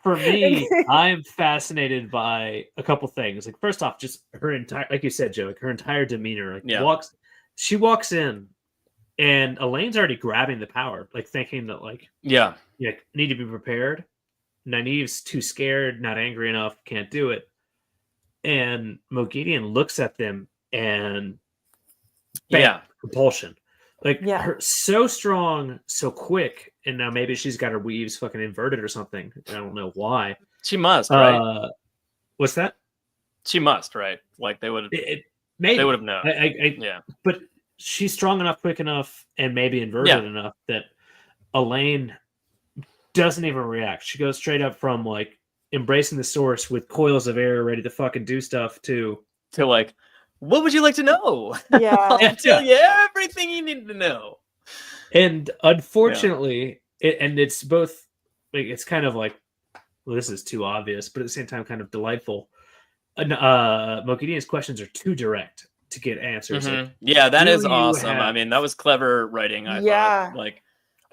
for me, I'm fascinated by a couple things. Like first off, just her entire, like you said, Joe, like her entire demeanor. Like Yeah. she walks in, and Elaine's already grabbing the power, like thinking that like Yeah. you need to be prepared. Nynaeve's too scared, not angry enough, can't do it. And Moghedian looks at them and bam, Yeah. compulsion. Like Yeah. her so strong, so quick, and now maybe she's got her weaves fucking inverted or something. I don't know why. She must, right? What's that? She must, right? Like they would Maybe they would have known. yeah, but she's strong enough, quick enough, and maybe inverted enough that Elaine doesn't even react. She goes straight up from like embracing the source with coils of air ready to fucking do stuff to like, what would you like to know? Yeah. I'll tell you everything you need to know. And unfortunately, and it's both like it's kind of like, well, this is too obvious, but at the same time kind of delightful. Moghedian's questions are too direct to get answers. Mhm. Like, Yeah, that do is you awesome. have- I mean, that was clever writing, I Yeah. thought. Like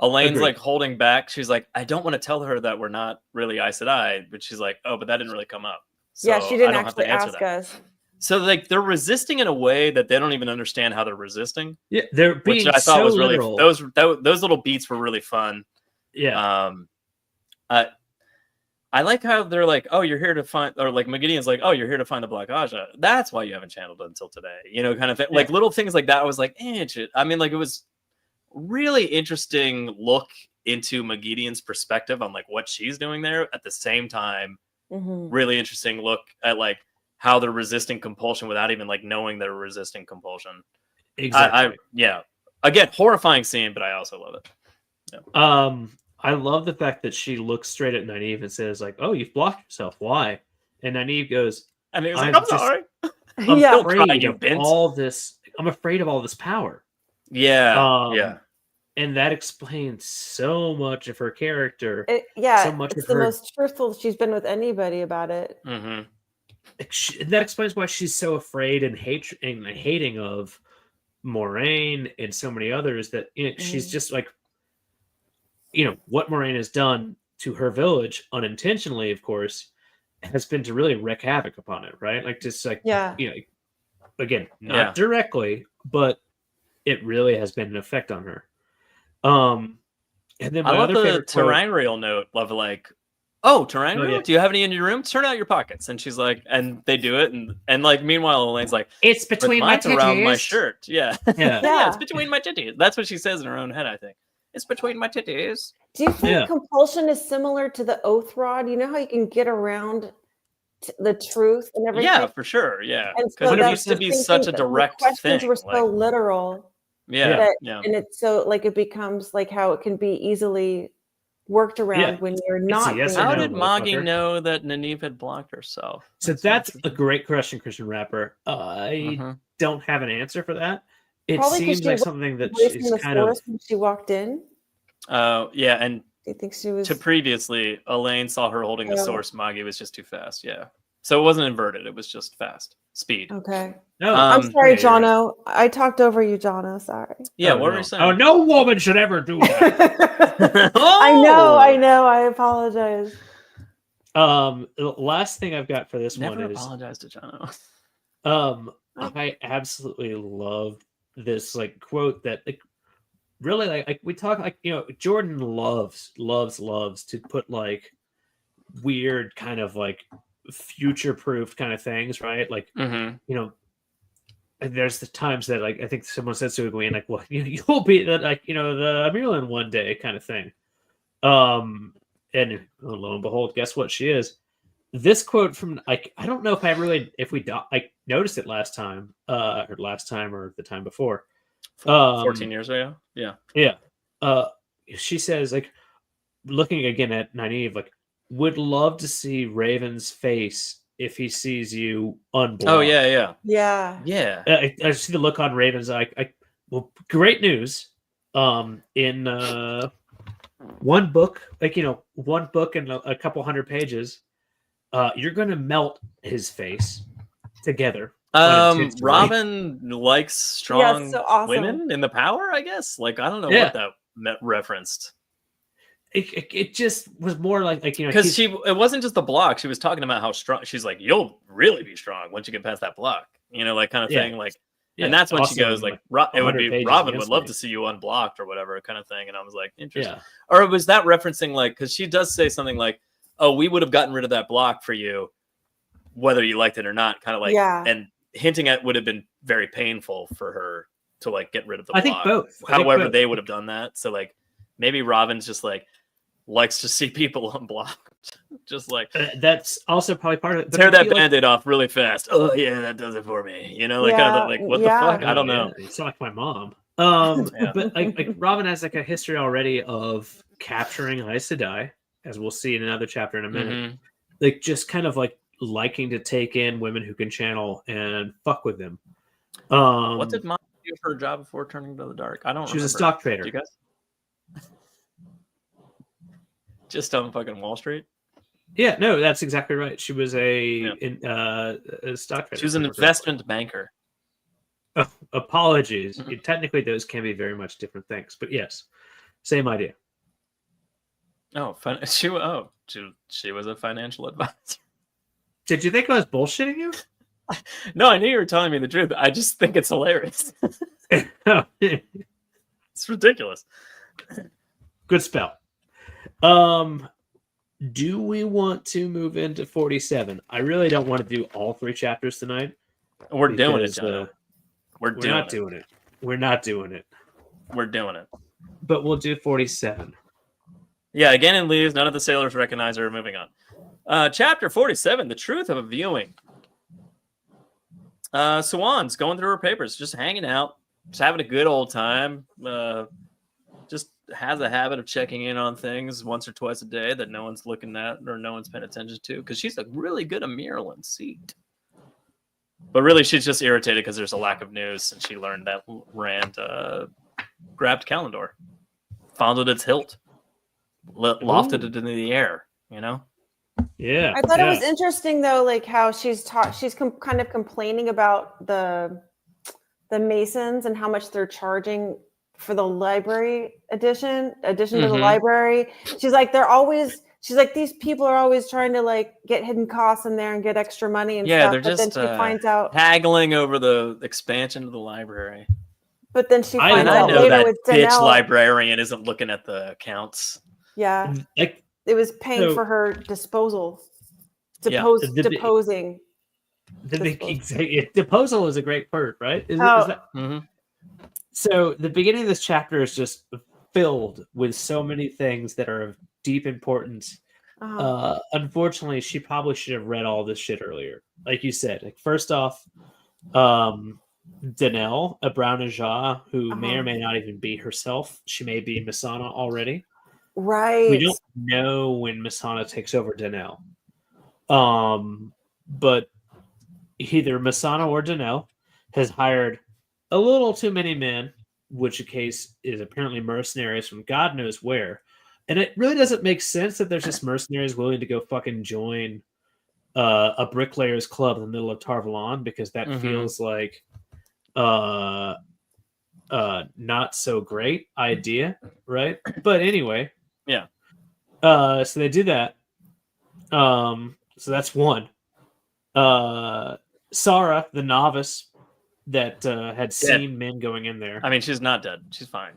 Elaine's Agreed. like holding back. She's like, I don't want to tell her that we're not really Aes Sedai, but she's like, oh, but that didn't really come up. So Yeah, she I didn't don't have to actually answer ask that. us. So like they're resisting in a way that they don't even understand how they're resisting, yeah, they're being which I thought so was really literal. those little beats were really fun. Yeah, I like how they're like, oh, you're here to find, or like Moghedian's like, oh, you're here to find the Black Aja. That's why you haven't channeled it until today. Kind of thing. Like little things like that. I was like, I mean, like it was really interesting look into Moghedian's perspective on like what she's doing there. At the same time, Mhm. really interesting look at like how they're resisting compulsion without even like knowing they're resisting compulsion. exactly. Again, horrifying scene, but I also love it. I love the fact that she looks straight at Nynaeve and says, like, oh, you've blocked yourself. Why? And Nynaeve goes, And he was like, I'm I'm just- sorry. I'm Yeah. Don't cry, afraid you of bint. all this. I'm afraid of all this power. Yeah. Yeah. And that explains so much of her character. Yeah, So much it's of the her- most truthful she's been with anybody about it. Mm-hmm. That explains why she's so afraid and hating of Moraine and so many others that she's just like, what Moraine has done to her village unintentionally, of course, has been to really wreak havoc upon it, right? Like just like, Yeah. again, not directly, but it really has been an effect on her. And then I my love other the favorite quote, terrain rail note of like, "Oh, terrain Oh, rail? yeah. Do you have any in your room? Turn out your pockets." And she's like, and they do it, and like meanwhile Elaine's like, it's between my mine's around my titties. shirt. Yeah. Yeah. Yeah, it's between my titties. That's what she says in her own head, I think. It's between my titties. Do you think Yeah. compulsion is similar to the oath rod? You know how you can get around the truth and everything? Yeah, for sure. Yeah, And because so it that's used to the be thing, such a the direct questions thing. were so Like, literal. yeah, that, yeah. And it's so like it becomes like how it can be easily worked around when you're not. yes being How or no, did Moggy motherfucker. know that Nynaeve had blocked herself? So that's a great question, Christian Rapper. I don't have an answer for that. It Probably 'cause seems she like was something that embracing she's the kind of. force when she walked in. Yeah, and Do you think she was? to previously, Elaine saw her holding the Oh. source. Moggy was just too fast. Yeah, so it wasn't inverted. It was just fast speed. Okay. No, I'm sorry, yeah, you're right. Jono. I talked over you, Jono. Sorry. Yeah, Oh, what were no. you saying? Oh, no woman should ever do that. I know. I apologize. The last thing I've got for this Never one is apologize to Jono. I absolutely love this like quote that like really like we talk like Jordan loves to put like weird kind of like future proof kind of things, right? Like there's the times that like I think someone says to Egwene like, well, you'll be the like the Merlin one day kind of thing. And lo and behold, guess what? She is. This quote from like I don't know if we noticed it last time or the time before. 14 years ago. Yeah. She says like looking again at Nynaeve like would love to see Raven's face if he sees you unblocked. Oh yeah. I see the look on Raven's eye. Well, great news. In one book and a couple hundred pages, you're going to melt his face together. Robin likes strong so awesome. women in the power, I guess. Like I don't know what that referenced. It just was more like because it wasn't just the block. She was talking about how strong. She's like, you'll really be strong once you get past that block. Like kind of thing. Like, and that's when she goes like, it would be Robin would love to see you unblocked or whatever kind of thing. And I was like, interesting. Yeah. Or was that referencing like because she does say something like, oh, we would have gotten rid of that block for you, whether you liked it or not. Kind of like, and hinting at would have been very painful for her to like get rid of the block. I think both. However, they would have done that. So like maybe Robin's just like likes to see people unblocked. Just like that's also probably part of it. Tear that band-aid off really fast. Oh yeah, that does it for me. Kind of like what the fuck? I don't know. You sound like my mom. But like Robin has like a history already of capturing Aes Sedai, as we'll see in another chapter in a minute. Like just kind of like liking to take in women who can channel and fuck with them. What did Mom do for a job before turning to the dark? I don't remember. She was a stock trader. Do you guys? Just on fucking Wall Street? Yeah, no, that's exactly right. She was a stock trader. She was an investment banker. Oh, apologies. Technically, those can be very much different things, but yes, same idea. Oh, she was a financial advisor. Did you think I was bullshitting you? No, I knew you were telling me the truth. I just think it's hilarious. It's ridiculous. Good spell. Do we want to move into 47? I really don't want to do all 3 chapters tonight. We're doing it, Jono. We're not doing it. We're not doing it. We're doing it. But we'll do 47. Yeah, again in leaves. None of the sailors recognize her. Moving on. Chapter 47, The Truth of a Viewing. Swan's going through her papers, just hanging out, just having a good old time. Just has a habit of checking in on things once or twice a day that no one's looking at or no one's paying attention to because she's like really good at Miralyn seat. But really, she's just irritated because there's a lack of news, and she learned that Rand grabbed Kalendor, fondled its hilt, lofted it into the air. Yeah. I thought it was interesting though, like how she's kind of complaining about the Masons and how much they're charging for the library addition to the library. She's like, these people are always trying to like get hidden costs in there and get extra money and stuff. They're just then she finds out haggling over the expansion of the library. But then she I finds And I out know later that with bitch Danelle. librarian isn't looking at the accounts. Yeah, Like, it was paying So- for her disposal. Yeah. Deposing. Deposal is a great word, right? Is that? Mm-hmm. So the beginning of this chapter is just filled with so many things that are of deep importance. Unfortunately, she probably should have read all this shit earlier. Like you said, like first off, Danelle, a Brown and Jaw, who may or may not even be herself. She may be Masana already. Right. We don't know when Masana takes over Danelle. But either Masana or Danelle has hired a little too many men, which in case is apparently mercenaries from God knows where. And it really doesn't make sense that there's just mercenaries willing to go fucking join a bricklayers club in the middle of Tarvalon, because that feels like not so great idea, right? But anyway, Yeah. So they do that. So that's one. Sarah, the novice that had seen men going in there. I mean, she's not dead. She's fine.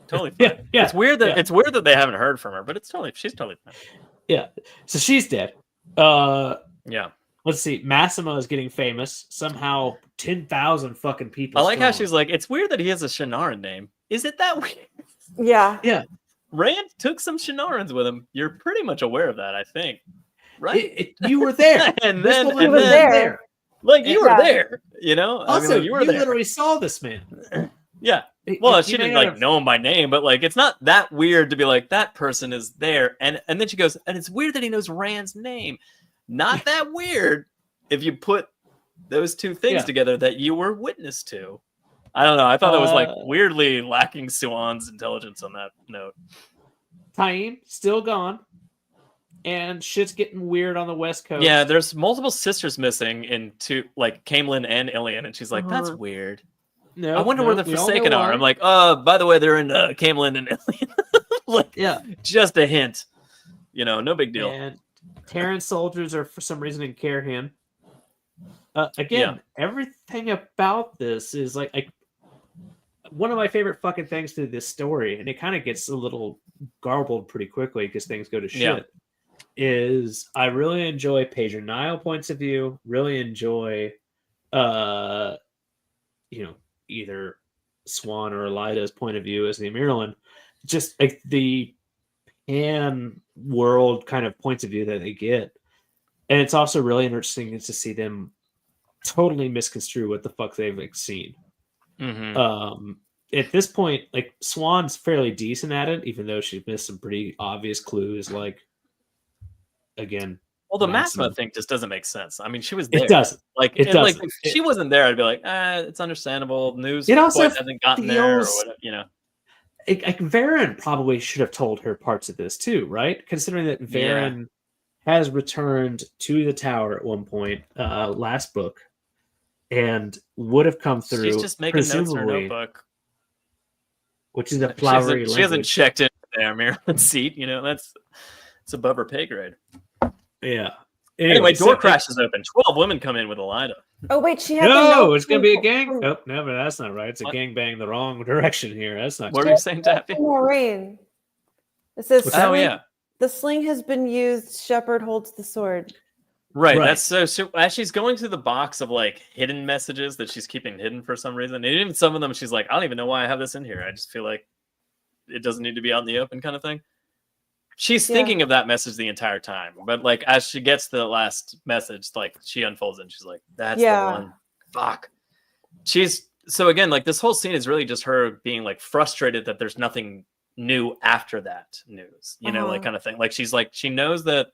Totally fine. Yeah. It's weird that they haven't heard from her, but she's totally fine. Yeah. So she's dead. Yeah. Let's see. Massimo is getting famous. Somehow 10,000 fucking people. I like how strong. she's like, it's weird that he has a Shannara name. Is it that weird? Yeah. Yeah. Rand took some Shannarans with him. You're pretty much aware of that, I think. Right? You were there. and This then, woman and was then there. Like, you Yeah. were there, you know? Also, I mean, like, you were there. literally saw this man. Yeah. Well, Like, she you didn't may like have- know him by name, but like it's not that weird to be like that person is there, and then she goes, and it's weird that he knows Rand's name. Not that weird if you put those two things together that you were witness to. I don't know. I thought it was like weirdly lacking Suan's intelligence on that note. Taim still gone, and shit's getting weird on the West Coast. Yeah, there's multiple sisters missing in two, like Camelin and Ilian, and she's like, that's weird. No, I wonder where the we all Forsaken know are. why. I'm like, by the way, they're in Camelin and Ilian. Like, Yeah. just a hint. You know, no big deal. And Terran soldiers are for some reason in Carhan. Again, everything about this is like one of my favorite fucking things to this story, and it kind of gets a little garbled pretty quickly because things go to shit. Is I really enjoy Paige Nile points of view. Really enjoy, either Swan or Elida's point of view as the Amirlan. Just like the pan world kind of points of view that they get. And it's also really interesting to see them totally misconstrue what the fuck they've like seen. At this point, like Swan's fairly decent at it, even though she missed some pretty obvious clues, like again. Well, the Massimo thing just doesn't make sense. I mean, she was there. It doesn't. Like, It doesn't. Like, if she wasn't there, I'd be like, it's understandable. News It also hasn't gotten there, or feels- whatever, you know. Like Varen probably should have told her parts of this too, right? Considering that Varen has returned to the tower at one point, last book, and would have come through. She's just making notes in her presumably, notebook. Which is a flowery She hasn't language. checked in there, Maryland's seat. You know, it's above her pay grade. Yeah. Anyway, so door crashes open. 12 women come in with Elida. Oh wait, she had No, it's gonna be a gang. Oh, no, but that's not right. It's a gang bang the wrong direction here. That's not. What were you saying, Taffy? Moraine. It says, What's that? Oh, yeah. the sling has been used. Shepherd holds the sword. Right. Right. That's so as she's going through the box of like hidden messages that she's keeping hidden for some reason, and even some of them she's like, I don't even know why I have this in here. I just feel like it doesn't need to be out in the open, kind of thing. She's thinking of that message the entire time, but like as she gets to the last message, like she unfolds it and she's like, that's the one. Fuck. So again, like this whole scene is really just her being like frustrated that there's nothing new after that news, you know, like kind of thing. Like she's like, she knows that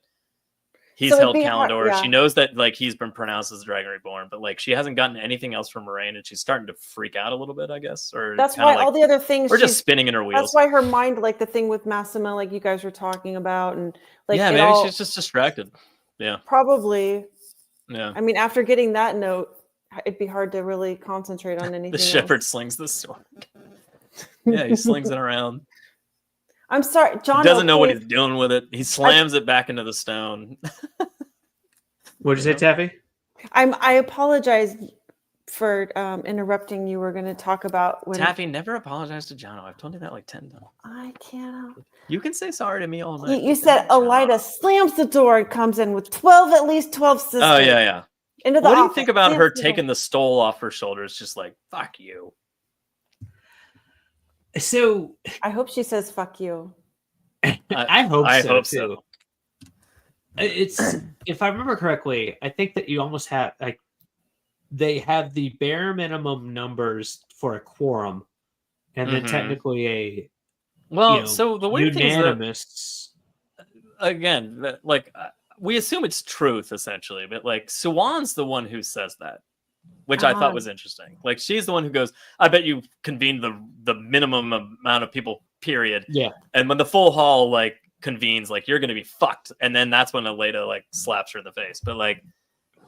he's held Kalendor. She knows that like he's been pronounced as the Dragon Reborn, but like she hasn't gotten anything else from Moraine, and she's starting to freak out a little bit, I guess. Or that's why all the other things we're just spinning in her wheels. That's why her mind, like the thing with Massimo, like you guys were talking about, and like maybe she's just distracted. Yeah, probably. Yeah, I mean, after getting that note, it'd be hard to really concentrate on anything. The shepherd slings the sword. Yeah, he slings it around. I'm sorry, John. He doesn't know what he's doing with it. He slams it back into the stone. What'd you say, Taffy? I apologize, for interrupting. You were going to talk about when Taffy, never apologize to Jono. I've told you that like 10 times. I can't. You can say sorry to me all night. You said Elida slams the door and comes in with at least 12 sisters. Oh, yeah. Into the What do you office. think about Slams her the door. taking the stole off her shoulders? Just like, fuck you. So I hope she says "fuck you." I hope I so hope too. so. It's if I remember correctly, I think that you almost have like they have the bare minimum numbers for a quorum, and then technically a so the weird thing is that, unanimous. again, like we assume it's truth essentially, but like Suwan's the one who says that, which I thought was interesting. Like she's the one who goes, "I bet you convened the minimum amount of people." Period. Yeah. And when the full hall like convenes, like you're gonna be fucked, and then that's when Elida like slaps her in the face.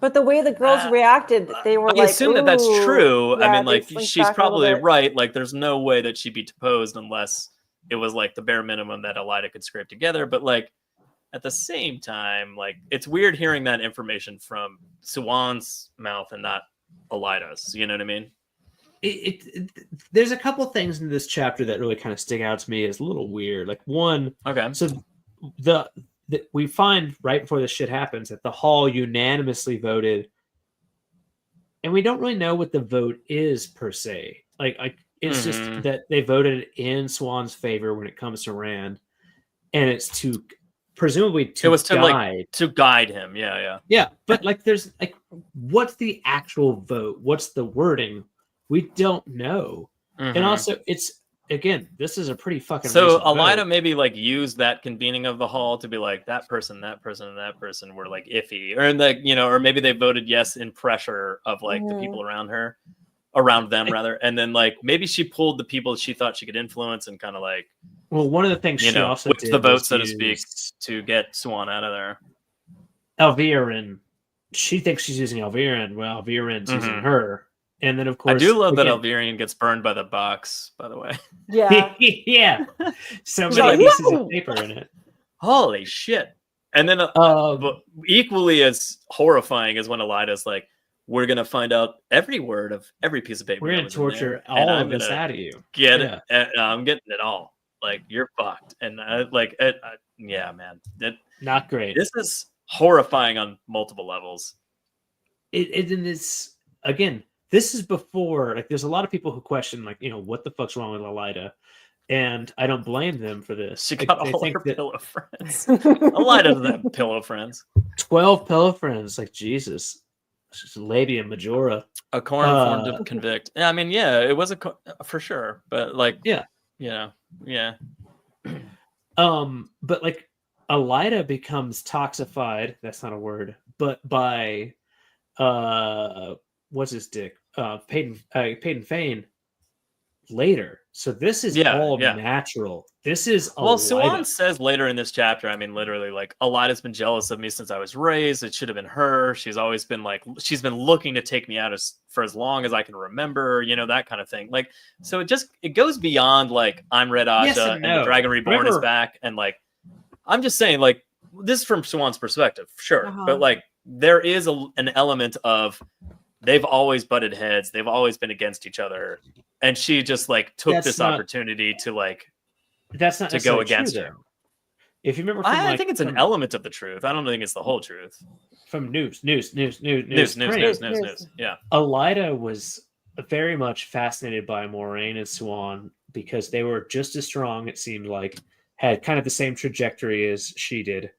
But the way the girls reacted, they were I assume that that's true. Yeah, I mean, like they slinked she's back a little probably bit. right. Like there's no way that she'd be deposed unless it was like the bare minimum that Elida could scrape together. But like at the same time, like it's weird hearing that information from Suwan's mouth and not Elida's. You know what I mean? There's a couple things in this chapter that really kind of stick out to me as a little weird. Like one, so we find right before this shit happens that the hall unanimously voted, and we don't really know what the vote is per se. Like it's just that they voted in Swan's favor when it comes to Rand, and it's to presumably to guide him. Yeah. But like, there's like, what's the actual vote? What's the wording? We don't know. And also, it's again, this is a pretty fucking. So recent Elida vote. maybe like used that convening of the hall to be like that person, and that person were like iffy, or like or maybe they voted yes in pressure of like the people around them rather, and then like maybe she pulled the people she thought she could influence and kind of like. Well, one of the things she also whipped did the vote, was so to speak, to get Swan out of there. Elvirin, she thinks she's using Elvirin. Well, Elvirin's using her. And then, of course, I do love that Elvirian gets burned by the box, by the way. Yeah. Yeah. So many pieces of paper in it. Holy shit. And then but equally as horrifying is when Elida's like, we're going to find out every word of every piece of paper. We're going to torture all of this out of you. Get it. I'm getting it all. Like, you're fucked. And yeah, man. Not great. This is horrifying on multiple levels. It is, again, this is before, like, there's a lot of people who question, like, what the fuck's wrong with Elida? And I don't blame them for this. She got all her pillow friends. Elida doesn't have pillow friends. 12 pillow friends. Like, Jesus. She's a labia majora. A corn formed to convict. Yeah, I mean, yeah, it was for sure. But, like, yeah. But, like, Elida becomes toxified. That's not a word. But by, what's his dick? Peyton Fane later. So this is all natural. This is Swan says later in this chapter, I mean, literally, like, Elida's been jealous of me since I was raised. It should have been her. She's always been like, she's been looking to take me out for as long as I can remember, that kind of thing. Like, so it goes beyond like I'm Red Asha and the Dragon Reborn is back, and like I'm just saying, like, this is from Swan's perspective, sure, but like there is an element of they've always butted heads, they've always been against each other, and she just like took this opportunity to like to go against her. If you remember, I think it's an element of the truth. I don't think it's the whole truth. From news. Yeah, Elida was very much fascinated by Moraine and Swan because they were just as strong. It seemed like had kind of the same trajectory as she did.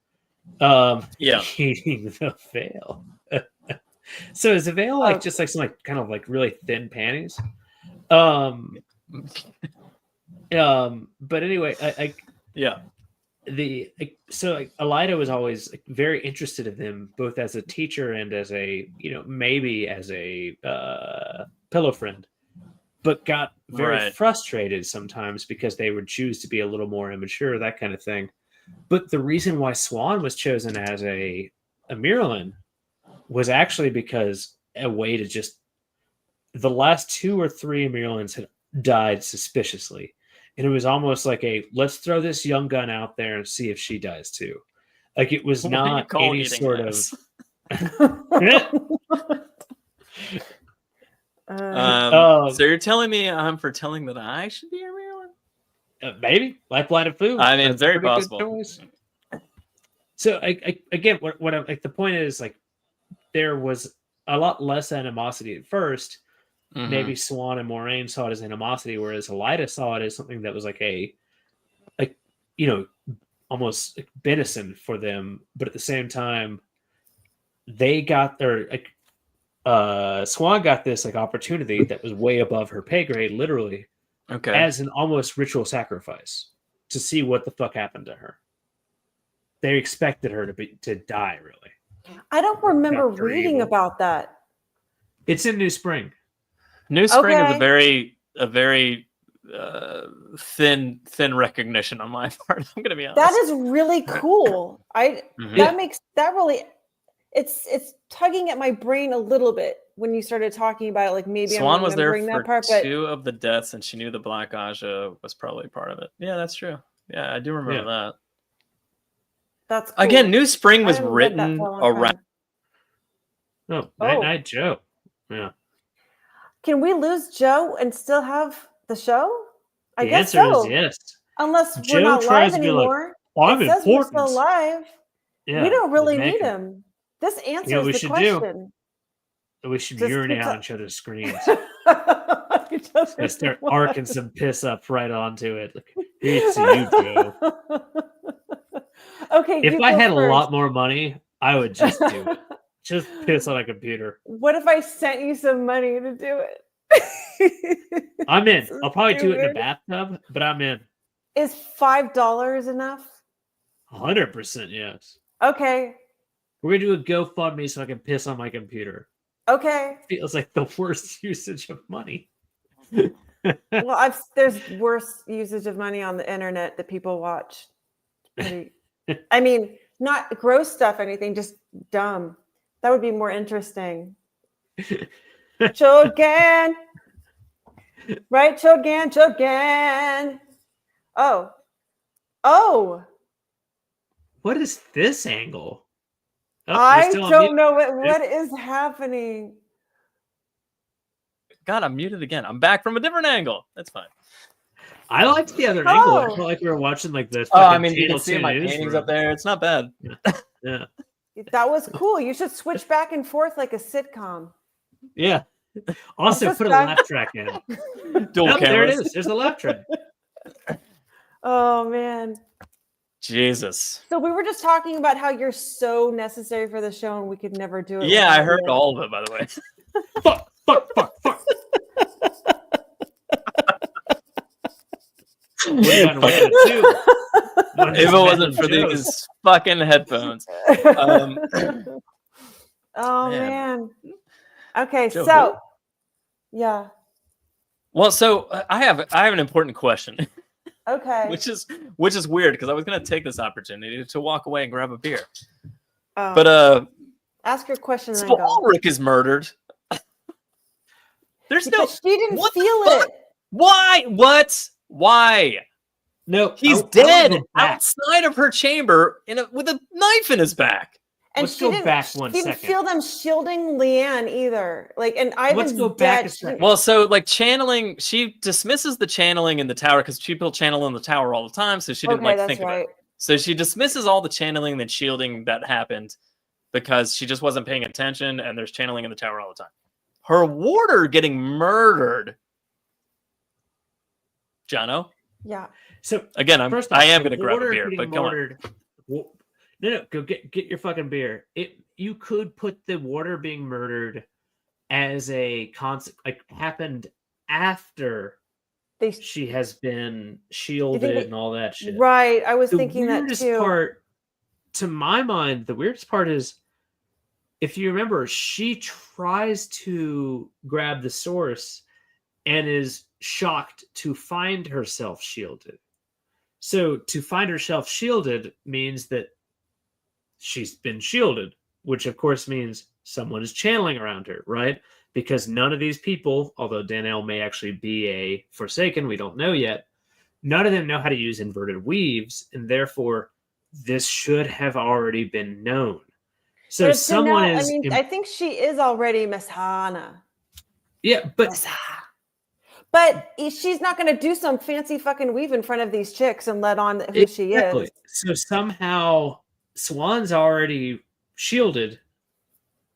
Eating the veil. So is the veil like just like some like kind of like really thin panties? But anyway, Elida was always very interested in them, both as a teacher and as a maybe as a pillow friend, but got very frustrated sometimes because they would choose to be a little more immature, that kind of thing. But the reason why Swan was chosen as a Miralyn was actually because a way to just the last 2 or 3 Miralyn's had died suspiciously. And it was almost like let's throw this young gun out there and see if she dies too. Like it was not any sort of. So you're telling me I'm foretelling that I should be everyone? Maybe Lifeline of Food. I mean, That's it's very a pretty possible. good choice. So again, what I'm like, the point is like there was a lot less animosity at first. Mm-hmm. Maybe Swan and Moraine saw it as animosity, whereas Elida saw it as something that was like almost like benison for them. But at the same time, they got their Swan got this like opportunity that was way above her pay grade, literally, as an almost ritual sacrifice to see what the fuck happened to her. They expected her to die, really. I don't remember After reading evil. about that. It's in New Spring. New Spring is Okay. a very thin recognition on my part. I'm gonna be honest. That is really cool. That makes that really. It's tugging at my brain a little bit when you started talking about it. Like maybe Swan I'm was there remembering for that part, but 2 of the deaths, and she knew the Black Aja was probably part of it. Yeah, that's true. Yeah, I do remember that. That's cool. Again, New Spring was I haven't read that written for a long around. time. Night Joe. Yeah. Can we lose Joe and still have the show? I The guess answer so. is yes. Unless Joe we're not tries live to be like, anymore. I'm It says we're still important. alive. Yeah, We don't really they make need it. him. This answers You know what we the should do? question. We should Just urinate pretend- on each other's screens. Each other's And start what? arcing some piss up right onto it. Like, it's you, Joe. Okay, If you I go had first. a lot more money, I would just do it. Just piss on a computer. What if I sent you some money to do it? I'm in. This is I'll probably do it in a stupid. bathtub, but I'm in. Is $5 enough? 100% yes. Okay. We're gonna do a GoFundMe so I can piss on my computer. Okay. Feels like the worst usage of money. Well, there's worse usage of money on the internet that people watch. I mean, not gross stuff, anything, just dumb. That would be more interesting. Chogan. Right, Chogan. Oh. What is this angle? Oh, I you're still on don't mute. know what is happening. God, I'm muted again. I'm back from a different angle. That's fine. I liked the other angle. I Oh. felt like we were watching like this. Oh, I mean, you can see my paintings up there. It's not bad. Yeah. That was cool. You should switch back and forth like a sitcom. Yeah. Also, Just put a back- laugh track in. Dual Oh, there it cameras. is. There's a laugh track. Oh man. Jesus. So we were just talking about how you're so necessary for the show and we could never do it. Yeah, I without heard you. all of it, by the way. Fuck. What do you got to wait to do? If it wasn't for these fucking headphones. Oh Man. man. Okay, Joe, so yeah. Well, so I have an important question, Okay. which is weird because I was gonna take this opportunity to walk away and grab a beer, Oh. but Ask your question and then go. Ulrich is murdered. There's no. Because she didn't What the feel fuck? it. Why? What? Why? No, He's I dead wanna go back. outside of her chamber with a knife in his back. And Let's she go didn't, back she one didn't second. feel them shielding Leanne either. Like, and Ivan's go back dead. a second. Well, so like channeling, she dismisses the channeling in the tower because people channel in the tower all the time, so she didn't Okay, like that's think right. about it. So she dismisses all the channeling and shielding that happened because she just wasn't paying attention, and there's channeling in the tower all the time. Her warder getting murdered. Jono? Yeah. So Again, first I off, am the going to grab a warder beer, getting but go on. murdered- No, go get your fucking beer. You could put the warder being murdered as a concept, like happened after she has been shielded and all that shit. Right. I was The thinking that weirdest too. part, to my mind, the weirdest part is, if you remember, she tries to grab the source and is shocked to find herself shielded. So to find herself shielded means that she's been shielded, which of course means someone is channeling around her, right? Because none of these people, although Danielle may actually be a Forsaken, we don't know yet, none of them know how to use inverted weaves, and therefore this should have already been known. So But someone Janelle, is... I mean, I think she is already Miss Hana. Yeah, but she's not going to do some fancy fucking weave in front of these chicks and let on who she is. So somehow Swan's already shielded,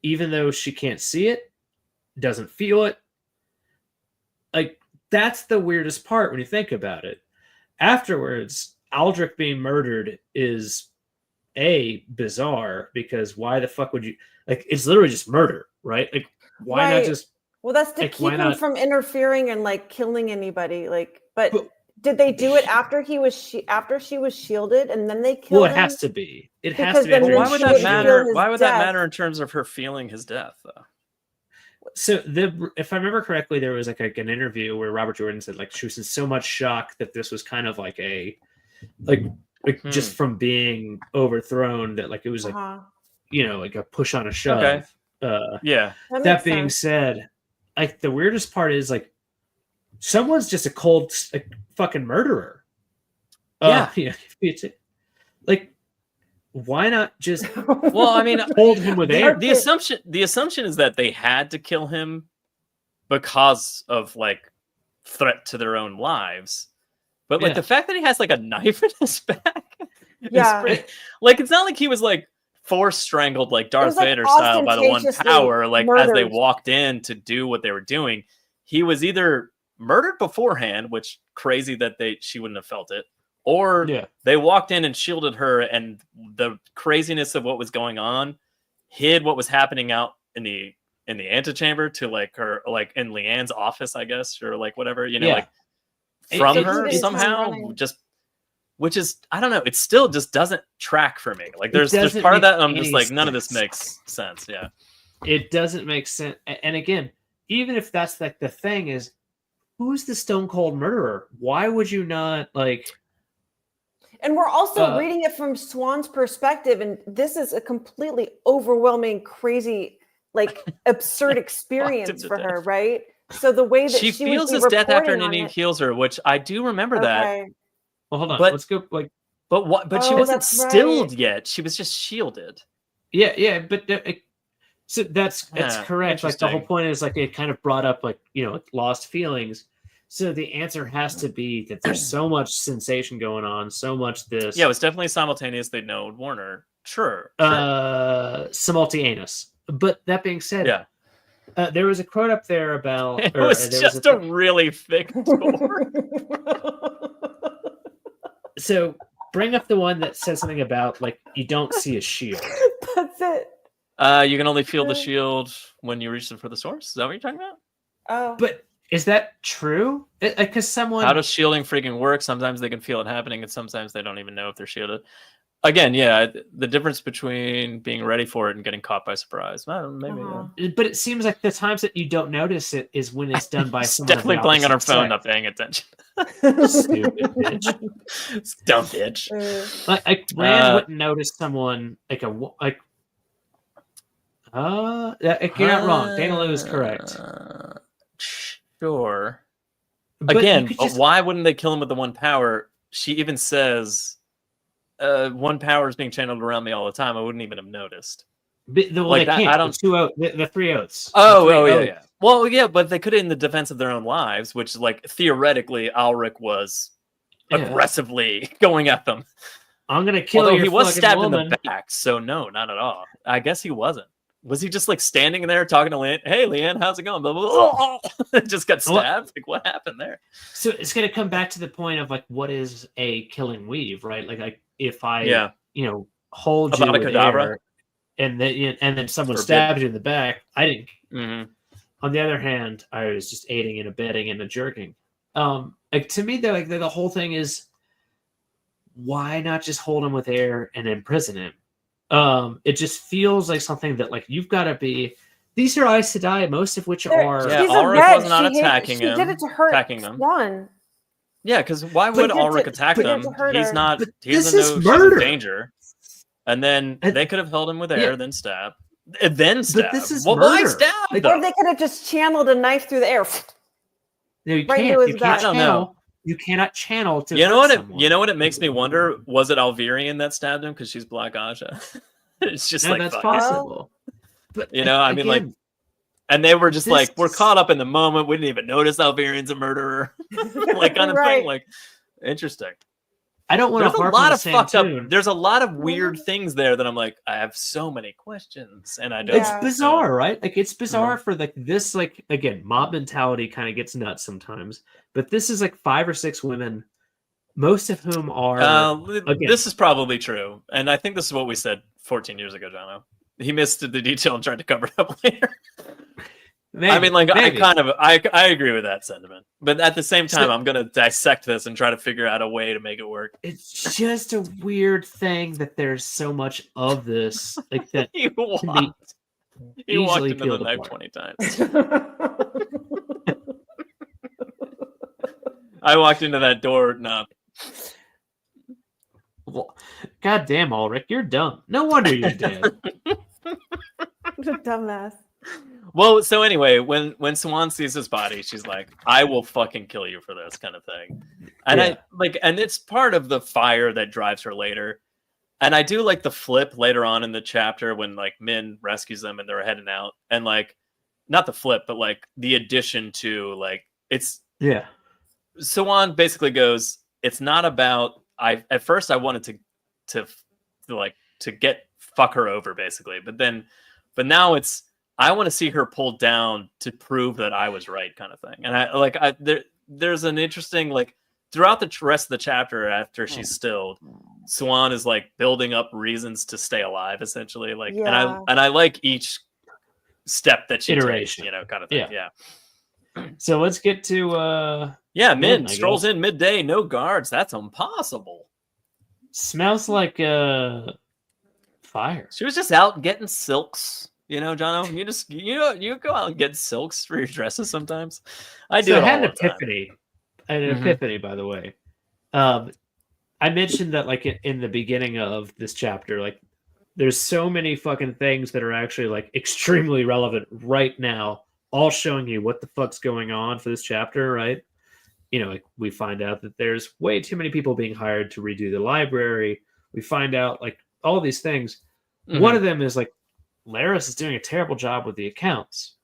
even though she can't see it, doesn't feel it. Like, that's the weirdest part when you think about it. Afterwards, Aldrich being murdered is bizarre, because why the fuck would you, like, it's literally just murder, right? Like, why not just, well, that's to keep him from interfering and like killing anybody. Like, but did they do it after she was shielded and then they killed him? Well, it has to be. It has to be. Well, why would that matter? Why would that matter in terms of her feeling his death, though? So if I remember correctly, there was like an interview where Robert Jordan said like she was in so much shock that this was kind of like just from being overthrown, that like it was like like a push on a shove. Okay. Yeah. That being said, like the weirdest part is like someone's just a cold fucking murderer. Yeah. Like, why not just well, I mean, hold him with air? The assumption is that they had to kill him because of like threat to their own lives. But like the fact that he has like a knife in his back, like it's not like he was like force strangled like Darth Vader style by the one power, like as they walked in to do what they were doing. He was either murdered beforehand, which crazy that she wouldn't have felt it, or they walked in and shielded her, and the craziness of what was going on hid what was happening out in the antechamber to like her, like in Leanne's office, I guess, or like whatever, like from her somehow, just, which is, I don't know, it still just doesn't track for me. Like there's part of that I'm just like, none of this makes sense. Yeah, it doesn't make sense. And again, even if that's like the thing is, who's the stone cold murderer? Why would you not like? And we're also reading it from Swan's perspective, and this is a completely overwhelming, crazy, like absurd experience for her, right? So the way that she feels his death after Nini kills her, which I do remember that. Well, hold on, let's go. Like, but she wasn't stilled yet. She was just shielded. Yeah, but so that's correct. Like the whole point is like it kind of brought up like lost feelings. So the answer has to be that there's so much sensation going on, so much this. Yeah, it was definitely simultaneous. They know Warner. Sure. Simultaneous. But that being said, there was a quote up there about. It was just a really thick door. So bring up the one that says something about like you don't see a shield. That's it. You can only feel the shield when you reach for the source. Is that what you're talking about? Oh. But is that true? Because someone. How does shielding freaking work? Sometimes they can feel it happening, and sometimes they don't even know if they're shielded. Again, yeah, the difference between being ready for it and getting caught by surprise. Well, maybe. But it seems like the times that you don't notice it is when it's done by someone. Definitely playing on her phone, not paying attention. Stupid bitch. Dumb bitch. Like Rand wouldn't notice someone you're not wrong. Dana Lou is correct. Sure. Again, but why wouldn't they kill him with the one power? She even says, one power is being channeled around me all the time. I wouldn't even have noticed. They can't. I don't. The three oaths. Yeah. Well, yeah, but they could in the defense of their own lives, which like theoretically, Alric was aggressively going at them. I'm gonna kill you. He was stabbed in the back, so no, not at all. I guess he wasn't. Was he just like standing there talking to Leanne? Hey, Leanne, how's it going? Blah, blah, blah. Just got stabbed. Like, what happened there? So it's going to come back to the point of like, what is a killing weave, right? Like if I, hold you with air, and then someone stabbed you in the back, I didn't. Mm-hmm. On the other hand, I was just aiding and abetting and jerking. Like to me, the whole thing is, why not just hold him with air and imprison him? It just feels like something that like you've got to be. These are Aes Sedai, most of which are. Yeah, Ulrich was not attacking him. She did it to hurt attacking them. One. Yeah, because why would Ulrich attack them? He's not. He doesn't know she's in danger. And then they could have held him with air, then stab, and then stab. But this is murder. Why stab? Or they could have just channeled a knife through the air. No, you can't. You can't channel. You cannot channel to. You know what it makes me wonder? Was it Alvirian that stabbed him because she's Black Aja? It's just like that's possible. But I mean, like And they were just This- like, we're caught up in the moment. We didn't even notice Alvarian's a murderer. Like kind of thing. Like, interesting. I don't want There's to a harp lot on the of same fucked up. tune. There's a lot of weird things there that I'm like, I have so many questions, and I don't. It's bizarre, right? Like it's bizarre Mhm. for like this, like again, mob mentality kind of gets nuts sometimes. But this is like 5 or 6 women, most of whom are again, This is probably true, and I think this is what we said 14 years ago, Jono. He missed the detail and tried to cover it up later. I mean, like maybe. I agree with that sentiment, but at the same time, So- I'm gonna dissect this and try to figure out a way to make it work. It's just a weird thing that there's so much of this, like that You can be walked easily into the peeled knife apart. 20 times. I walked into that door knob. Well, God damn, Ulrich, you're dumb. No wonder you're dead. What a dumbass. Well, so anyway, when Swan sees his body, she's like, "I will fucking kill you for this," kind of thing. And Yeah. and it's part of the fire that drives her later. And I do like the flip later on in the chapter when like Min rescues them and they're heading out, and like not the flip, but like the addition to like it's Yeah. Swan basically goes, "It's not about at first I wanted to fuck her over basically, but now it's I want to see her pulled down to prove that I was right," kind of thing. And there's an interesting like throughout the rest of the chapter after she's stilled, Swan is like building up reasons to stay alive essentially. Like Yeah. and I like each step that she Iteration. takes, kind of thing. Yeah. Yeah. So let's get to Yeah, Min I strolls guess. in midday, no guards. That's impossible. Smells like fire. She was just out getting silks. Jono, you go out and get silks for your dresses sometimes. I do. So I it had all an the time. epiphany. An Mhm. epiphany, by the way. I mentioned that like in the beginning of this chapter, like there's so many fucking things that are actually like extremely relevant right now, all showing you what the fuck's going on for this chapter, right? Like we find out that there's way too many people being hired to redo the library. We find out like all these things. Mhm. One of them is like Laris is doing a terrible job with the accounts.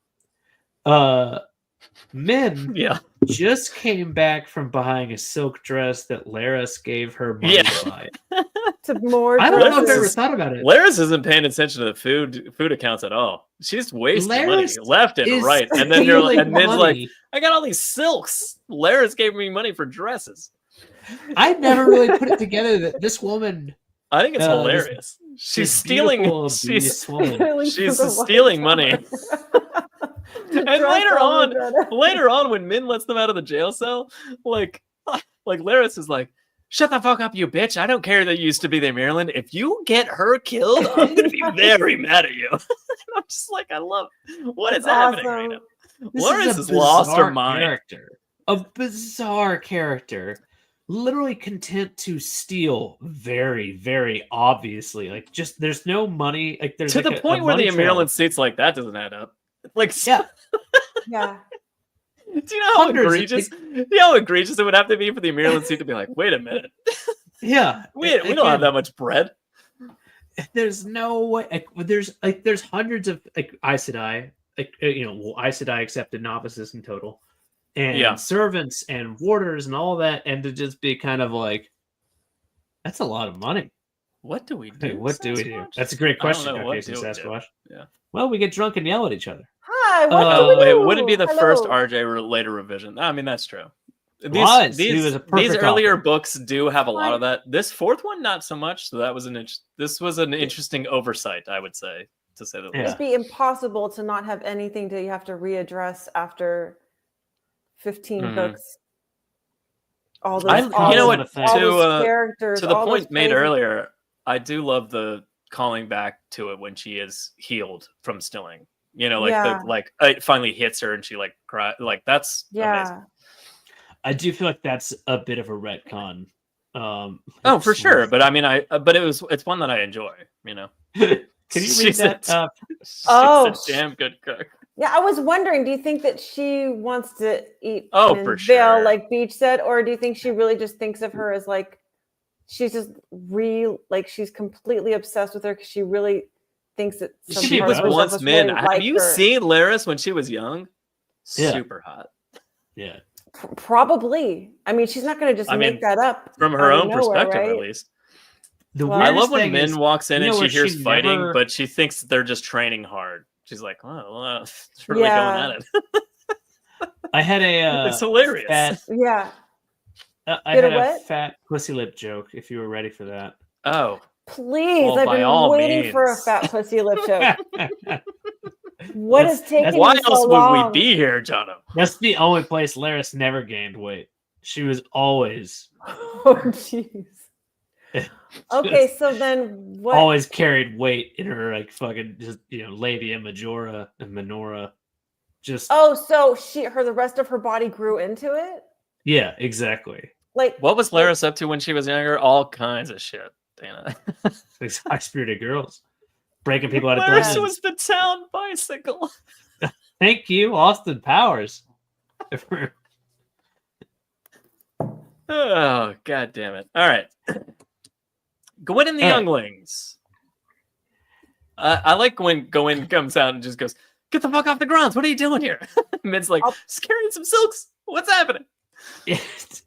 Min Yeah. just came back from buying a silk dress that Laris gave her money Yeah. to buy. To more I don't know if I've ever dresses. thought about it. Laris isn't paying attention to the food accounts at all. She's wasting money Laris left and is right. And then stealing Min's like, money. I got all these silks. Laris gave me money for dresses. I never really put it together that this woman. I think it's this- hilarious. She's this stealing. beautiful, She's obese woman. Really she's for the stealing white money. collar. And Dress later all on, the later on, when Min lets them out of the jail cell, like Laris is like, "Shut the fuck up, you bitch! I don't care that you used to be there, Maryland. If you get her killed, I'm gonna be very mad at you." And I'm just like, I love what is happening right now. This Laris is a has lost her bizarre mind. character. A bizarre character. Literally content to steal very, very obviously. Like, just there's no money. Like, there's To like the point where money the trail. Maryland seats like that doesn't add up. Like, Yeah. Yeah. do you know how Hundreds of- egregious? You know how egregious it would have to be for the Maryland seat to be like, wait a minute, Yeah. we don't have that much bread. There's no way. There's hundreds of like Aes Sedai, Aes Sedai accepted novices in total, and Yeah. servants and warders and all that, and to just be kind of like, that's a lot of money. What do we do? Hey, what do we do? Sasquatch? That's a great I don't question, know. What Caucasian do we do? Sasquatch. Yeah. Well, we get drunk and yell at each other. Hi, what Uh, do we Wait, do? wouldn't be the Hello. first RJ later revision. I mean, that's true. He was a perfect These earlier author. books do have a lot of that. This fourth one, not so much. So that was this was an interesting oversight, I would say, to say the Yeah. least. It'd be impossible to not have anything that you have to readdress after 15 Mhm. books. All those, I- all you know those- what? To, all those To characters, to the all those point made crazy- earlier, I do love the calling back to it when she is healed from stilling. Yeah. It finally hits her and she like cry. Like that's Yeah. amazing. I do feel like that's a bit of a retcon. Oh, for sure. But I mean, it's one that I enjoy. Can you read She's that? She's Oh. a damn good cook. Yeah, I was wondering, do you think that she wants to eat Oh, Min for Vale, sure. like Beach said, or do you think she really just thinks of her as like she's just she's completely obsessed with her because she really thinks that some She part was of herself once was Min. really Have like you her. seen Laris when she was young? Yeah. Super hot. Yeah. Probably. I mean, she's not going to just I make mean, that up From her out own of nowhere, perspective, right? at least. The Well, I weirdest love when thing Min is, walks in you know and she where hears she fighting, never- but she thinks they're just training hard. She's like, oh, well, it's really going Yeah. at it. I had a It's hilarious. fat, Yeah. I Did a had a what? fat pussy lip joke. If you were ready for that. Oh, Please, Well, I've by been all waiting for a means. fat pussy lip joke. What is taking why you so else long? would we be here, Jono? That's the only place Laris never gained weight. She was always Oh, jeez. Okay, so then what? always carried weight in her like fucking just labia majora and minora. Just Oh, so the rest of her body grew into it? yeah, exactly. Like What was Laris up to when she was younger? All kinds of shit, Dana. These high spirited girls breaking people out of Laris dungeons. was the town bicycle. Thank you, Austin Powers. Oh, god damn it. All right. Gwyn and the All right. Younglings. I like when Gwyn comes out and just goes, get the fuck off the grounds. What are you doing here? Mid's like, just carrying some silks. What's happening? It's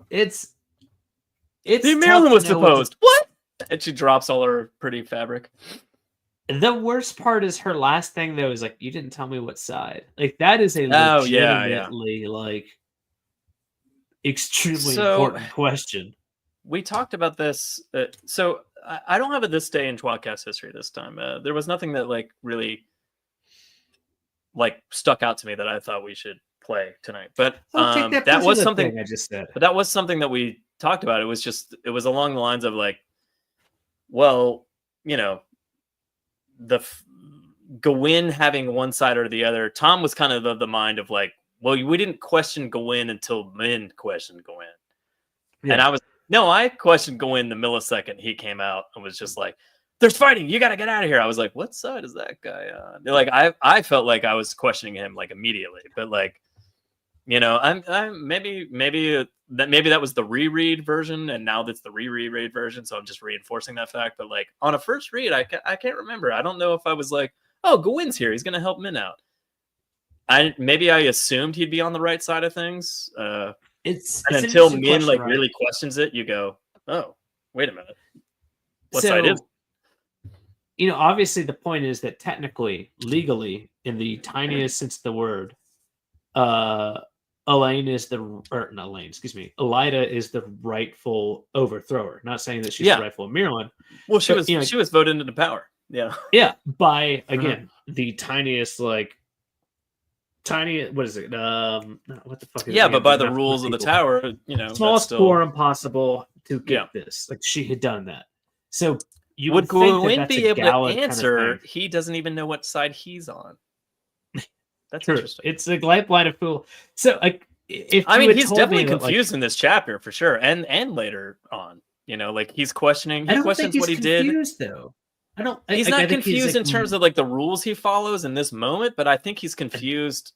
The Marilyn was deposed. What? And she drops all her pretty fabric. The worst part is her last thing though is like, you didn't tell me what side. Like that is a Oh, yeah, legitimately like extremely So- important question. We talked about this. So I don't have a this day in tWoTcast history this time. There was nothing that like really like stuck out to me that I thought we should play tonight. But Take that pussy was lip something thing I just said. But that was something that we talked about. It was along the lines of like, well, Gwyn having one side or the other. Tom was kind of the mind of like, well, we didn't question Gwyn until Min questioned Gwyn. Yeah. And I questioned Gwyn the millisecond he came out and was just like, there's fighting. You got to get out of here. I was like, what side is that guy on? Like, I felt like I was questioning him like immediately, but like, I'm maybe that was the reread version, and now that's the re-reread version. So I'm just reinforcing that fact. But like on a first read, I can't remember. I don't know if I was like, oh, Gwyn's here. He's gonna help Min out. I assumed he'd be on the right side of things. It's and until an interesting Min question, like right? really questions it, you go, oh, wait a minute, what So, side is? Obviously the point is that technically, legally, in the tiniest sense of the word, Elida is the rightful overthrower. Not saying that she's the rightful Marilyn. Well, she but, was voted into power. Yeah. Yeah, by again the tiniest what is it? What the fuck is it? Yeah, but by the Enough rules of the people. tower, smallest that's quorum possible to get Yeah. this. Like she had done that. So you would think that Gwyn that's be a able to Gallad kind of answer? thing. He doesn't even know what side he's on. That's True. interesting. It's a light blind of fool. So like, if I you mean, had he's told definitely me that, confused in this chapter for sure, and later on. Like he's questioning. I He don't questions think what he he's did. confused, though. I don't. He's I not think confused like, in terms of like the rules he follows in this moment, but I think he's confused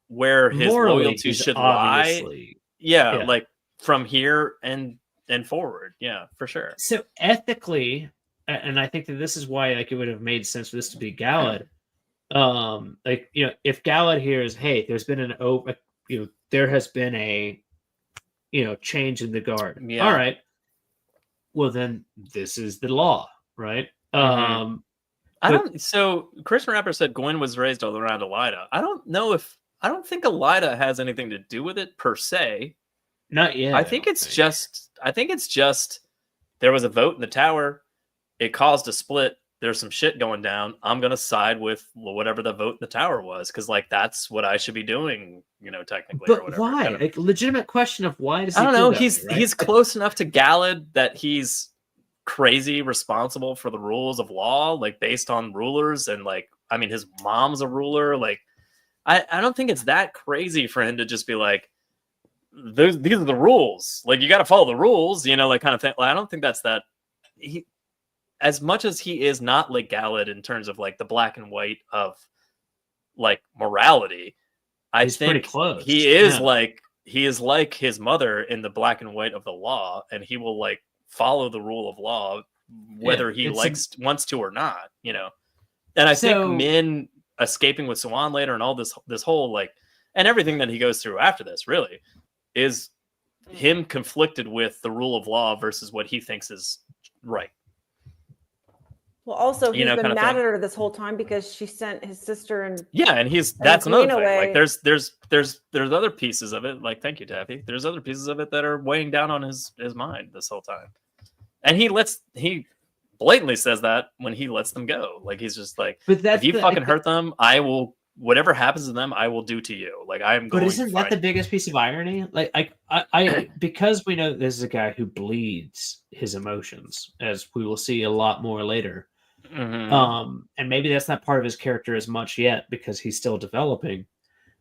where his morally, loyalty he's should lie. obviously. Yeah, like from here and forward. Yeah, for sure. So ethically, and I think that this is why like it would have made sense for this to be Gallad. If Gallad hears, hey, there's been there has been a change in the guard. Yeah. All right. Well, then this is the law, right? So Christian Rapper said Gwyn was raised all around Elida. I don't think Elida has anything to do with it per se. Not yet. I think it's just there was a vote in the tower. It caused a split. There's some shit going down. I'm gonna side with whatever the vote in the tower was, because like that's what I should be doing, technically. But or whatever. why? Like legitimate question of why does he I don't feel know. that He's way, right? he's close enough to Gallad that he's crazy responsible for the rules of law, like based on rulers, and like I mean his mom's a ruler. Like I don't think it's that crazy for him to just be like, these are the rules. Like you got to follow the rules, like kind of thing. Like, I don't think that's that. He, as much as he is not like Gallad in terms of like the black and white of like morality, He's I think pretty close. he is like his mother in the black and white of the law, and he will like follow the rule of law whether he wants to or not. And I So- think Min escaping with Swan later and all this whole like, and everything that he goes through after this really is him conflicted with the rule of law versus what he thinks is right. Well, also You he's know, been kind of mad thing. at her this whole time because she sent his sister and Yeah, and that's another Queen thing. away. Like there's other pieces of it. Like, thank you, Taffy. There's other pieces of it that are weighing down on his mind this whole time. And he blatantly says that when he lets them go. Like, he's just like, But that's if you the- fucking hurt them, I will, whatever happens to them, I will do to you. Like, I am going But isn't to that fight the you. biggest piece of irony? Like, I because we know that this is a guy who bleeds his emotions, as we will see a lot more later. Mhm. And maybe that's not part of his character as much yet because he's still developing.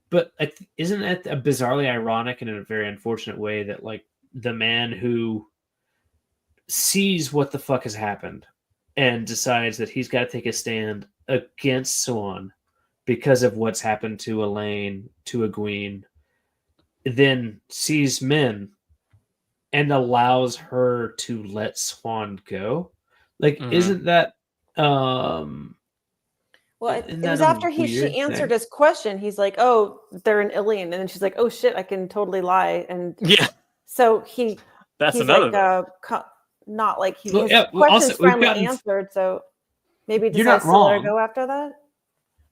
But isn't that a bizarrely ironic and in a very unfortunate way that like the man who sees what the fuck has happened and decides that he's got to take a stand against Swan because of what's happened to Elaine, to Egwene, then sees Min and allows her to let Swan go? Like, Mhm. isn't that well, isn't it was that a after she weird answered thing? his question. He's like, "Oh, they're an alien," and then she's like, "Oh shit, I can totally lie." And Yeah, so that's he's another like, thing. not like his Well, yeah, well, questions also, we've finally gotten- answered. So maybe You're not decides to let her wrong. go after that.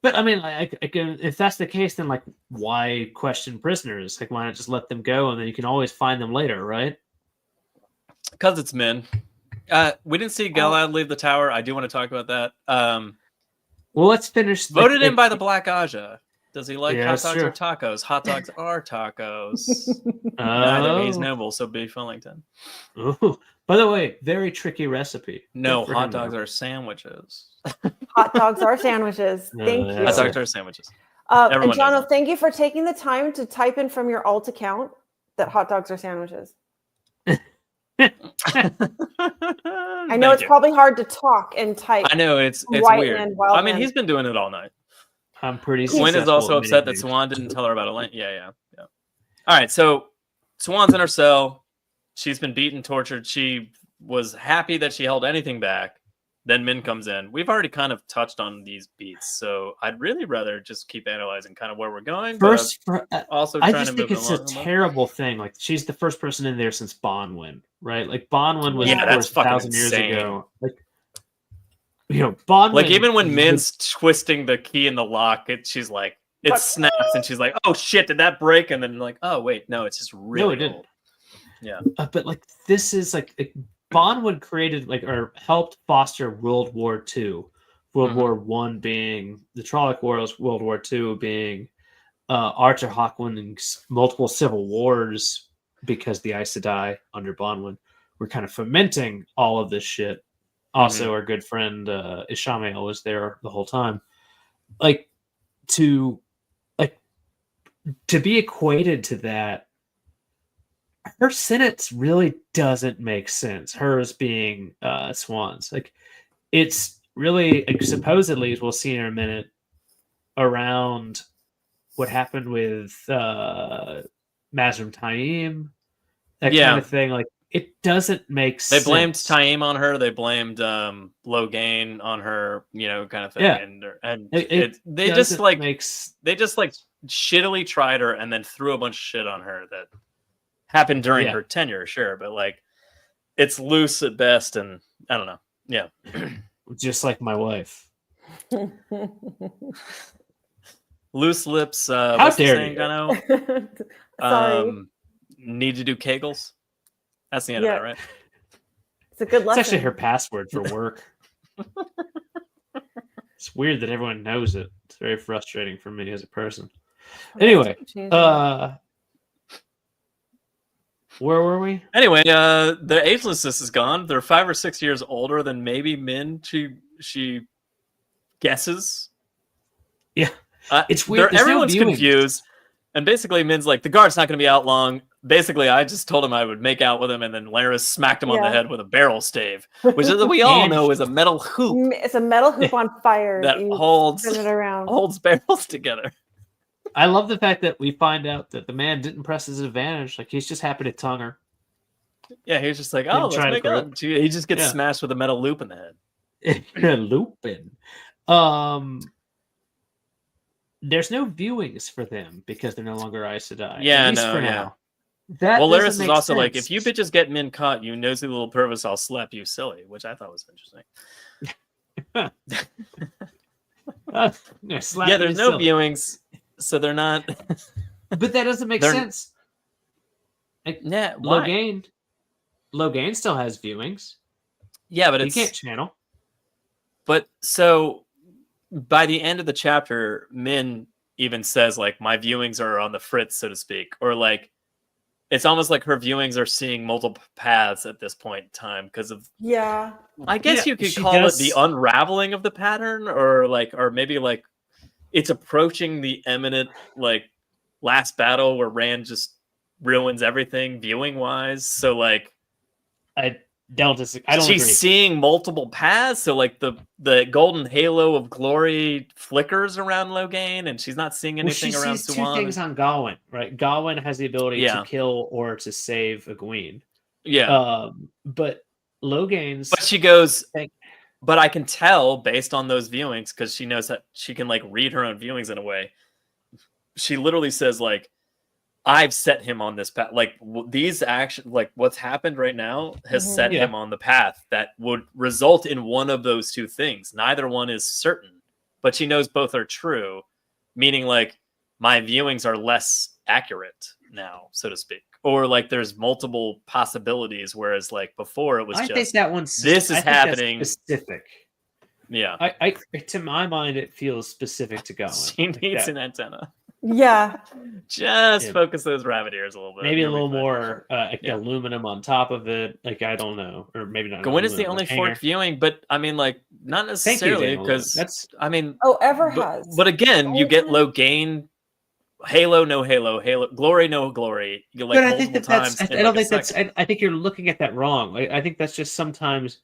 But I mean, like, if that's the case, then like, why question prisoners? Like, why not just let them go, and then you can always find them later, right? Because it's Min. We didn't see Galad leave the tower. I do want to talk about that. Well, let's finish. Voted in by the Black Aja. Does he like Yeah, hot that's dogs true. or tacos? Hot dogs are tacos. Neither. He's noble, so be Fullington. Ooh. By the way, very tricky recipe. No, Good for hot him, dogs though. are sandwiches. Hot dogs are sandwiches. Thank you. Hot dogs are sandwiches. And Everyone knows Jono, that. thank you for taking the time to type in from your alt account that hot dogs are sandwiches. I know it's probably hard to talk and type. I know it's White weird. Man, Wild I mean, Man. he's been doing it all night. I'm pretty. Gwyn is successful also at upset many that things. Swan didn't tell her about Elaine. Yeah. All right, so Swan's in her cell. She's been beaten, tortured. She was happy that she held anything back. Then Min comes in. We've already kind of touched on these beats, so I'd really rather just keep analyzing kind of where we're going. First, but also I trying just to think move it's it a along. terrible thing. Like, she's the first person in there since Bonwyn, right? Like, Bonwyn was, Yeah, of that's course, fucking 1,000 years insane. ago. Like, Bonwyn. Like, even when Min's twisting the key in the lock, she's like, it snaps, and she's like, "Oh shit, did that break?" And then like, "Oh wait, no, it's just really it didn't. old." Yeah, but like, this is like Bonwyn created or helped foster World War II. World War One being the Trolloc Wars, World War II being Arthur Hawkwind's multiple civil wars, because the Aes Sedai under Bonwyn were kind of fomenting all of this shit. Also, our good friend Ishamael was there the whole time. To be equated to that, her sentence really doesn't make sense. Hers being Swan's. Like, it's really, supposedly, as we'll see in a minute, around what happened with Mazrim Taim, that kind of thing. Like, it doesn't make sense. they blamed Taim on her. They blamed Logain on her. Kind of thing. Yeah. And It they just doesn't like make they just like shittily tried her and then threw a bunch of shit on her that happened during her tenure. Sure, but like, it's loose at best, and I don't know. Yeah, just like my wife. Loose lips. How what's the dare saying, you? Jono? Sorry. Need to do Kegels. That's the end of that, right? It's a good lesson. It's actually her password for work. It's weird that everyone knows it. It's very frustrating for me as a person. Anyway, where were we? Anyway, the agelessness is gone. They're 5 or 6 years older than maybe Min. She guesses. Yeah, it's weird. Everyone's confused, and basically Min's like, the guard's not going to be out long. Basically, I just told him I would make out with him, and then Laris smacked him on the head with a barrel stave, which is we all know is a metal hoop. It's a metal hoop on fire that You holds spin it around. holds barrels together. I love the fact that we find out that the man didn't press his advantage. Like, he's just happy to tongue her. Yeah, he was just like, oh, let's make out. He just gets smashed with a metal loop in the head. Looping. There's no viewings for them because they're no longer Aes Sedai. Yeah, at least no, for yeah. now. That Well, doesn't Laris is make also like, sense. if you bitches get Min caught, you nosy little pervers, I'll slap you silly, which I thought was interesting. Yeah, there's no viewings, so they're not. But that doesn't make sense. Like, yeah, why? Logain still has viewings. Yeah, but he can't channel. But so by the end of the chapter, Min even says like, my viewings are on the fritz, so to speak, or like it's almost like her viewings are seeing multiple paths at this point in time because of I guess you could call it the unraveling of the pattern, or maybe like it's approaching the imminent like last battle where Rand just ruins everything viewing wise. So like I don't She's agree. seeing multiple paths, so like the golden halo of glory flickers around Logain, and she's not seeing anything around sees Suwan. two things on Gawain, right? Gawain has the ability to kill or to save Egwene. Yeah. But Logain's. But she goes. But I can tell based on those viewings, because she knows that she can like read her own viewings in a way. She literally says like, I've set him on this path. Like these actions, like what's happened right now has set him on the path that would result in one of those two things. Neither one is certain, but she knows both are true, meaning like my viewings are less accurate now, so to speak. Or like there's multiple possibilities, whereas like before it was I think that one's this is happening. That's specific. Yeah. I to my mind it feels specific to Gawain. She needs an antenna. Yeah. Just focus those rabbit ears a little bit. Maybe a little more aluminum on top of it. Like, I don't know. Or maybe not. Gawain is the only forked viewing, but I mean, like, not necessarily because that's, I mean, Ever has. But again, you get Logain, Halo, no Halo, Halo, Glory, no Glory. You like but I think times. I don't think that's. I think you're looking at that wrong. I think that's just sometimes.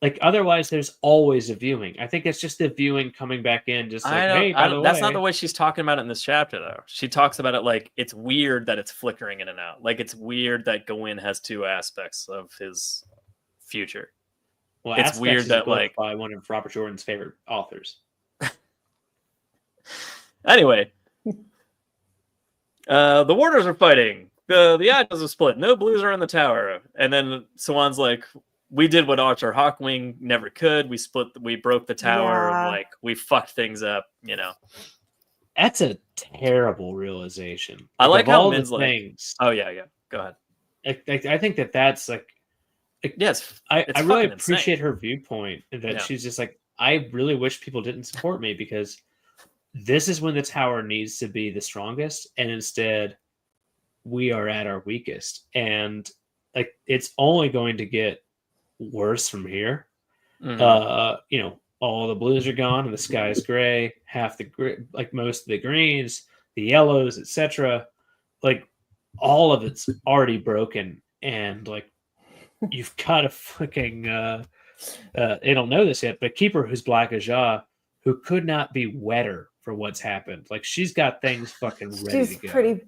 Like otherwise, there's always a viewing. I think it's just the viewing coming back in, just like, hey, by the way. That's not the way she's talking about it in this chapter, though. She talks about it like it's weird that it's flickering in and out. Like it's weird that Gawain has two aspects of his future. Well, it's weird that like by one of Robert Jordan's favorite authors. Anyway, the warders are fighting. The Admirals are split. No blues are in the tower, and then Sawan's like, we did what Archer Hawkwing never could. We broke the tower. Yeah. Like we fucked things up, you know. That's a terrible realization. I like how all Min's the like, things. oh yeah. Go ahead. I think that's like, yes. I really insane. appreciate her viewpoint that she's just like, I really wish people didn't support me because this is when the tower needs to be the strongest, and instead we are at our weakest, and like it's only going to get worse from here. You know, all the blues are gone and the sky is gray, half the like most of the greens, the yellows, etc. Like all of it's already broken, and like you've got a fucking they don't know this yet, but keeper who's black as Ja, who could not be wetter for what's happened. Like she's got things fucking ready to go. She's pretty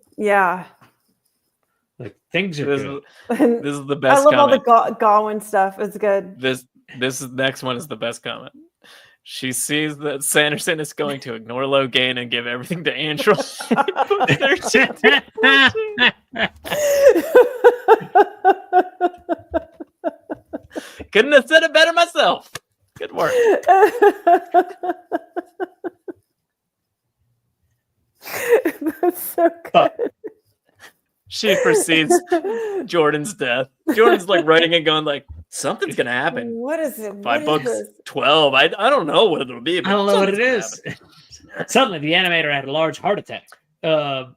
like things are good. This is the best. I love comment. all the Gawain stuff. It's good. This next one is the best comment. She sees that Sanderson is going to ignore Logain and give everything to Andrew. Couldn't have said it better myself. Good work. That's so good. She precedes Jordan's death. Jordan's like writing and going like, something's gonna happen. What is it? 5 books, 12. I don't know what it'll be. I don't know what it is. Suddenly, the animator had a large heart attack. Hey,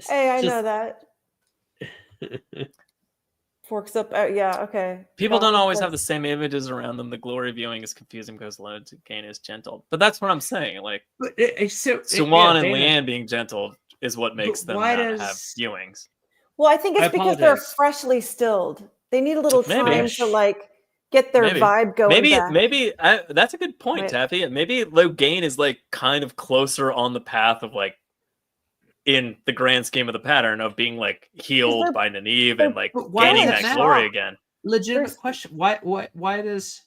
I know that. Forks up. Yeah, okay. People don't always have the same images around them. The glory viewing is confusing because Logain is gentle. But that's what I'm saying. Like, Suwan and Leanne being gentle is what makes them not have viewings. Well, I think it's because they're freshly stilled. They need a little time to like get their vibe going. Maybe that's a good point, right. Taffy. Maybe Logain is like kind of closer on the path of like in the grand scheme of the pattern of being like healed by Nynaeve and like gaining that glory again. Legitimate question: Why does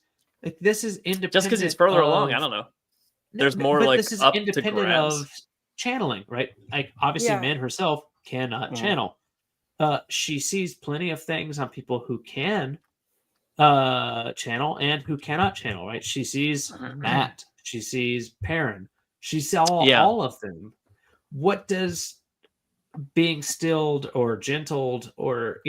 Like, this is independent. Just because he's further along, I don't know. There's more like this is up to independent grabs. of channeling, right? Like, obviously, Yeah. Min herself cannot channel. She sees plenty of things on people who can channel and who cannot channel, right? She sees Matt, she sees Perrin, she saw all of them. What does being stilled or gentled or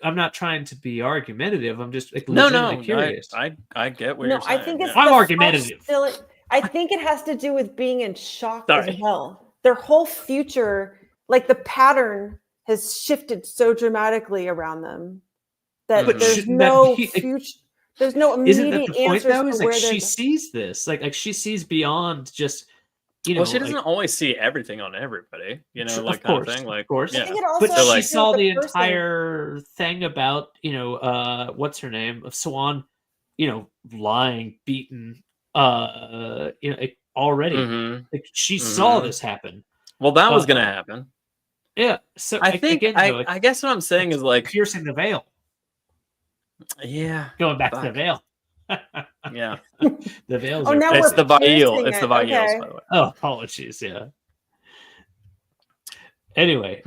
I'm not trying to be argumentative. I'm just legitimately curious. I get what you're saying. I think it's I'm the argumentative. I think it has to do with being in shock Sorry. as well. Their whole future, like the pattern, has shifted so dramatically around them that there's no future. There's no immediate Isn't that the point answers though? Is for like where she sees this, like she sees beyond just well, she doesn't always see everything on everybody, like kind of thing. Like, of course. I think it also But has to she do saw with the person. entire thing about what's her name of Swan, lying, beaten, already. Like she saw this happen. Well, that was gonna happen. Yeah. So I think I guess what I'm saying is like piercing the veil. Yeah. Going back to the veil. Yeah. The veils. Now it's the Vail. piercing It's the it. Vails, Okay. by the way. Oh, apologies. Yeah. Anyway,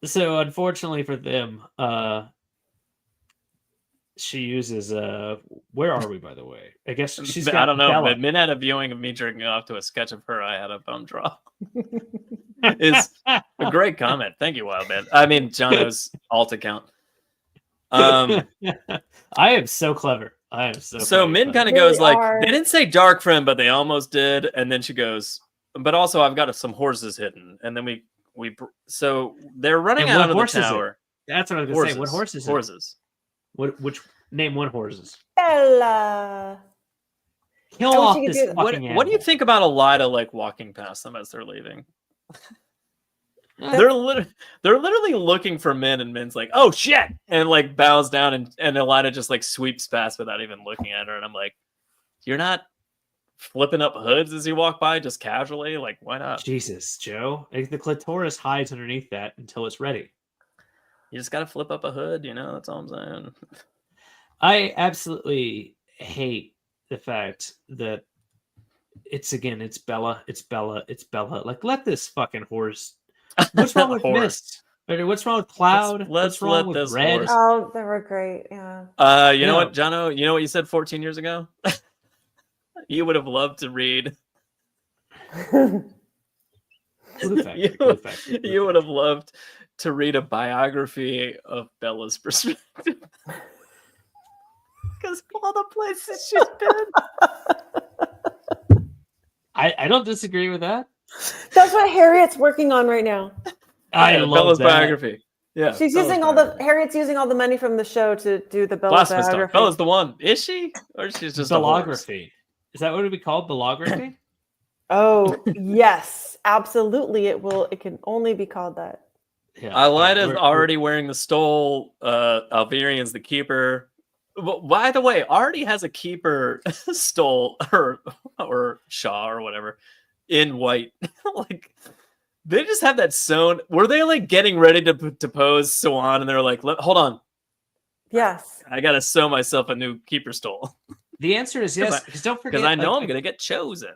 so unfortunately for them, she uses where are we, by the way? I guess she's got I don't know, Bella. but Min had a viewing of me jerking off to a sketch of her. I had a bum draw. Is a great comment. Thank you, Wildman. I mean, Jono's alt account. I am so clever. I am so Min kind of Really goes like, are. they didn't say dark friend, but they almost did. And then she goes, but also I've got some horses hidden. And then so they're running And what out of horse the is it? tower. That's what I was gonna say. What horse is it? Horses. Which name one horses? Bella. Kill I wish off you could this do that. fucking What do you animal. think about Elida like walking past them as they're leaving? They're literally looking for Min, and Min's like, "Oh shit!" and like bows down, and Elida just like sweeps past without even looking at her. And I'm like, "You're not flipping up hoods as you walk by, just casually? Like, why not? Jesus, Joe. Like, the clitoris hides underneath that until it's ready. You just gotta flip up a hood, That's all I'm saying." I absolutely hate the fact that it's Bella. Like, let this fucking horse. What's wrong with Mist? Or what's wrong with Cloud? Let's what's wrong let with this Red? horse. Oh, they were great. Yeah. You know what, Jono? You know what you said 14 years ago? You would have loved to read. Clue factor. You would have loved to read a biography of Bella's perspective. Because of all the places she's been. I don't disagree with that. That's what Harriet's working on right now. I love Bella's that. biography. Yeah. She's using Harriet's using all the money from the show to do the Bella Blasphemous talk. biography. Bella's the one. Is she? Or she's just Bellography. Is that what it would be called? Bellography? Oh, yes, absolutely. It can only be called that. Yeah. Elida's already wearing the stole. Alverian's the keeper. By the way, already has a keeper stole or Shaw or whatever in white. Like, they just have that sewn. Were they like getting ready to depose Swan, and they're like, hold on. Yes. I gotta sew myself a new keeper stole. The answer is yes. Because don't forget, because I know I'm gonna get chosen.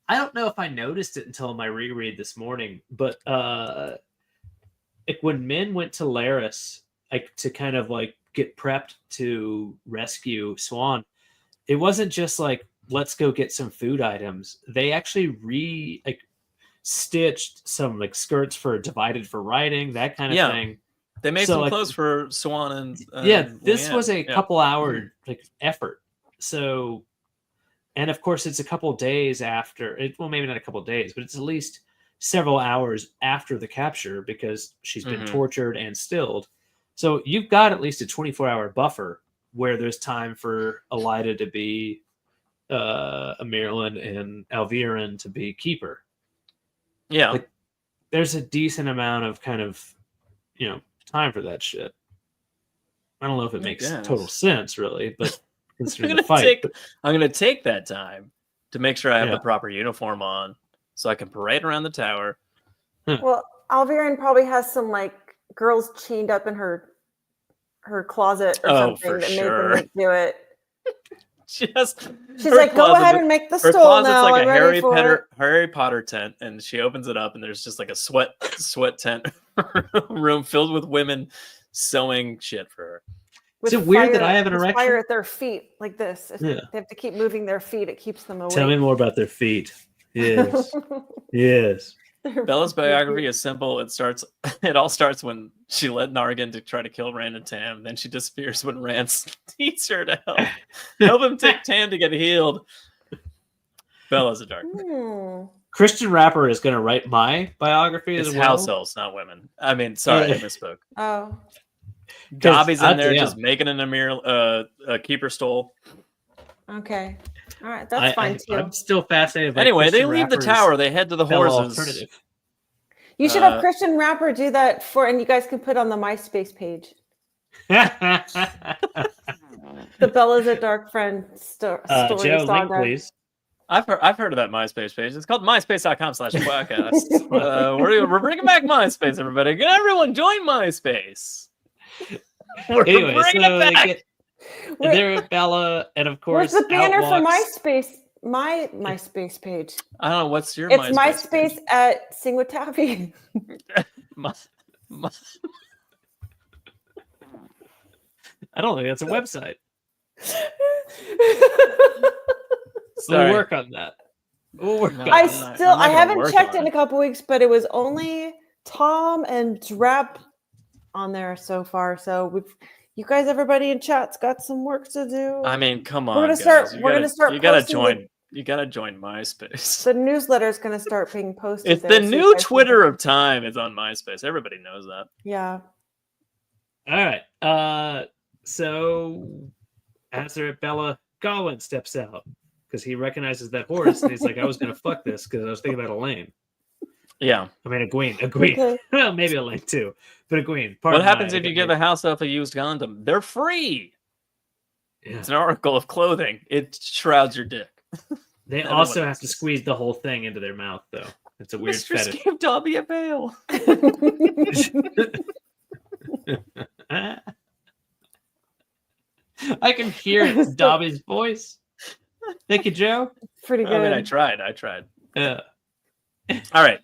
I don't know if I noticed it until my reread this morning, but like when Min went to Laris, like to kind of like get prepped to rescue Swan, it wasn't just like, let's go get some food items. They actually stitched some like skirts for divided for riding, that kind of thing. They made some clothes for Swan and this was a couple hour like effort. So, and of course it's a couple days after it. Well, maybe not a couple days, but it's at least several hours after the capture because she's been tortured and stilled. So you've got at least a 24-hour buffer where there's time for Elida to be a Marilyn and Alviren to be keeper. Yeah. Like, there's a decent amount of kind of, time for that shit. I don't know if it makes total sense, really, but considering the fight. I'm going to take that time to make sure I have the proper uniform on so I can parade around the tower. Well, Alviren probably has some like girls chained up in her her closet or Oh, something for that sure. made them do it. Just She's like, go ahead and make the her stole closet's now. like I'm a ready for it. Harry Potter tent, and she opens it up, and there's just like a sweat tent room filled with women sewing shit for her. Is it weird that I have an with erection? Fire at their feet like this. If Yeah. they have to keep moving their feet, it keeps them awake. Tell me more about their feet. Yes. Yes. Bella's biography is simple. It all starts when she led Nargan to try to kill Rand and Tam. Then she disappears when Rand needs her to help him take Tam to get healed. Bella's a dark. Christian Rapper is going to write my biography It's as well. house elves, not women. I mean, sorry, I misspoke. Oh. Dobby's in there yeah. just making an a keeper stole. Okay. All right. That's fine too. I'm still fascinated by Anyway, Christian they leave the Rapper's tower. They head to the fellow horses. alternative. You should have Christian Rapper do that and you guys can put on the MySpace page. The Bella's a Dark Friend story. Joe, link, please. I've heard of that MySpace page. It's called myspace.com/podcast. We're bringing back MySpace, everybody. Everyone join MySpace. We're Anyway, bringing so it back. They're at Bella, and of course, Where's the banner for Outwalks- MySpace? My MySpace page. I don't know. What's your It's MySpace MySpace at Sing with Taffy. I don't think that's a website. Sorry. We'll work on that. We'll work on I that. I haven't checked in a couple weeks, but it was only Tom and Drap on there so far. So you guys, everybody in chat's got some work to do. I mean, come on. We're gonna start. We're gonna start. You gotta posting join. You gotta join MySpace. The newsletter is gonna start being posted. It's there, the so new you guys can- Twitter of time. Is on MySpace. Everybody knows that. Yeah. All right. So as they're at Bella, Gawain steps out because he recognizes that horse, and he's like, "I was gonna fuck this because I was thinking about Elaine." Yeah. I mean, Egwene. Okay. Well, maybe Elaine too, but Egwene. What happens if you give a house elf a used condom? They're free. Yeah. It's an article of clothing. It shrouds your dick. They Everyone also have knows to this. squeeze the whole thing into their mouth, though. It's a weird Mistress fetish. gave Dobby a veil. I can hear Dobby's voice. Thank you, Joe. Pretty good. I mean, I tried. Yeah. All right.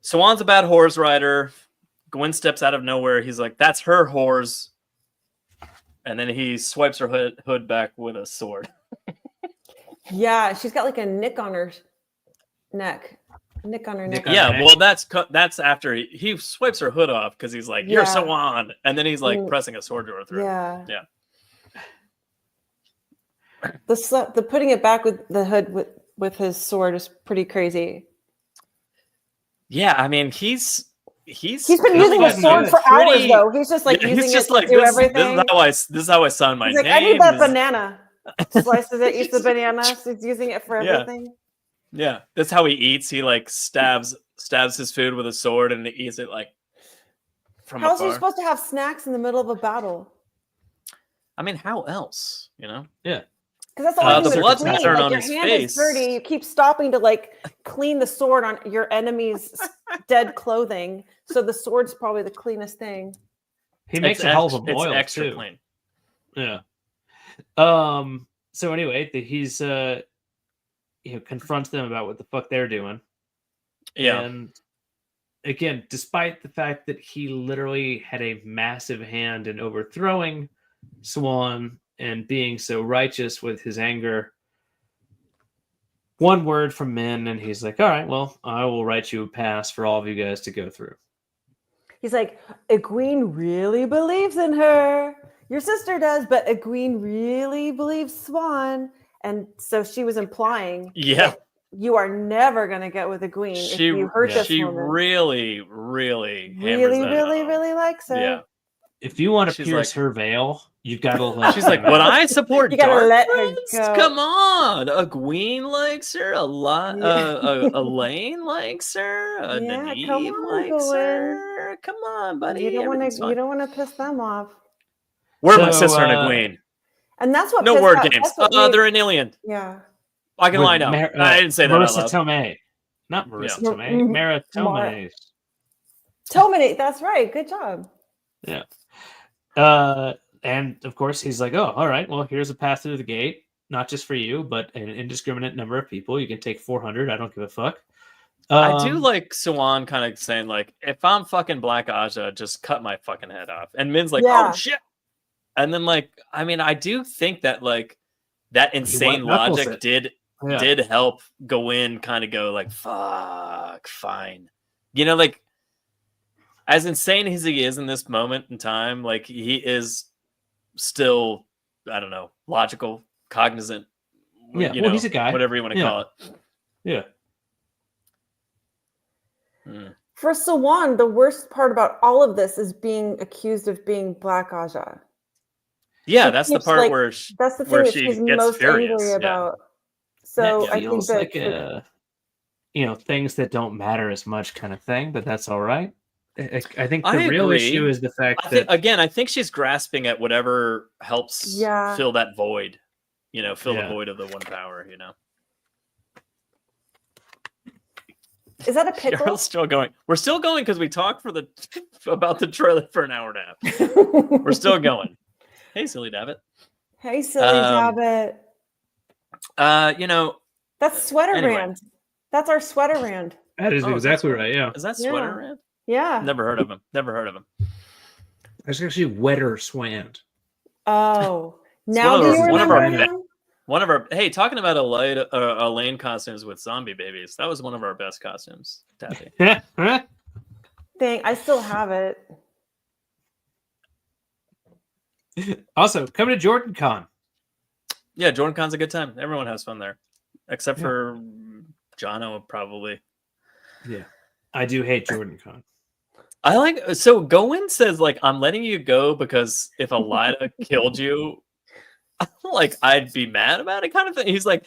Swan's a bad horse rider. Gwen steps out of nowhere. He's like, "That's her whores." And then he swipes her hood back with a sword. Yeah, she's got like a nick on her neck. Nick on her neck. Yeah, well, that's after he swipes her hood off because he's like, "You're Yeah. Swan," and then he's like pressing a sword to her throat. Yeah. Yeah. The putting it back with the hood with his sword is pretty crazy. Yeah, I mean, he's been using the sword for hours though. He's just like using it to do everything. This is how I sign my He's like, name. I need that banana. Slices it, eats the banana. He's using it for Yeah. everything. Yeah, that's how he eats. He like stabs his food with a sword and he eats it like from How is he afar. supposed to have snacks in the middle of a battle? I mean, how else? You know? Yeah. Because that's the only The thing blood that's clean. pattern Like, on your his hand face. is dirty. You keep stopping to like clean the sword on your enemy's dead clothing. So the sword's probably the cleanest thing. He makes a hell of a It's boil extra too. clean. Yeah. So anyway, he's confronts them about what the fuck they're doing. Yeah. And again, despite the fact that he literally had a massive hand in overthrowing Swan and being so righteous with his anger, one word from Min, and he's like, "All right, well, I will write you a pass for all of you guys to go through." He's like, Egwene really believes in her. Your sister does, but Egwene really believes Swan. And so she was implying, Yeah. that you are never going to get with Egwene if you hurt this she woman. really hammers that home. Really likes her. Yeah. If you want to She's pierce like- her veil, you've got to let. She's like, "Would I support You gotta dark let her friends? go." Come on, Egwene likes her a lot. Yeah. Elaine likes her. Yeah, Nynaeve come on, likes Gwen. her. Come on, buddy. You don't Everything's fine. want to piss them off. We're my So, sister and Egwene. And that's what No pissed word off- games. that's what made- They're an alien. Yeah. I can lie now. I didn't say that out Marissa loud. Tomei. Not Marissa Yeah. Tomei. Mara Tomei. Tomei, that's right. Good job. Yeah. And of course, he's like, "Oh, all right. Well, here's a path through the gate, not just for you, but an indiscriminate number of people. You can take 400. I don't give a fuck." I do like Swan kind of saying like, "If I'm fucking Black Aja, just cut my fucking head off." And Min's like, Yeah. "Oh shit!" And then like, I mean, I do think that like that insane white-knuckles logic it. did help go in, kind of go like, "Fuck, fine," you know, like as insane as he is in this moment in time, like he is still, I don't know, logical, cognizant. Yeah, you well, know, he's a guy. whatever you want to call it. Yeah. For Sawan, the worst part about all of this is being accused of being Black Aja. Yeah, She that's the keeps, part like, where that's the thing where that she she's gets most furious. angry Yeah. about. So That I think feels that like a, things that don't matter as much kind of thing, but that's all right. I think the real issue is the fact that I think she's grasping at whatever helps fill that void. You know, fill the void of the one power. You know. Is that a pickle? We're still going. We're still going because we talked about the trailer for an hour and a half. We're still going. Hey, silly Dabbit. Hey, silly Dabbit. You know, that's Sweater anyway. Rand. That's our Sweater Rand. That is exactly right. Yeah. Is that Sweater Rand? Yeah. Never heard of him. Never heard of him. That's actually Wetter Swand. Oh, now do you remember him? One of our talking about Elaine costumes with zombie babies. That was one of our best costumes, Taffy. I still have it. Also, coming to Jordan Con. Yeah, Jordan Con's a good time. Everyone has fun there, except for Jono, probably. Yeah, I do hate Jordan Con. I like so Goin says like, I'm letting you go because if Elida killed you, like I'd be mad about it, kind of thing. He's like,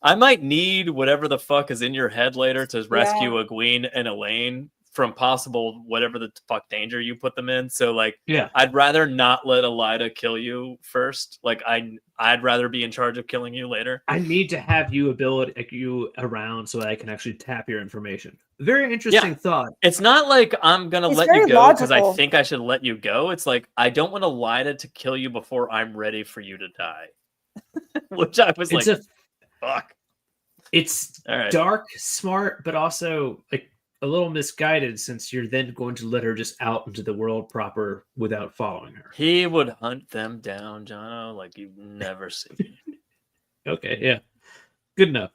I might need whatever the fuck is in your head later to rescue Egwene and Elaine from possible whatever the fuck danger you put them in. So like, I'd rather not let Elida kill you first. Like I'd rather be in charge of killing you later. I need to have you around so that I can actually tap your information. Very interesting thought. It's not like I'm gonna let you go because I think I should let you go. It's like I don't want Elida to kill you before I'm ready for you to die. Which I was fuck. It's dark, smart, but also like a little misguided, since you're then going to let her just out into the world proper without following her. He would hunt them down, Jono, like you've never seen. Okay, yeah. Good enough.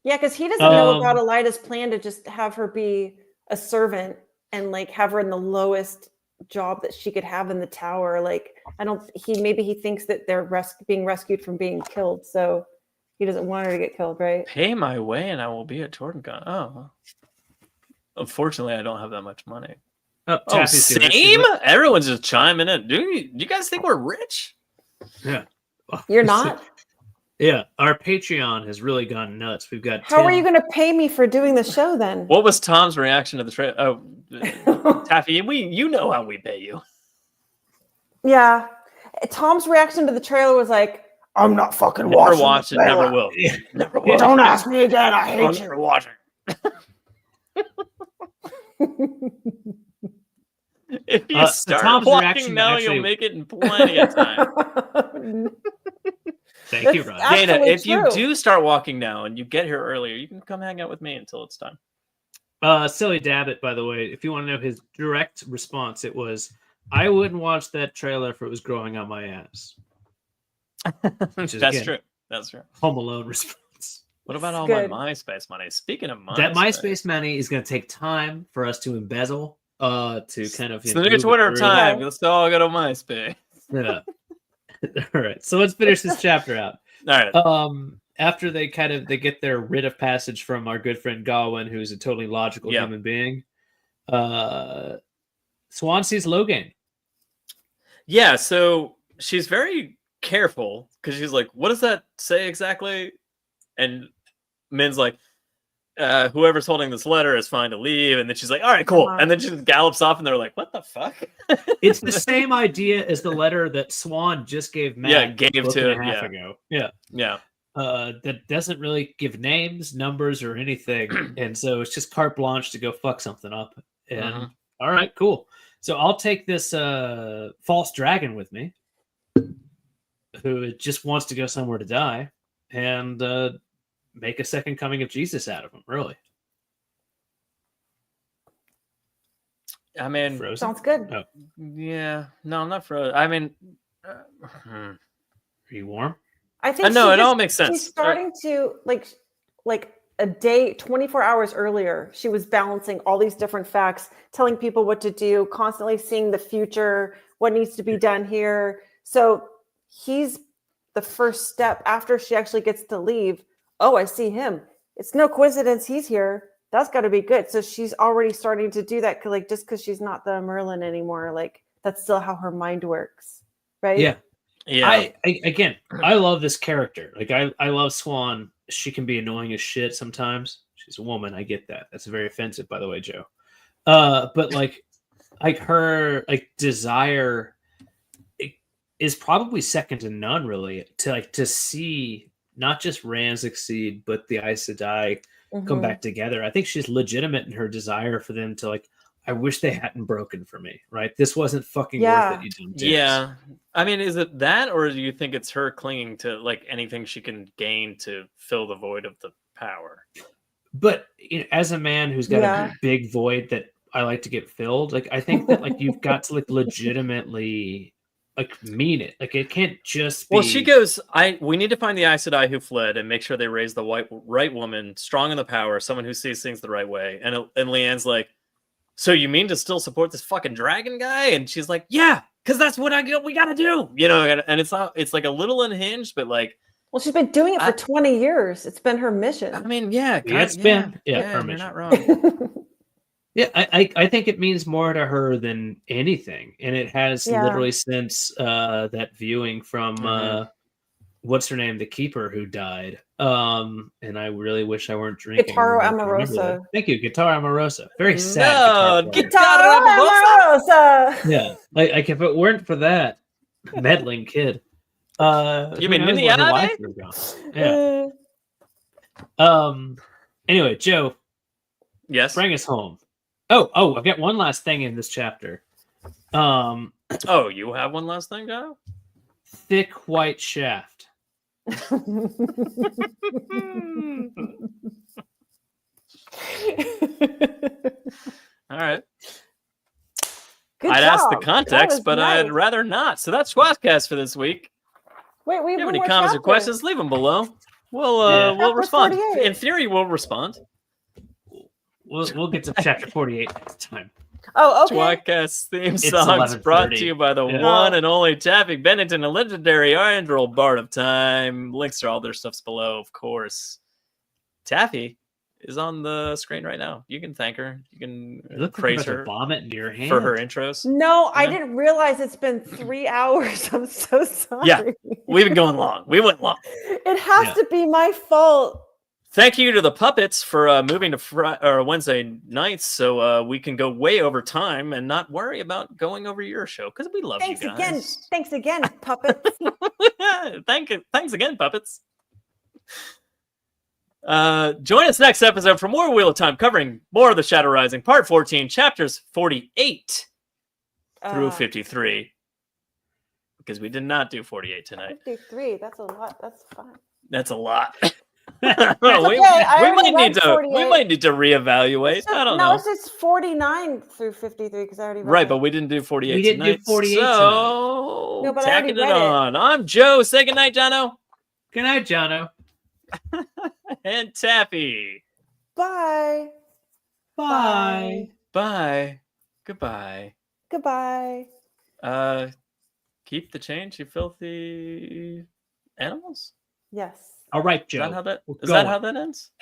Yeah, because he doesn't know about Elida's plan to just have her be a servant and like have her in the lowest job that she could have in the tower. Like maybe he thinks that they're being rescued from being killed, so he doesn't want her to get killed, right? Pay my way and I will be at JordanCon. Oh. Unfortunately, I don't have that much money. Same? Everyone's just chiming in. Do you guys think we're rich? Yeah. You're not? Yeah, our Patreon has really gone nuts. We've got. How are you going to pay me for doing the show then? What was Tom's reaction to the trailer? Oh, Taffy, you know how we pay you. Yeah, Tom's reaction to the trailer was like, "I'm not fucking watching. Never watched it. Never will. Never will. Don't ask me again. I hate you. Never watching. If you start watching now, you'll make it in plenty of time. Thank you, Ron. Dana, if you do start walking now and you get here earlier, you can come hang out with me until it's time. Silly Dabbit, by the way, if you want to know his direct response, it was, I wouldn't watch that trailer if it was growing on my ass. That's true. That's true. Home Alone response. What about all my MySpace money? Speaking of MySpace. That MySpace money is going to take time for us to embezzle, to kind of... It's the new Twitter time. Let's all go to MySpace. Yeah. All right, so let's finish this chapter out. All right. After they get their writ of passage from our good friend Gawain, who's a totally logical human being, Swan sees Logain. Yeah, so she's very careful because she's like, "What does that say exactly?" And Min's like, "Whoever's holding this letter is fine to leave." And then she's like, "All right, cool." And then she just gallops off, and they're like, "What the fuck?" It's the same idea as the letter that Swan just gave Matt. Yeah, gave to a half ago. Yeah, yeah. That doesn't really give names, numbers, or anything, and so it's just carte blanche to go fuck something up. And all right, cool. So I'll take this false dragon with me, who just wants to go somewhere to die, and make a second coming of Jesus out of him. Really. I mean, Frozen? Sounds good. Oh. Yeah, no, I'm not frozen. I mean, Are you warm? I think no, she it just- all makes sense. She's starting to like a day, 24 hours earlier, she was balancing all these different facts, telling people what to do, constantly seeing the future, what needs to be done here. So he's the first step after she actually gets to leave. Oh, I see him. It's no coincidence he's here. That's got to be good. So she's already starting to do that, like just because she's not the Merlin anymore. Like that's still how her mind works, right? Yeah. Yeah. I love this character. Like I love Swan. She can be annoying as shit sometimes. She's a woman. I get that. That's very offensive, by the way, Joe. But like her desire is probably second to none, really. To see not just Rand succeed, but the Aes Sedai come back together. I think she's legitimate in her desire for them to I wish they hadn't broken for me, right? This wasn't fucking worth it, you dumb dicks. Yeah. I mean, is it that, or do you think it's her clinging to anything she can gain to fill the void of the power? But as a man who's got a big void that I like to get filled, I think that you've got to legitimately mean it. It can't just be. Well, she goes, we need to find the Aes Sedai who fled and make sure they raise the right woman, strong in the power, someone who sees things the right way. And Leanne's like, so you mean to still support this fucking dragon guy? And she's like, yeah, because that's what we gotta do. And it's not, it's a little unhinged, but well, she's been doing it for 20 years. It's been her mission. I mean, yeah, it's been her you're mission. not wrong. Yeah, I think it means more to her than anything. And it has literally since that viewing from what's her name, the keeper who died. And I really wish I weren't drinking. Guitarro Amorosa. Thank you, Guitarro Amorosa. Very sad. Guitarro Amorosa. Yeah, if it weren't for that meddling kid. You mean Niniabe? Yeah. Anyway, Joe. Yes. Bring us home. Oh, I've got one last thing in this chapter. Oh, you have one last thing, Joe? Thick white shaft. All right. Good I'd job. ask the context, but nice. I'd rather not. So that's tWoTcast for this week. Wait, we if you have have any one more comments or chapter. questions, leave them below. We'll Chapter respond. 48. In theory, we'll respond. We'll get to chapter 48 next time. Oh, okay. tWoTcast theme It's songs brought 11:30. to you by the Yeah. one and only Taffy Bennington, a legendary Andral Bard of Time. Links to all their stuffs below, of course. Taffy is on the screen right now. You can thank her. You can praise her vomit into your hand for her intros. No, I didn't realize it's been 3 hours. I'm so sorry. Yeah, we've been going long. We went long. It has to be my fault. Thank you to the puppets for moving to Wednesday nights, so we can go way over time and not worry about going over your show because we love Thanks you guys. again. Thanks again, puppets. Thanks again, puppets. Join us next episode for more Wheel of Time, covering more of the Shadow Rising, Part 14, chapters 48 through 53. Because we did not do 48 tonight. 53. That's a lot. That's fine. That's a lot. we might need to reevaluate. I don't know. No, it's 49 through 53 because I already read Right, it. but we didn't do 48 We didn't do tonight. 48 so tonight. No, but I already tacking it read it. on. I'm Joe. Say goodnight, Jono. Good night, Jono. And Taffy. Bye. Bye. Bye. Goodbye. Goodbye. Keep the change, you filthy animals. Yes. All right, Joe. Is that how that, We're is that going. how that ends?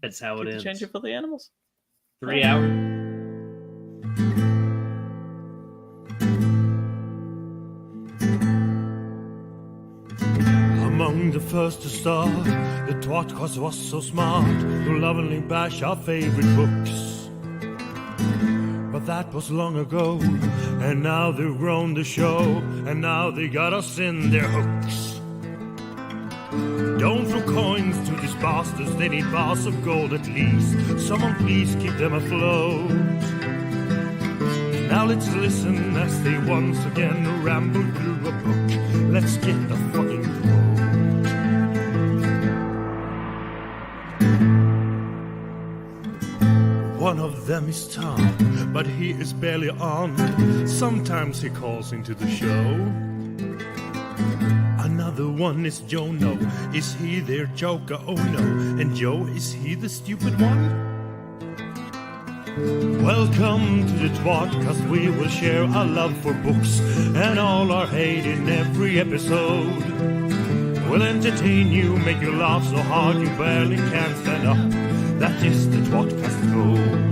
That's how Keep it the ends. change, you filthy animals. 3 hours. Among the first to start, the tWoTcast was so smart to lovingly bash our favorite books. But that was long ago, and now they've grown the show, and now they got us in their hooks. Don't throw coins to these bastards, they need bars of gold at least. Someone please keep them afloat. Now let's listen as they once again ramble through a book. Let's get the fucking quote. One of them is Tom, but he is barely on. Sometimes he calls into the show. Another one is Jono. Is he their joker? Oh no. And Joe, is he the stupid one? Welcome to the tWoTcast. We will share our love for books and all our hate in every episode. We'll entertain you, make you laugh so hard you barely can stand up. That is the tWoTcast code.